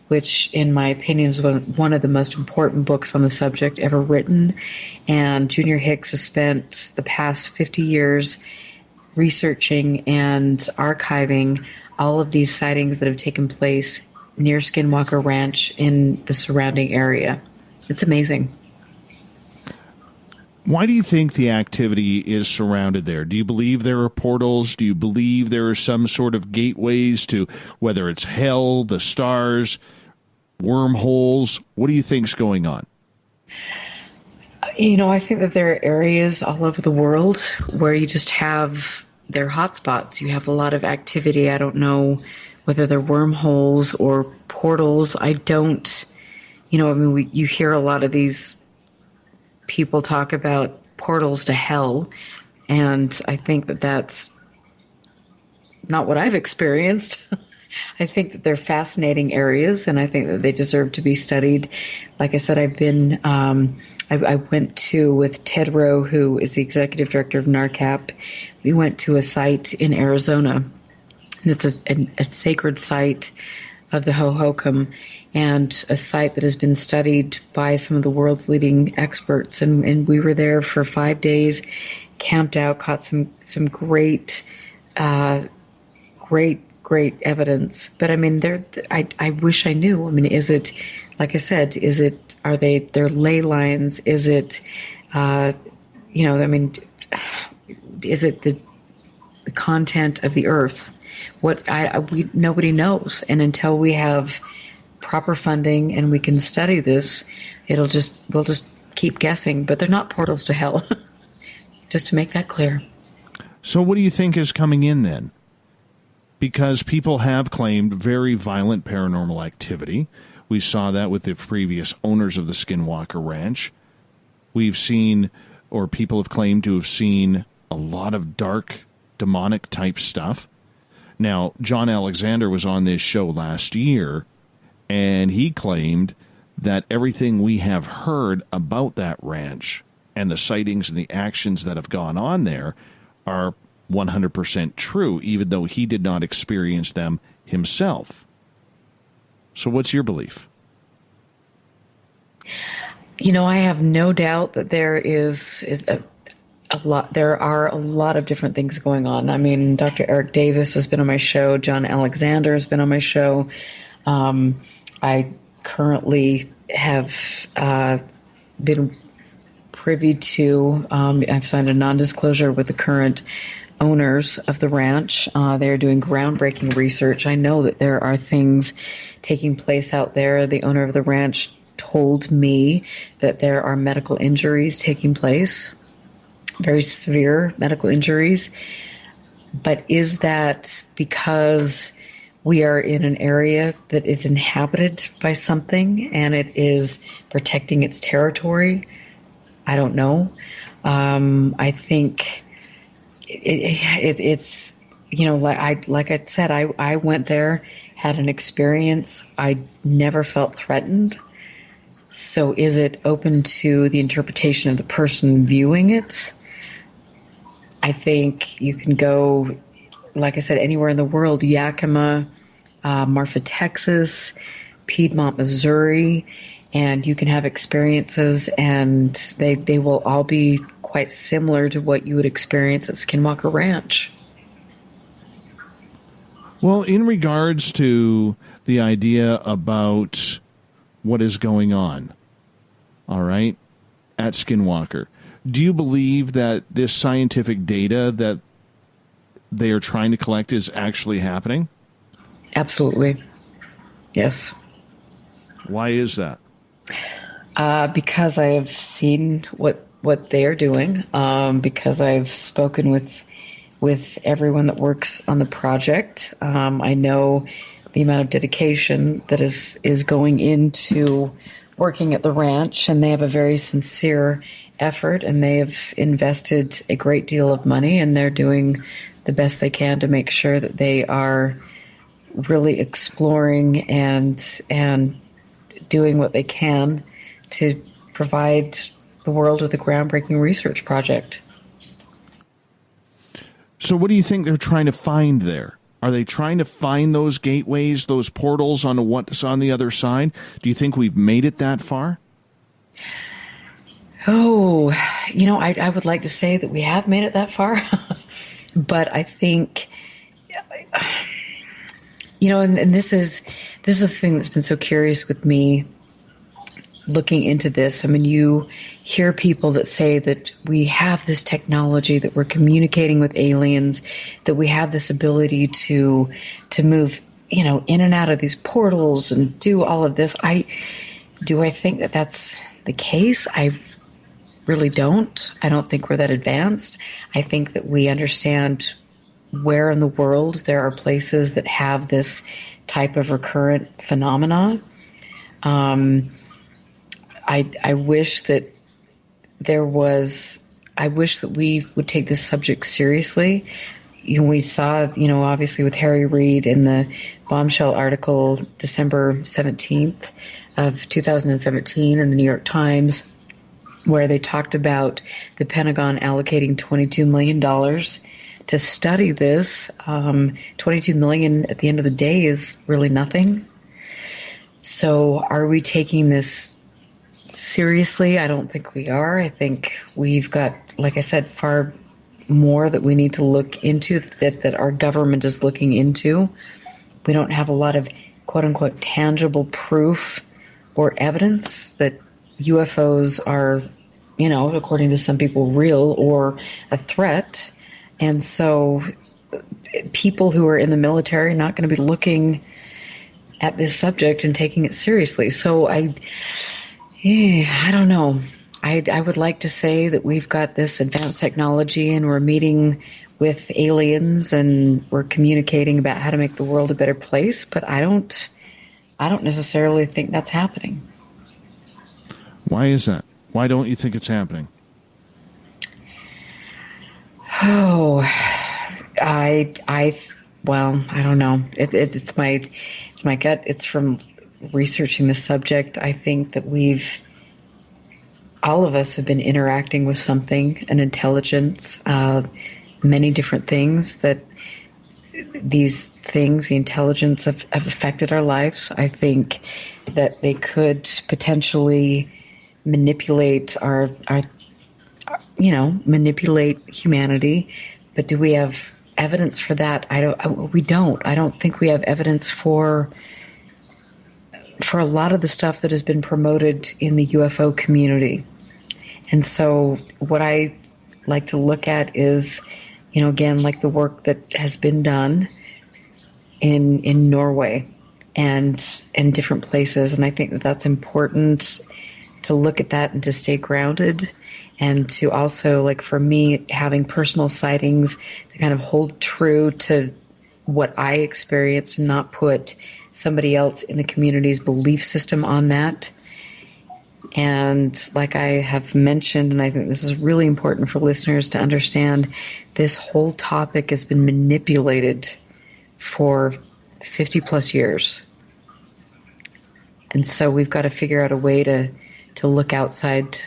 which in my opinion is one of the most important books on the subject ever written. And Junior Hicks has spent the past 50 years researching and archiving all of these sightings that have taken place near Skinwalker Ranch in the surrounding area. It's amazing. Why do you think the activity is surrounded there? Do you believe there are portals? Do you believe there are some sort of gateways to whether it's hell, the stars, wormholes? What do you think's going on? I think that there are areas all over the world where you just have their hotspots. You have a lot of activity. I don't know whether they're wormholes or portals. I don't, you hear a lot of these people talk about portals to hell, and I think that that's not what I've experienced. I think that they're fascinating areas, and I think that they deserve to be studied. Like I said, I went to, with Ted Rowe, who is the executive director of NARCAP, we went to a site in Arizona, and it's a sacred site of the Hohokam, and a site that has been studied by some of the world's leading experts. And we were there for 5 days, camped out, caught some great evidence. But I mean, I wish I knew. I mean, is it, like I said, are their ley lines? Is it, is it the content of the earth. Nobody knows. And until we have proper funding and we can study this, we'll just keep guessing. But they're not portals to hell. Just to make that clear. So what do you think is coming in then? Because people have claimed very violent paranormal activity. We saw that with the previous owners of the Skinwalker Ranch. We've seen, or people have claimed to have seen, a lot of dark, demonic type stuff. Now, John Alexander was on this show last year, and he claimed that everything we have heard about that ranch and the sightings and the actions that have gone on there are 100% true, even though he did not experience them himself. So what's your belief? I have no doubt that there is a lot. There are a lot of different things going on. I mean, Dr. Eric Davis has been on my show. John Alexander has been on my show. I currently have been privy to, I've signed a non-disclosure with the current owners of the ranch. They're doing groundbreaking research. I know that there are things taking place out there. The owner of the ranch told me that there are medical injuries taking place, very severe medical injuries. But is that because we are in an area that is inhabited by something and it is protecting its territory? I don't know. I think it's like I said, I went there, had an experience. I never felt threatened. So is it open to the interpretation of the person viewing it? I think you can go, like I said, anywhere in the world, Yakima, Marfa, Texas, Piedmont, Missouri, and you can have experiences, and they will all be quite similar to what you would experience at Skinwalker Ranch. Well, in regards to the idea about what is going on, all right, at Skinwalker, do you believe that this scientific data that they are trying to collect is actually happening? Absolutely. Yes. Why is that? Because I have seen what they are doing, because I've spoken with everyone that works on the project. I know the amount of dedication that is going into working at the ranch, and they have a very sincere effort, and they have invested a great deal of money, and they're doing the best they can to make sure that they are really exploring and doing what they can to provide the world with a groundbreaking research project. So what do you think they're trying to find there? Are they trying to find those gateways, those portals on what's on the other side? Do you think we've made it that far? Oh, I would like to say that we have made it that far. But I think, and this is the thing that's been so curious with me looking into this. I mean, you hear people that say that we have this technology, that we're communicating with aliens, that we have this ability to move, in and out of these portals and do all of this. Do I think that that's the case? I really don't. I don't think we're that advanced. I think that we understand where in the world there are places that have this type of recurrent phenomena. I wish that I wish that we would take this subject seriously. We saw, obviously with Harry Reid in the bombshell article December 17th of 2017 in the New York Times, where they talked about the Pentagon allocating $22 million to study this. $22 million at the end of the day is really nothing. So are we taking this seriously? I don't think we are. I think we've got, like I said, far more that we need to look into, that our government is looking into. We don't have a lot of quote-unquote tangible proof or evidence that UFOs are, according to some people, real or a threat. And so people who are in the military are not going to be looking at this subject and taking it seriously. So I don't know. I would like to say that we've got this advanced technology and we're meeting with aliens and we're communicating about how to make the world a better place, but I don't necessarily think that's happening. Why is that? Why don't you think it's happening? Oh, I don't know. It's my gut. It's from researching the subject. I think that all of us have been interacting with something, an intelligence, many different things that these things, the intelligence have affected our lives. I think that they could potentially manipulate manipulate humanity. But do we have evidence for that? We don't. I don't think we have evidence for a lot of the stuff that has been promoted in the UFO community. And so what I like to look at is, again, like the work that has been done in Norway and in different places. And I think that that's important to look at that and to stay grounded, and to also, like for me, having personal sightings, to kind of hold true to what I experienced and not put somebody else in the community's belief system on that. And like I have mentioned, and I think this is really important for listeners to understand, this whole topic has been manipulated for 50 plus years. And so we've got to figure out a way to look outside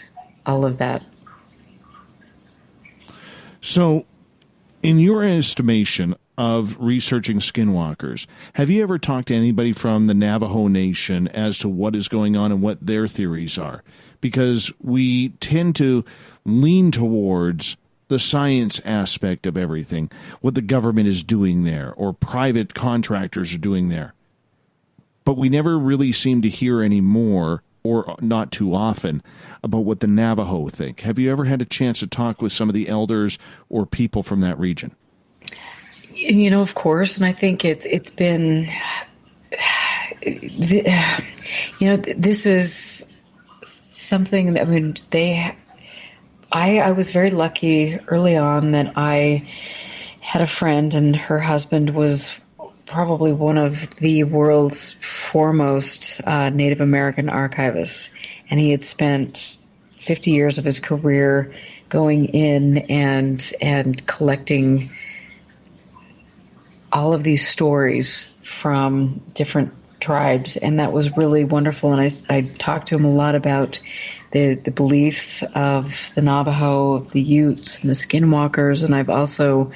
all of that. So, in your estimation of researching skinwalkers, have you ever talked to anybody from the Navajo Nation as to what is going on and what their theories are? Because we tend to lean towards the science aspect of everything, what the government is doing there or private contractors are doing there. But we never really seem to hear any more, or not too often, about what the Navajo think. Have you ever had a chance to talk with some of the elders or people from that region? Of course, and I think it's been, this is something that, I was very lucky early on that I had a friend, and her husband was probably one of the world's foremost Native American archivists, and he had spent 50 years of his career going in and collecting all of these stories from different tribes, and that was really wonderful. And I talked to him a lot about the beliefs of the Navajo, the Utes, and the Skinwalkers, and I've also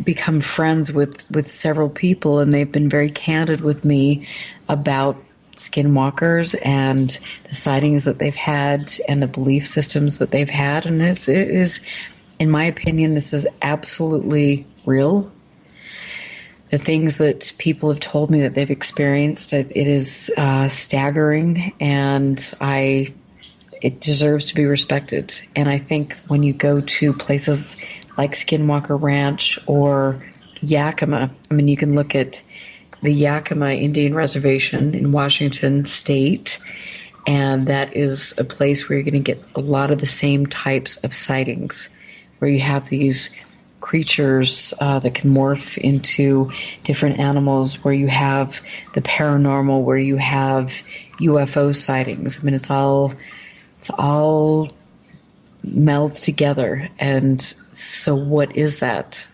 become friends with several people, and they've been very candid with me about skinwalkers and the sightings that they've had and the belief systems that they've had. And it is, in my opinion, this is absolutely real. The things that people have told me that they've experienced, it is staggering, and it deserves to be respected. And I think when you go to places like Skinwalker Ranch or Yakima, you can look at the Yakima Indian Reservation in Washington State, and that is a place where you're going to get a lot of the same types of sightings, where you have these creatures that can morph into different animals, where you have the paranormal, where you have UFO sightings. It's all melds together. And so what is that?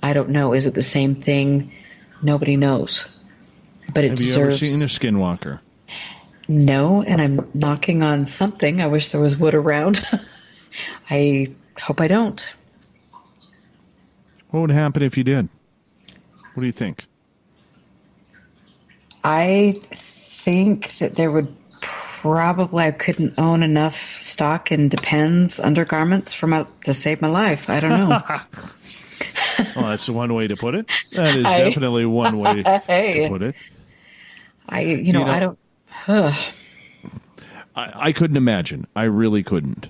I don't know. Is it the same thing? Nobody knows. But it deserves... Have you ever seen a skinwalker? No, and I'm knocking on something. I wish there was wood around. I hope I don't. What would happen if you did? What do you think? I think that there would probably, I couldn't own enough stock in Depends undergarments to save my life. I don't know. Well, that's one way to put it. That is definitely one way to put it. I don't... I couldn't imagine. I really couldn't.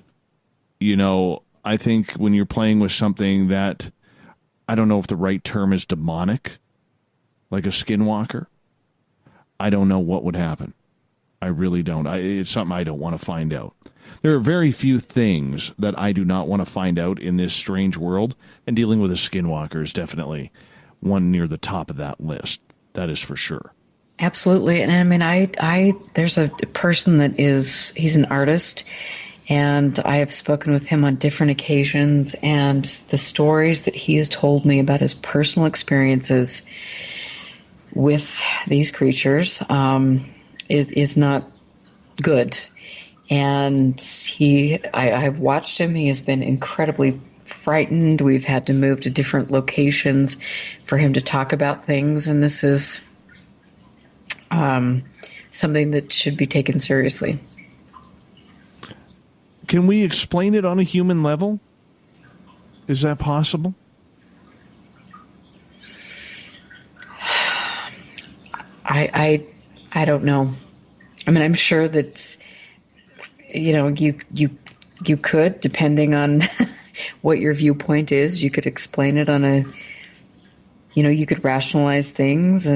I think when you're playing with something that I don't know if the right term is demonic, like a skinwalker. I don't know what would happen. I really don't. It's something I don't want to find out. There are very few things that I do not want to find out in this strange world, and dealing with a skinwalker is definitely one near the top of that list. That is for sure. Absolutely. And I mean, there's a person that he's an artist, and I have spoken with him on different occasions, and the stories that he has told me about his personal experiences with these creatures is not good. And I've watched him. He has been incredibly frightened. We've had to move to different locations for him to talk about things, and this is something that should be taken seriously. Can we explain it on a human level? Is that possible? I don't know. I mean, I'm sure that, you could, depending on what your viewpoint is, you could explain it on you could rationalize things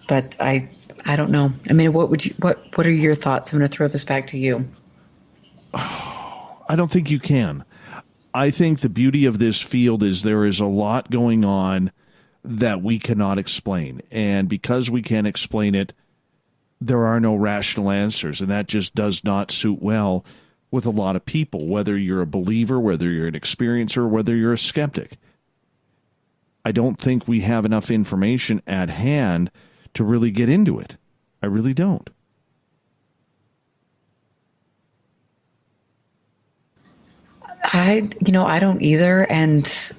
but I don't know. I mean, what are your thoughts? I'm going to throw this back to you. I don't think you can. I think the beauty of this field is there is a lot going on that we cannot explain. And because we can't explain it, there are no rational answers. And that just does not suit well with a lot of people, whether you're a believer, whether you're an experiencer, whether you're a skeptic. I don't think we have enough information at hand to really get into it. I really don't. I don't either. And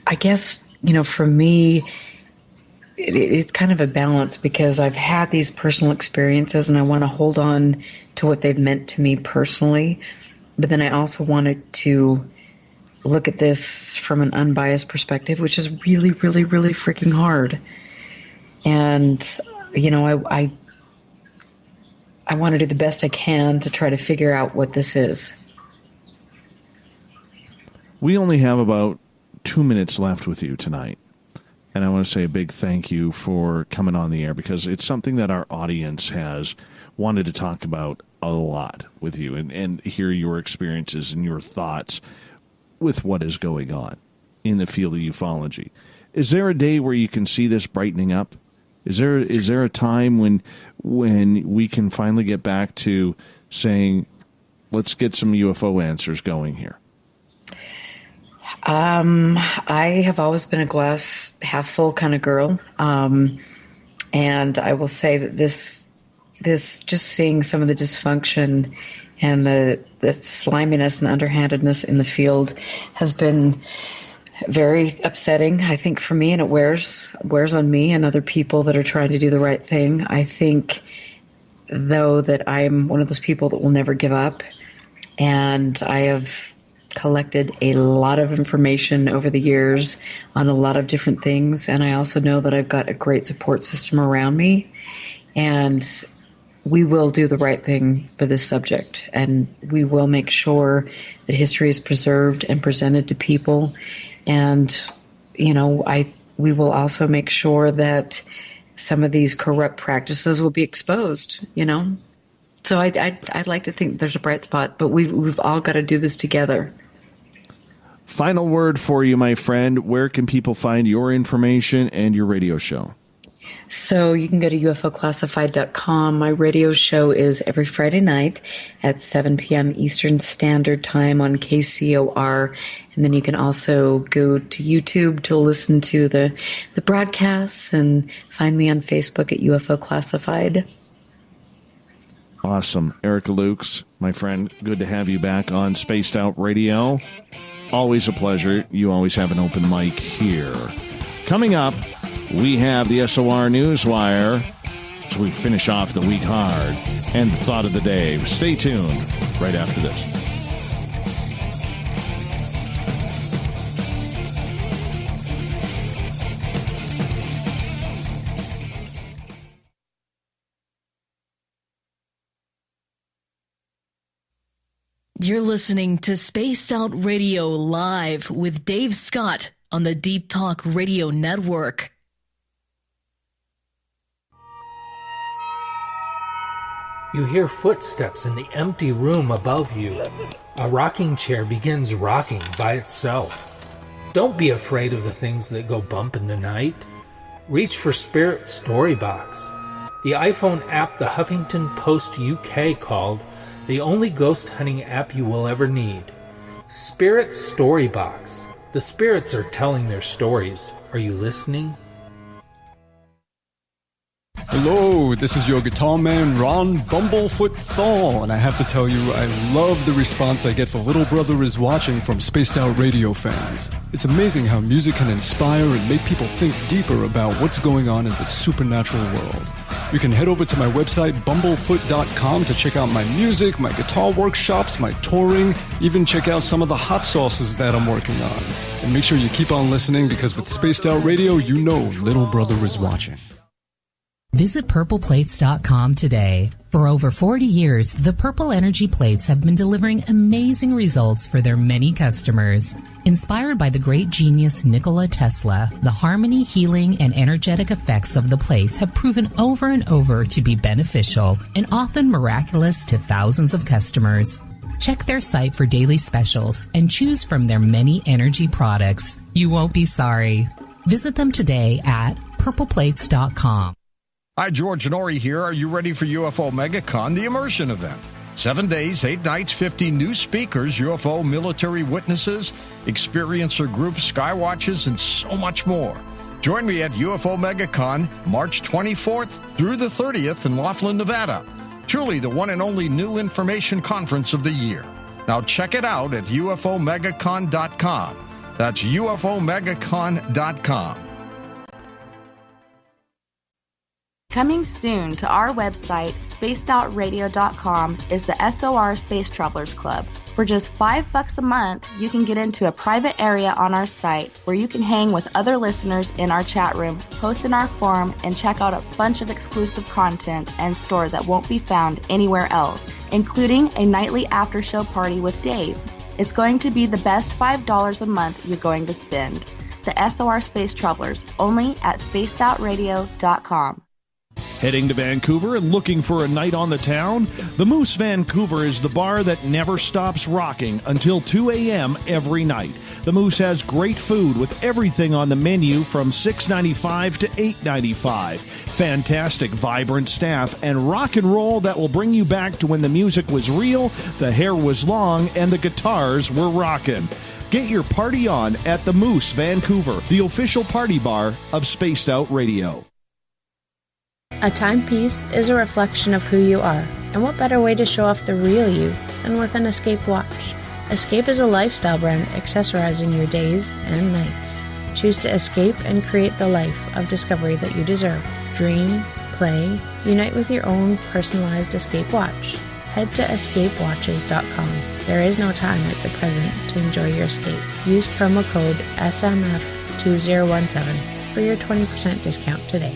I guess, for me, it's kind of a balance, because I've had these personal experiences and I want to hold on to what they've meant to me personally. But then I also wanted to look at this from an unbiased perspective, which is really, really, really freaking hard. And, I want to do the best I can to try to figure out what this is. We only have about 2 minutes left with you tonight. And I want to say a big thank you for coming on the air, because it's something that our audience has wanted to talk about a lot with you and hear your experiences and your thoughts with what is going on in the field of ufology. Is there a day where you can see this brightening up? Is there a time when we can finally get back to saying, let's get some UFO answers going here? I have always been a glass half full kind of girl. And I will say that this just seeing some of the dysfunction and the sliminess and underhandedness in the field has been very upsetting, I think, for me, and it wears on me and other people that are trying to do the right thing. I think, though, that I'm one of those people that will never give up, and I have collected a lot of information over the years on a lot of different things, and I also know that I've got a great support system around me, and we will do the right thing for this subject, and we will make sure that history is preserved and presented to people. And, we will also make sure that some of these corrupt practices will be exposed, So I'd like to think there's a bright spot, but we've all got to do this together. Final word for you, my friend. Where can people find your information and your radio show? So you can go to UFOclassified.com. My radio show is every Friday night at 7 p.m. Eastern Standard Time on KCOR. And then you can also go to YouTube to listen to the broadcasts, and find me on Facebook at UFO Classified. Awesome. Erica Lukes, my friend, good to have you back on Spaced Out Radio. Always a pleasure. You always have an open mic here. Coming up, we have the SOR Newswire, so we finish off the week hard, and the thought of the day. Stay tuned right after this. You're listening to Spaced Out Radio Live with Dave Scott on the Deep Talk Radio Network. You hear footsteps in the empty room above you. A rocking chair begins rocking by itself. Don't be afraid of the things that go bump in the night. Reach for Spirit Storybox, the iPhone app the Huffington Post UK called the only ghost hunting app you will ever need. Spirit Storybox. The spirits are telling their stories. Are you listening? Hello, this is your guitar man, Ron Bumblefoot THAL, and I have to tell you, I love the response I get for Little Brother is Watching from Spaced Out Radio fans. It's amazing how music can inspire and make people think deeper about what's going on in the supernatural world. You can head over to my website, bumblefoot.com, to check out my music, my guitar workshops, my touring, even check out some of the hot sauces that I'm working on. And make sure you keep on listening, because with Spaced Out Radio, you know Little Brother is watching. Visit purpleplates.com today. For over 40 years, the Purple Energy Plates have been delivering amazing results for their many customers. Inspired by the great genius Nikola Tesla, the harmony, healing, and energetic effects of the plates have proven over and over to be beneficial and often miraculous to thousands of customers. Check their site for daily specials and choose from their many energy products. You won't be sorry. Visit them today at purpleplates.com. Hi, George and Ori here. Are you ready for UFO MegaCon, the immersion event? 7 days, 8 nights, 50 new speakers, UFO military witnesses, experiencer groups, skywatches, and so much more. Join me at UFO MegaCon, March 24th through the 30th in Laughlin, Nevada. Truly the one and only new information conference of the year. Now check it out at UFOMegaCon.com. That's UFOMegaCon.com. Coming soon to our website, spacedoutradio.com, is the SOR Space Travelers Club. For just $5 a month, you can get into a private area on our site where you can hang with other listeners in our chat room, post in our forum, and check out a bunch of exclusive content and store that won't be found anywhere else, including a nightly after-show party with Dave. It's going to be the best $5 a month you're going to spend. The SOR Space Travelers, only at spacedoutradio.com. Heading to Vancouver and looking for a night on the town? The Moose Vancouver is the bar that never stops rocking until 2 a.m. every night. The Moose has great food with everything on the menu from $6.95 to $8.95. Fantastic, vibrant staff and rock and roll that will bring you back to when the music was real, the hair was long, and the guitars were rocking. Get your party on at the Moose Vancouver, the official party bar of Spaced Out Radio. A timepiece is a reflection of who you are, and what better way to show off the real you than with an Escape watch? Escape is a lifestyle brand accessorizing your days and nights. Choose to escape and create the life of discovery that you deserve. Dream, play, unite with your own personalized Escape watch. Head to escapewatches.com. There is no time like the present to enjoy your escape. Use promo code SMF2017 for your 20% discount today.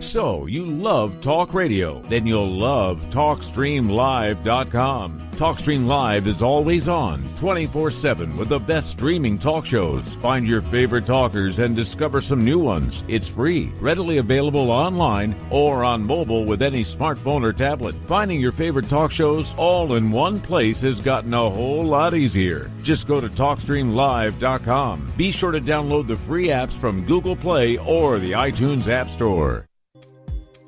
So, you love talk radio? Then you'll love TalkStreamLive.com. TalkStream Live is always on, 24/7, with the best streaming talk shows. Find your favorite talkers and discover some new ones. It's free, readily available online or on mobile with any smartphone or tablet. Finding your favorite talk shows all in one place has gotten a whole lot easier. Just go to TalkStreamLive.com. Be sure to download the free apps from Google Play or the iTunes App Store.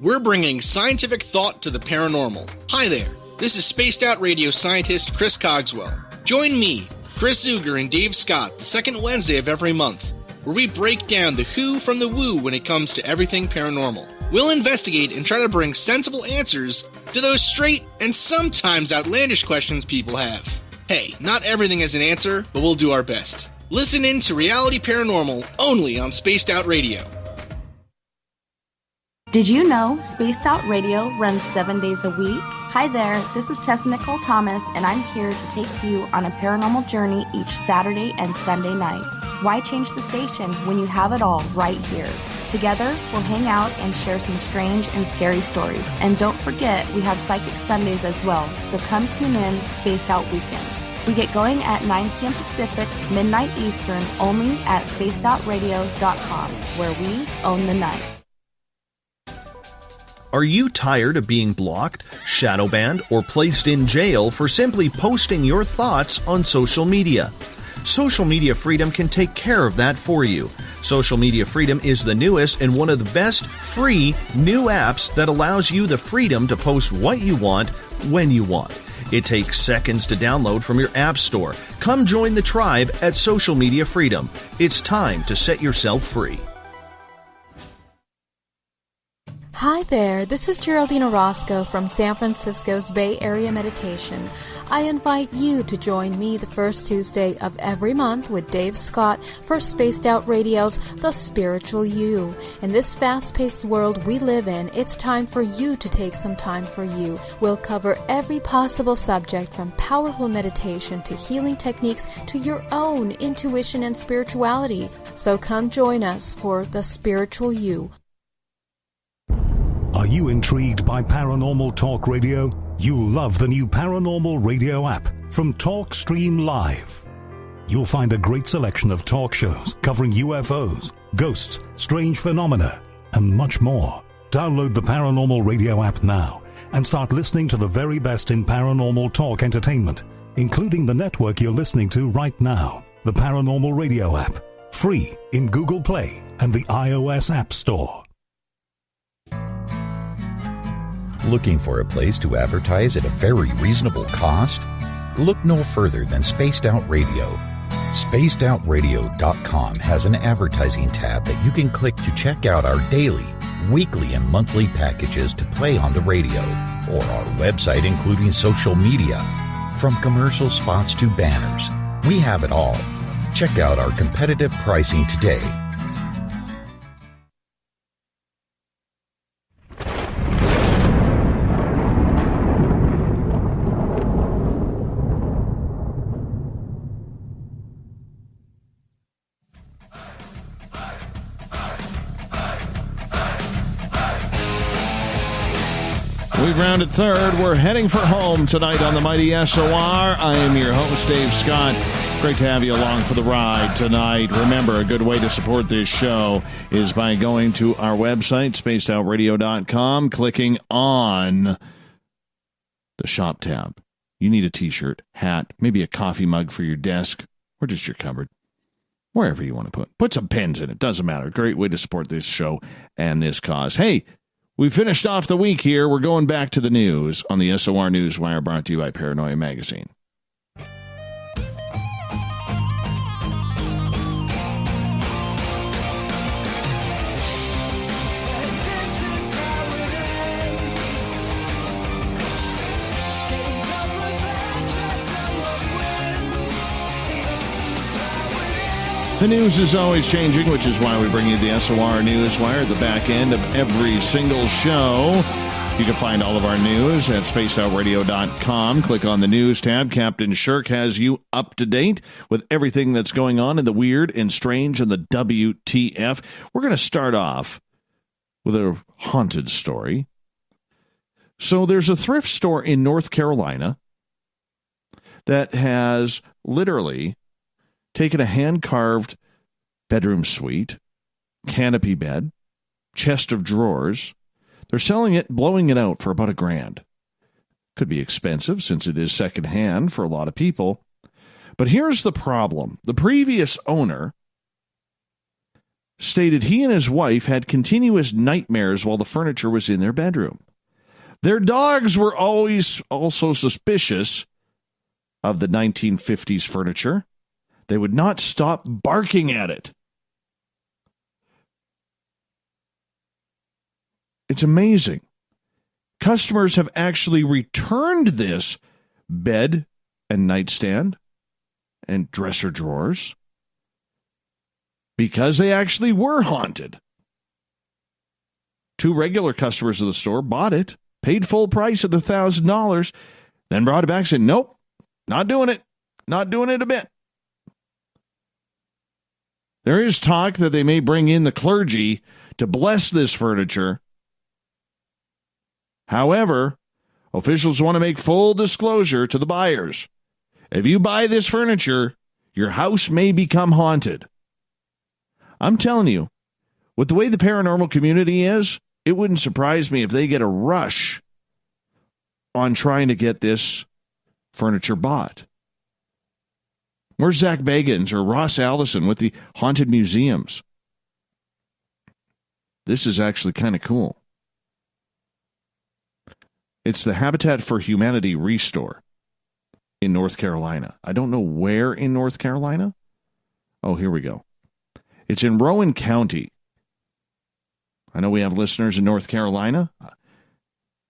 We're bringing scientific thought to the paranormal. Hi there, this is Spaced Out Radio scientist Chris Cogswell. Join me, Chris Zuger, and Dave Scott the second Wednesday of every month, where we break down the who from the woo when it comes to everything paranormal. We'll investigate and try to bring sensible answers to those straight and sometimes outlandish questions people have. Hey, not everything has an answer, but we'll do our best. Listen in to Reality Paranormal only on Spaced Out Radio. Did you know Spaced Out Radio runs 7 days a week? Hi there, this is Tessa Nicole Thomas, and I'm here to take you on a paranormal journey each Saturday and Sunday night. Why change the station when you have it all right here? Together, we'll hang out and share some strange and scary stories. And don't forget, we have Psychic Sundays as well, so come tune in Spaced Out Weekend. We get going at 9 p.m. Pacific, midnight Eastern, only at spacedoutradio.com, where we own the night. Are you tired of being blocked, shadow banned, or placed in jail for simply posting your thoughts on social media? Social Media Freedom can take care of that for you. Social Media Freedom is the newest and one of the best free new apps that allows you the freedom to post what you want, when you want. It takes seconds to download from your app store. Come join the tribe at Social Media Freedom. It's time to set yourself free. Hi there, this is Geraldine Orozco from San Francisco's Bay Area Meditation. I invite you to join me the first Tuesday of every month with Dave Scott for Spaced Out Radio's The Spiritual You. In this fast-paced world we live in, it's time for you to take some time for you. We'll cover every possible subject from powerful meditation to healing techniques to your own intuition and spirituality. So come join us for The Spiritual You. Are you intrigued by Paranormal Talk Radio? You'll love the new Paranormal Radio app from TalkStream Live. You'll find a great selection of talk shows covering UFOs, ghosts, strange phenomena, and much more. Download the Paranormal Radio app now and start listening to the very best in paranormal talk entertainment, including the network you're listening to right now, the Paranormal Radio app, free in Google Play and the iOS App Store. Looking for a place to advertise at a very reasonable cost? Look no further than Spaced Out Radio. SpacedOutRadio.com has an advertising tab that you can click to check out our daily, weekly, and monthly packages to play on the radio, or our website including social media. From commercial spots to banners, we have it all. Check out our competitive pricing today. We've rounded third. We're heading for home tonight on the Mighty SOR. I am your host, Dave Scott. Great to have you along for the ride tonight. Remember, a good way to support this show is by going to our website, spacedoutradio.com, clicking on the shop tab. You need a t-shirt, hat, maybe a coffee mug for your desk, or just your cupboard. Wherever you want to put some pens in it. Doesn't matter. Great way to support this show and this cause. Hey, we finished off the week here. We're going back to the news on the SOR Newswire, brought to you by Paranoia Magazine. The news is always changing, which is why we bring you the SOR Newswire at the back end of every single show. You can find all of our news at spacedoutradio.com. Click on the news tab. Captain Shirk has you up to date with everything that's going on in the weird and strange and the WTF. We're going to start off with a haunted story. So there's a thrift store in North Carolina that has literally taken a hand-carved bedroom suite, canopy bed, chest of drawers. They're selling it, blowing it out for about $1,000. Could be expensive since it is secondhand for a lot of people. But here's the problem. The previous owner stated he and his wife had continuous nightmares while the furniture was in their bedroom. Their dogs were always also suspicious of the 1950s furniture. They would not stop barking at it. It's amazing. Customers have actually returned this bed and nightstand and dresser drawers because they actually were haunted. 2 regular customers of the store bought it, paid full price at the $1,000, then brought it back and said, nope, not doing it. Not doing it a bit. There is talk that they may bring in the clergy to bless this furniture. However, officials want to make full disclosure to the buyers. If you buy this furniture, your house may become haunted. I'm telling you, with the way the paranormal community is, it wouldn't surprise me if they get a rush on trying to get this furniture bought. Where's Zach Bagans or Ross Allison with the haunted museums? This is actually kind of cool. It's the Habitat for Humanity Restore in North Carolina. I don't know where in North Carolina. Oh, here we go. It's in Rowan County. I know we have listeners in North Carolina.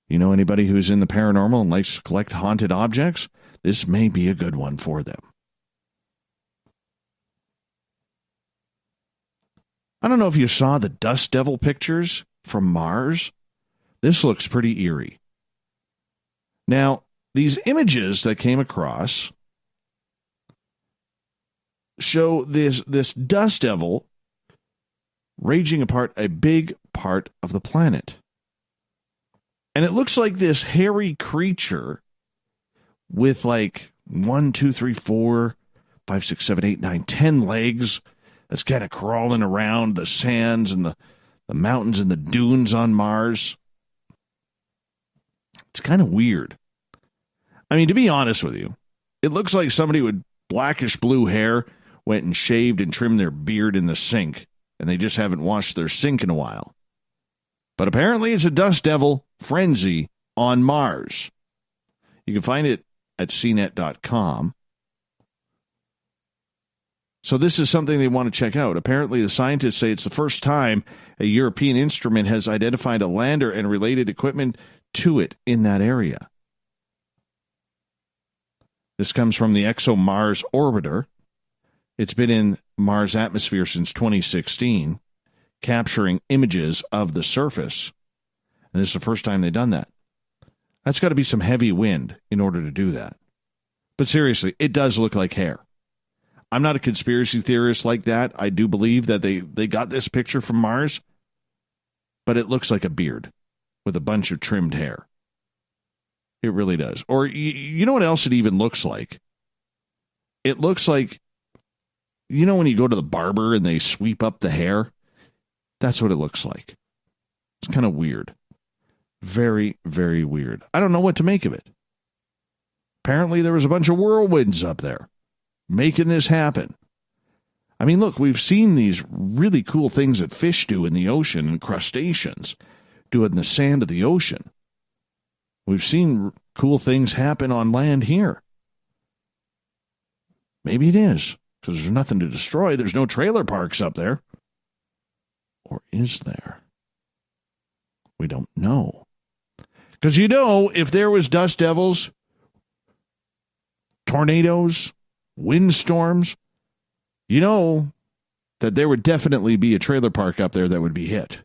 You know anybody who's in the paranormal and likes to collect haunted objects? This may be a good one for them. I don't know if you saw the dust devil pictures from Mars. This looks pretty eerie. Now, these images that came across show this dust devil raging apart a big part of the planet. And it looks like this hairy creature with like 1, 2, 3, 4, 5, 6, 7, 8, 9, 10 legs that's kind of crawling around the sands and the mountains and the dunes on Mars. It's kind of weird. I mean, to be honest with you, it looks like somebody with blackish blue hair went and shaved and trimmed their beard in the sink, and they just haven't washed their sink in a while. But apparently it's a dust devil frenzy on Mars. You can find it at cnet.com. So this is something they want to check out. Apparently the scientists say it's the first time a European instrument has identified a lander and related equipment to it in that area. This comes from the ExoMars orbiter. It's been in Mars' atmosphere since 2016, capturing images of the surface. And this is the first time they've done that. That's got to be some heavy wind in order to do that. But seriously, it does look like hair. I'm not a conspiracy theorist like that. I do believe that they got this picture from Mars, but it looks like a beard with a bunch of trimmed hair. It really does. Or you know what else it even looks like? It looks like, you know when you go to the barber and they sweep up the hair? That's what it looks like. It's kind of weird. Very, very weird. I don't know what to make of it. Apparently there was a bunch of whirlwinds up there making this happen. I mean, look, we've seen these really cool things that fish do in the ocean and crustaceans do it in the sand of the ocean. We've seen cool things happen on land here. Maybe it is, because there's nothing to destroy. There's no trailer parks up there. Or is there? We don't know. Because you know, if there was dust devils, tornadoes, windstorms, you know that there would definitely be a trailer park up there that would be hit.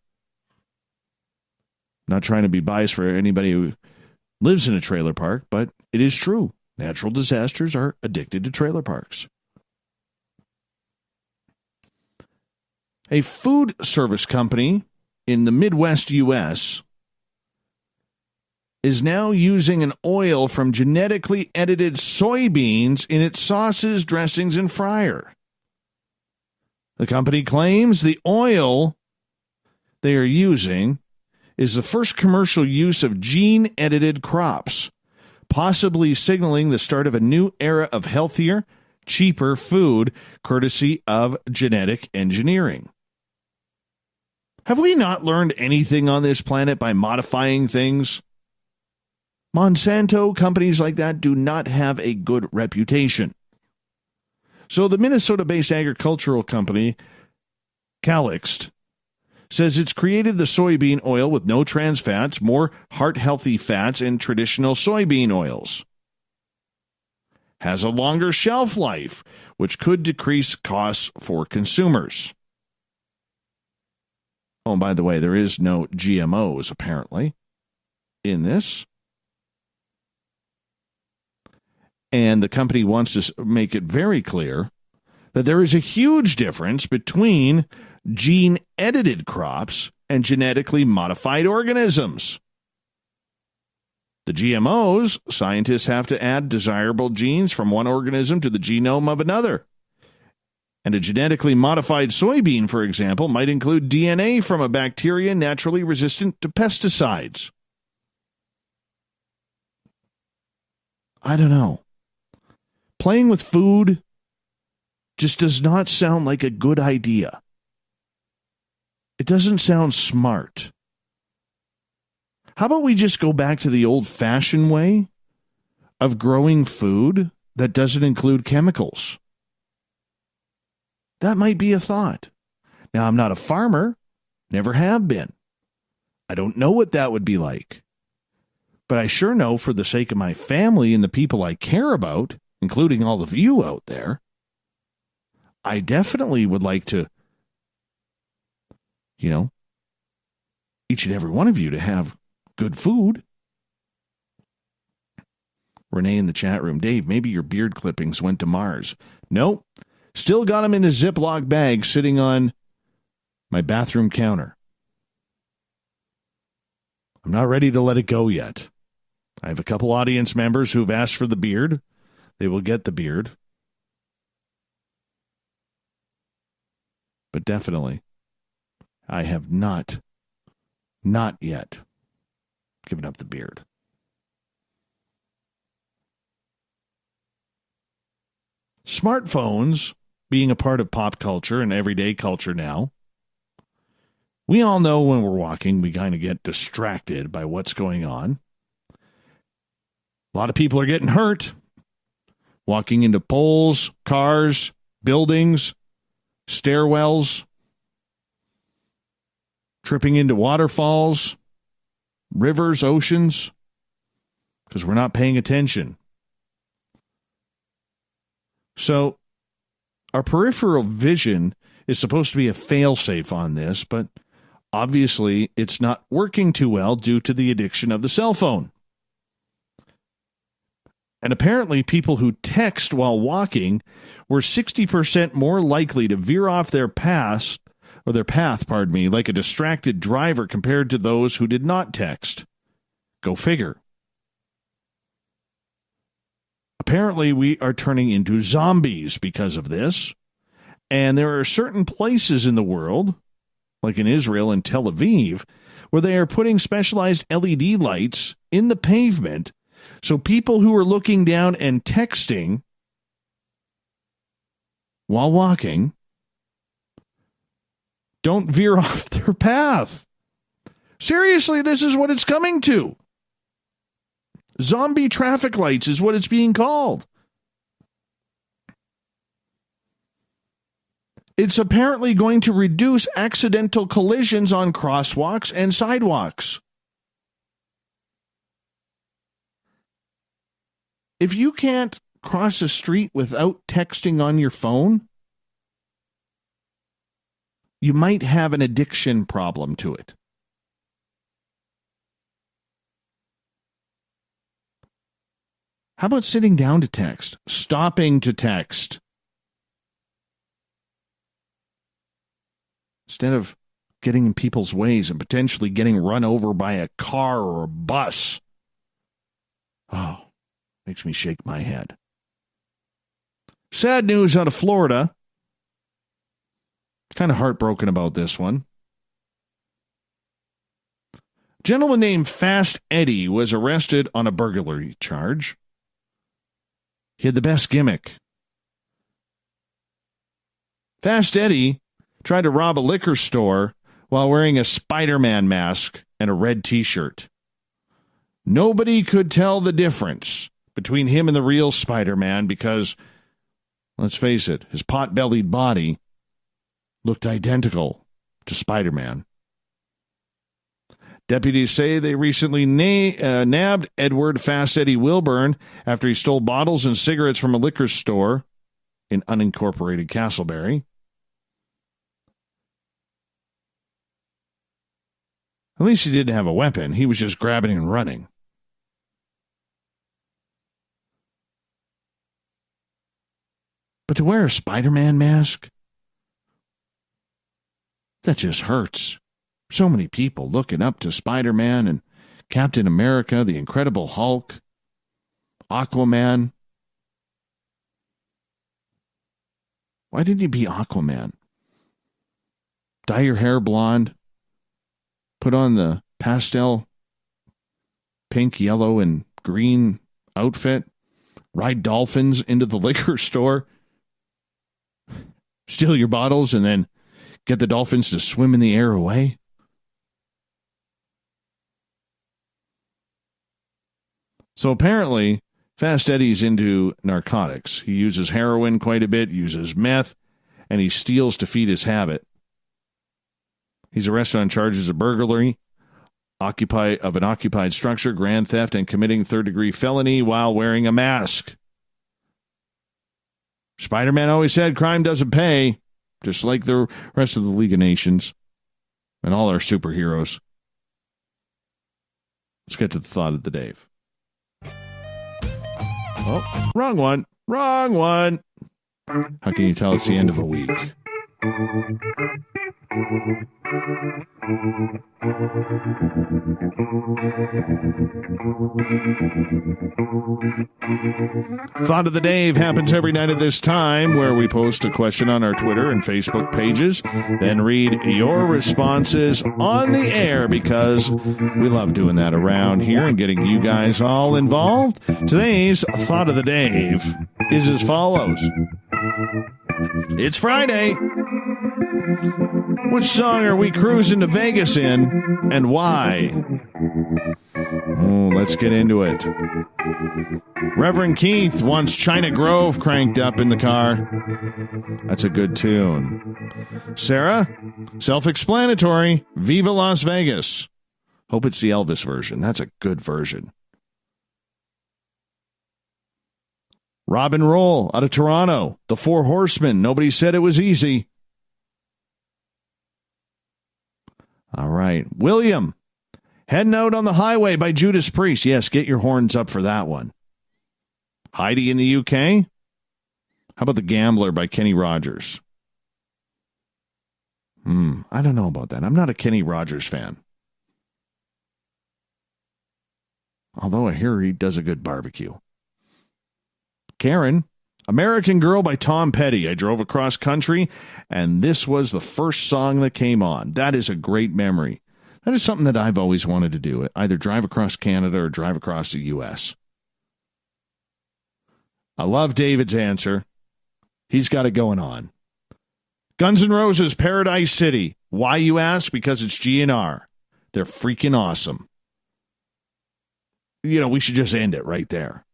Not trying to be biased for anybody who lives in a trailer park, but it is true. Natural disasters are addicted to trailer parks. A food service company in the Midwest U.S. is now using an oil from genetically edited soybeans in its sauces, dressings, and fryer. The company claims the oil they are using is the first commercial use of gene-edited crops, possibly signaling the start of a new era of healthier, cheaper food courtesy of genetic engineering. Have we not learned anything on this planet by modifying things? Monsanto, companies like that do not have a good reputation. So the Minnesota-based agricultural company, Calixt, says it's created the soybean oil with no trans fats, more heart-healthy fats, and traditional soybean oils. Has a longer shelf life, which could decrease costs for consumers. Oh, and by the way, there is no GMOs, apparently, in this. And the company wants to make it very clear that there is a huge difference between gene-edited crops and genetically modified organisms. The GMOs, scientists have to add desirable genes from one organism to the genome of another. And a genetically modified soybean, for example, might include DNA from a bacteria naturally resistant to pesticides. I don't know. Playing with food just does not sound like a good idea. It doesn't sound smart. How about we just go back to the old-fashioned way of growing food that doesn't include chemicals? That might be a thought. Now, I'm not a farmer, never have been. I don't know what that would be like. But I sure know for the sake of my family and the people I care about, including all of you out there, I definitely would like to, each and every one of you to have good food. Renee in the chat room, Dave, maybe your beard clippings went to Mars. Nope. Still got them in a Ziploc bag sitting on my bathroom counter. I'm not ready to let it go yet. I have a couple audience members who've asked for the beard. They will get the beard. But definitely, I have not yet given up the beard. Smartphones being a part of pop culture and everyday culture now. We all know when we're walking, we kind of get distracted by what's going on. A lot of people are getting hurt. Walking into poles, cars, buildings, stairwells, tripping into waterfalls, rivers, oceans, because we're not paying attention. So, our peripheral vision is supposed to be a fail-safe on this, but obviously it's not working too well due to the addiction of the cell phone. And apparently people who text while walking were 60% more likely to veer off their path, like a distracted driver compared to those who did not text. Go figure. Apparently we are turning into zombies because of this. And there are certain places in the world, like in Israel and Tel Aviv, where they are putting specialized LED lights in the pavement so people who are looking down and texting while walking don't veer off their path. Seriously, this is what it's coming to. Zombie traffic lights is what it's being called. It's apparently going to reduce accidental collisions on crosswalks and sidewalks. If you can't cross a street without texting on your phone, you might have an addiction problem to it. How about sitting down to text? Stopping to text? Instead of getting in people's ways and potentially getting run over by a car or a bus. Oh, makes me shake my head. Sad news out of Florida. Kind of heartbroken about this one. A gentleman named Fast Eddie was arrested on a burglary charge. He had the best gimmick. Fast Eddie tried to rob a liquor store while wearing a Spider-Man mask and a red t-shirt. Nobody could tell the difference between him and the real Spider-Man because, let's face it, his pot-bellied body looked identical to Spider-Man. Deputies say they recently nabbed Edward Fast Eddie Wilburn after he stole bottles and cigarettes from a liquor store in unincorporated Castleberry. At least he didn't have a weapon. He was just grabbing and running. But to wear a Spider-Man mask? That just hurts. So many people looking up to Spider-Man and Captain America, the Incredible Hulk, Aquaman. Why didn't you be Aquaman? Dye your hair blonde. Put on the pastel pink, yellow, and green outfit. Ride dolphins into the liquor store. Steal your bottles and then get the dolphins to swim in the air away. So apparently, Fast Eddie's into narcotics. He uses heroin quite a bit, uses meth, and he steals to feed his habit. He's arrested on charges of burglary, of an occupied structure, grand theft, and committing third-degree felony while wearing a mask. Spider-Man always said crime doesn't pay, just like the rest of the League of Nations and all our superheroes. Let's get to the thought of the day. Oh, wrong one. Wrong one. How can you tell it's the end of a week? Thought of the Dave happens every night at this time, where we post a question on our Twitter and Facebook pages, then read your responses on the air, because we love doing that around here and getting you guys all involved. Today's Thought of the Dave is as follows. It's Friday. Which song are we cruising to Vegas in, and why? Oh, let's get into it. Reverend Keith wants China Grove cranked up in the car. That's a good tune. Sarah, self-explanatory. Viva Las Vegas. Hope it's the Elvis version. That's a good version. Robin Roll out of Toronto. The Four Horsemen. Nobody said it was easy. All right. William, Heading Out on the Highway by Judas Priest. Yes, get your horns up for that one. Heidi in the UK. How about The Gambler by Kenny Rogers? I don't know about that. I'm not a Kenny Rogers fan. Although I hear he does a good barbecue. Karen, American Girl by Tom Petty. I drove across country, and this was the first song that came on. That is a great memory. That is something that I've always wanted to do, either drive across Canada or drive across the U.S. I love David's answer. He's got it going on. Guns N' Roses, Paradise City. Why, you ask? Because it's GNR. They're freaking awesome. You know, we should just end it right there.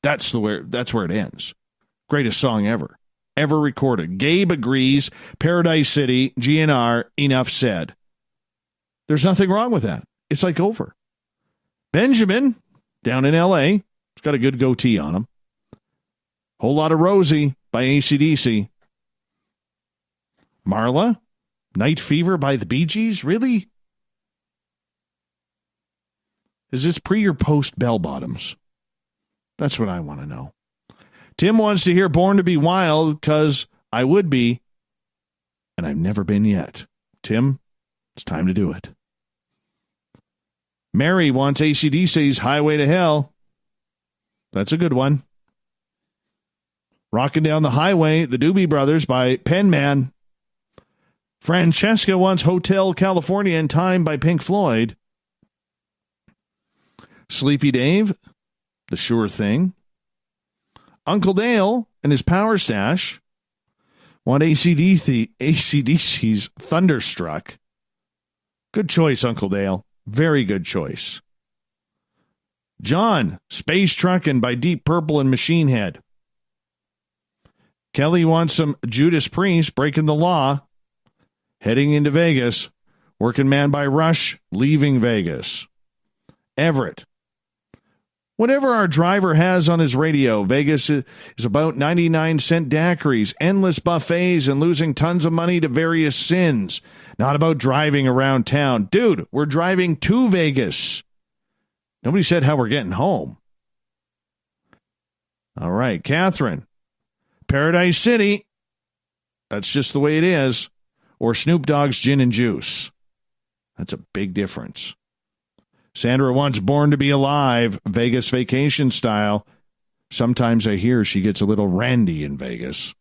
That's where it ends. Greatest song ever recorded. Gabe agrees. Paradise City, GNR, enough said. There's nothing wrong with that. It's like over. Benjamin, down in L.A., he's got a good goatee on him. Whole Lot of Rosie by AC/DC. Marla, Night Fever by the Bee Gees? Really? Is this pre or post Bell Bottoms? That's what I want to know. Tim wants to hear Born to Be Wild, because I would be, and I've never been yet. Tim, it's time to do it. Mary wants AC/DC's Highway to Hell. That's a good one. Rocking Down the Highway, the Doobie Brothers by Penman. Francesca wants Hotel California in Time by Pink Floyd. Sleepy Dave, The Sure Thing. Uncle Dale and his Power Stash want AC/DC's Thunderstruck. Good choice, Uncle Dale. Very good choice. John, Space Truckin' by Deep Purple and Machine Head. Kelly wants some Judas Priest, Breaking the Law. Heading into Vegas. Working Man by Rush, Leaving Vegas. Everett, whatever our driver has on his radio, Vegas is about 99-cent daiquiris, endless buffets, and losing tons of money to various sins. Not about driving around town. Dude, we're driving to Vegas. Nobody said how we're getting home. All right, Catherine. Paradise City. That's just the way it is. Or Snoop Dogg's Gin and Juice. That's a big difference. Sandra wants Born to Be Alive, Vegas vacation style. Sometimes I hear she gets a little randy in Vegas.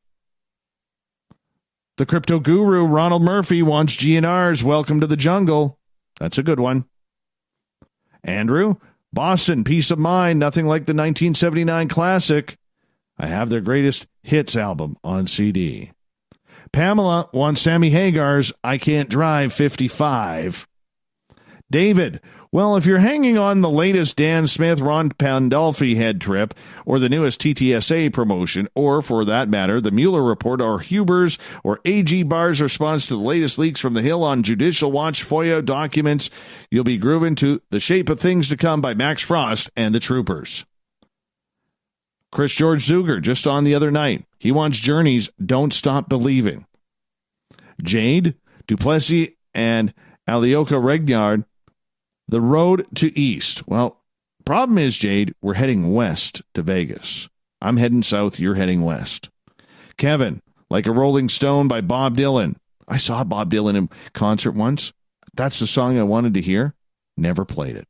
The crypto guru, Ronald Murphy, wants GNR's Welcome to the Jungle. That's a good one. Andrew, Boston, Peace of Mind, nothing like the 1979 classic. I have their greatest hits album on CD. Pamela wants Sammy Hagar's I Can't Drive 55. David, well, if you're hanging on the latest Dan Smith, Ron Pandolfi head trip, or the newest TTSA promotion, or for that matter, the Mueller report, or Huber's, or AG Barr's response to the latest leaks from the Hill on Judicial Watch FOIA documents, you'll be grooving to The Shape of Things to Come by Max Frost and the Troopers. Chris George Zuger, just on the other night. He wants Journey's Don't Stop Believing. Jade, Duplessis, and Alioka Regnard, The Road to East. Well, problem is, Jade, we're heading west to Vegas. I'm heading south, you're heading west. Kevin, Like a Rolling Stone by Bob Dylan. I saw Bob Dylan in concert once. That's the song I wanted to hear. Never played it.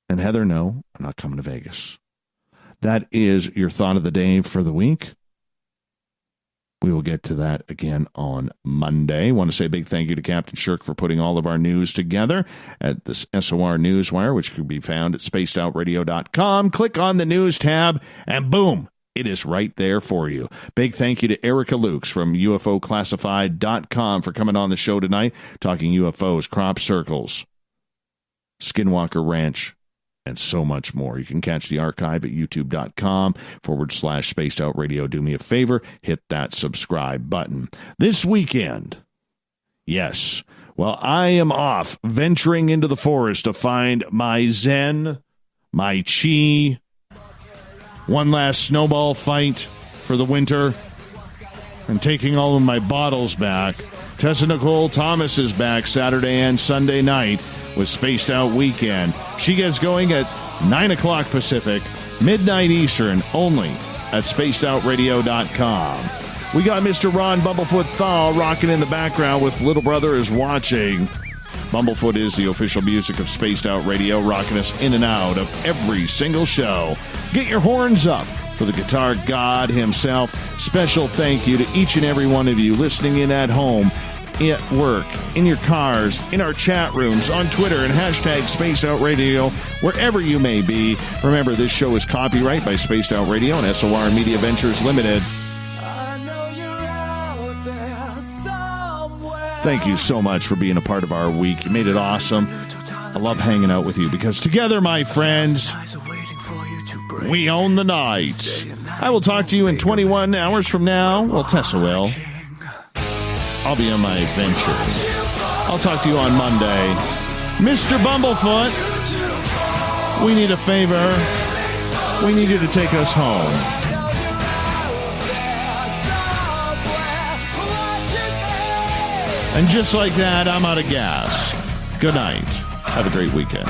And Heather, no, I'm not coming to Vegas. That is your thought of the day for the week. We will get to that again on Monday. I want to say a big thank you to Captain Shirk for putting all of our news together at this SOR Newswire, which can be found at spacedoutradio.com. Click on the news tab, and boom, it is right there for you. Big thank you to Erica Lukes from UFOclassified.com for coming on the show tonight, talking UFOs, crop circles, Skinwalker Ranch, and so much more. You can catch the archive at youtube.com/Spaced Out Radio. Do me a favor, hit that subscribe button. This weekend, yes, well, I am off venturing into the forest to find my Zen, my Chi, one last snowball fight for the winter, and taking all of my bottles back. Tessa Nicole Thomas is back Saturday and Sunday night with Spaced Out Weekend. She gets going at 9 o'clock Pacific, midnight Eastern, only at spacedoutradio.com. We got Mr. Ron Bumblefoot THAL rocking in the background with Little Brother is Watching. Bumblefoot is the official music of Spaced Out Radio, rocking us in and out of every single show. Get your horns up for the guitar god himself. Special thank you to each and every one of you listening in at home, at work, in your cars, in our chat rooms, on Twitter, and hashtag Spaced Out Radio, wherever you may be. Remember, this show is copyright by Spaced Out Radio and SOR Media Ventures Limited. Thank you so much for being a part of our week. You made it awesome. I love hanging out with you because together, my friends, we own the night. I will talk to you in 21 hours from now. Well, Tessa will. I'll be on my adventure. I'll talk to you on Monday. Mr. Bumblefoot, we need a favor. We need you to take us home. And just like that, I'm out of gas. Good night. Have a great weekend.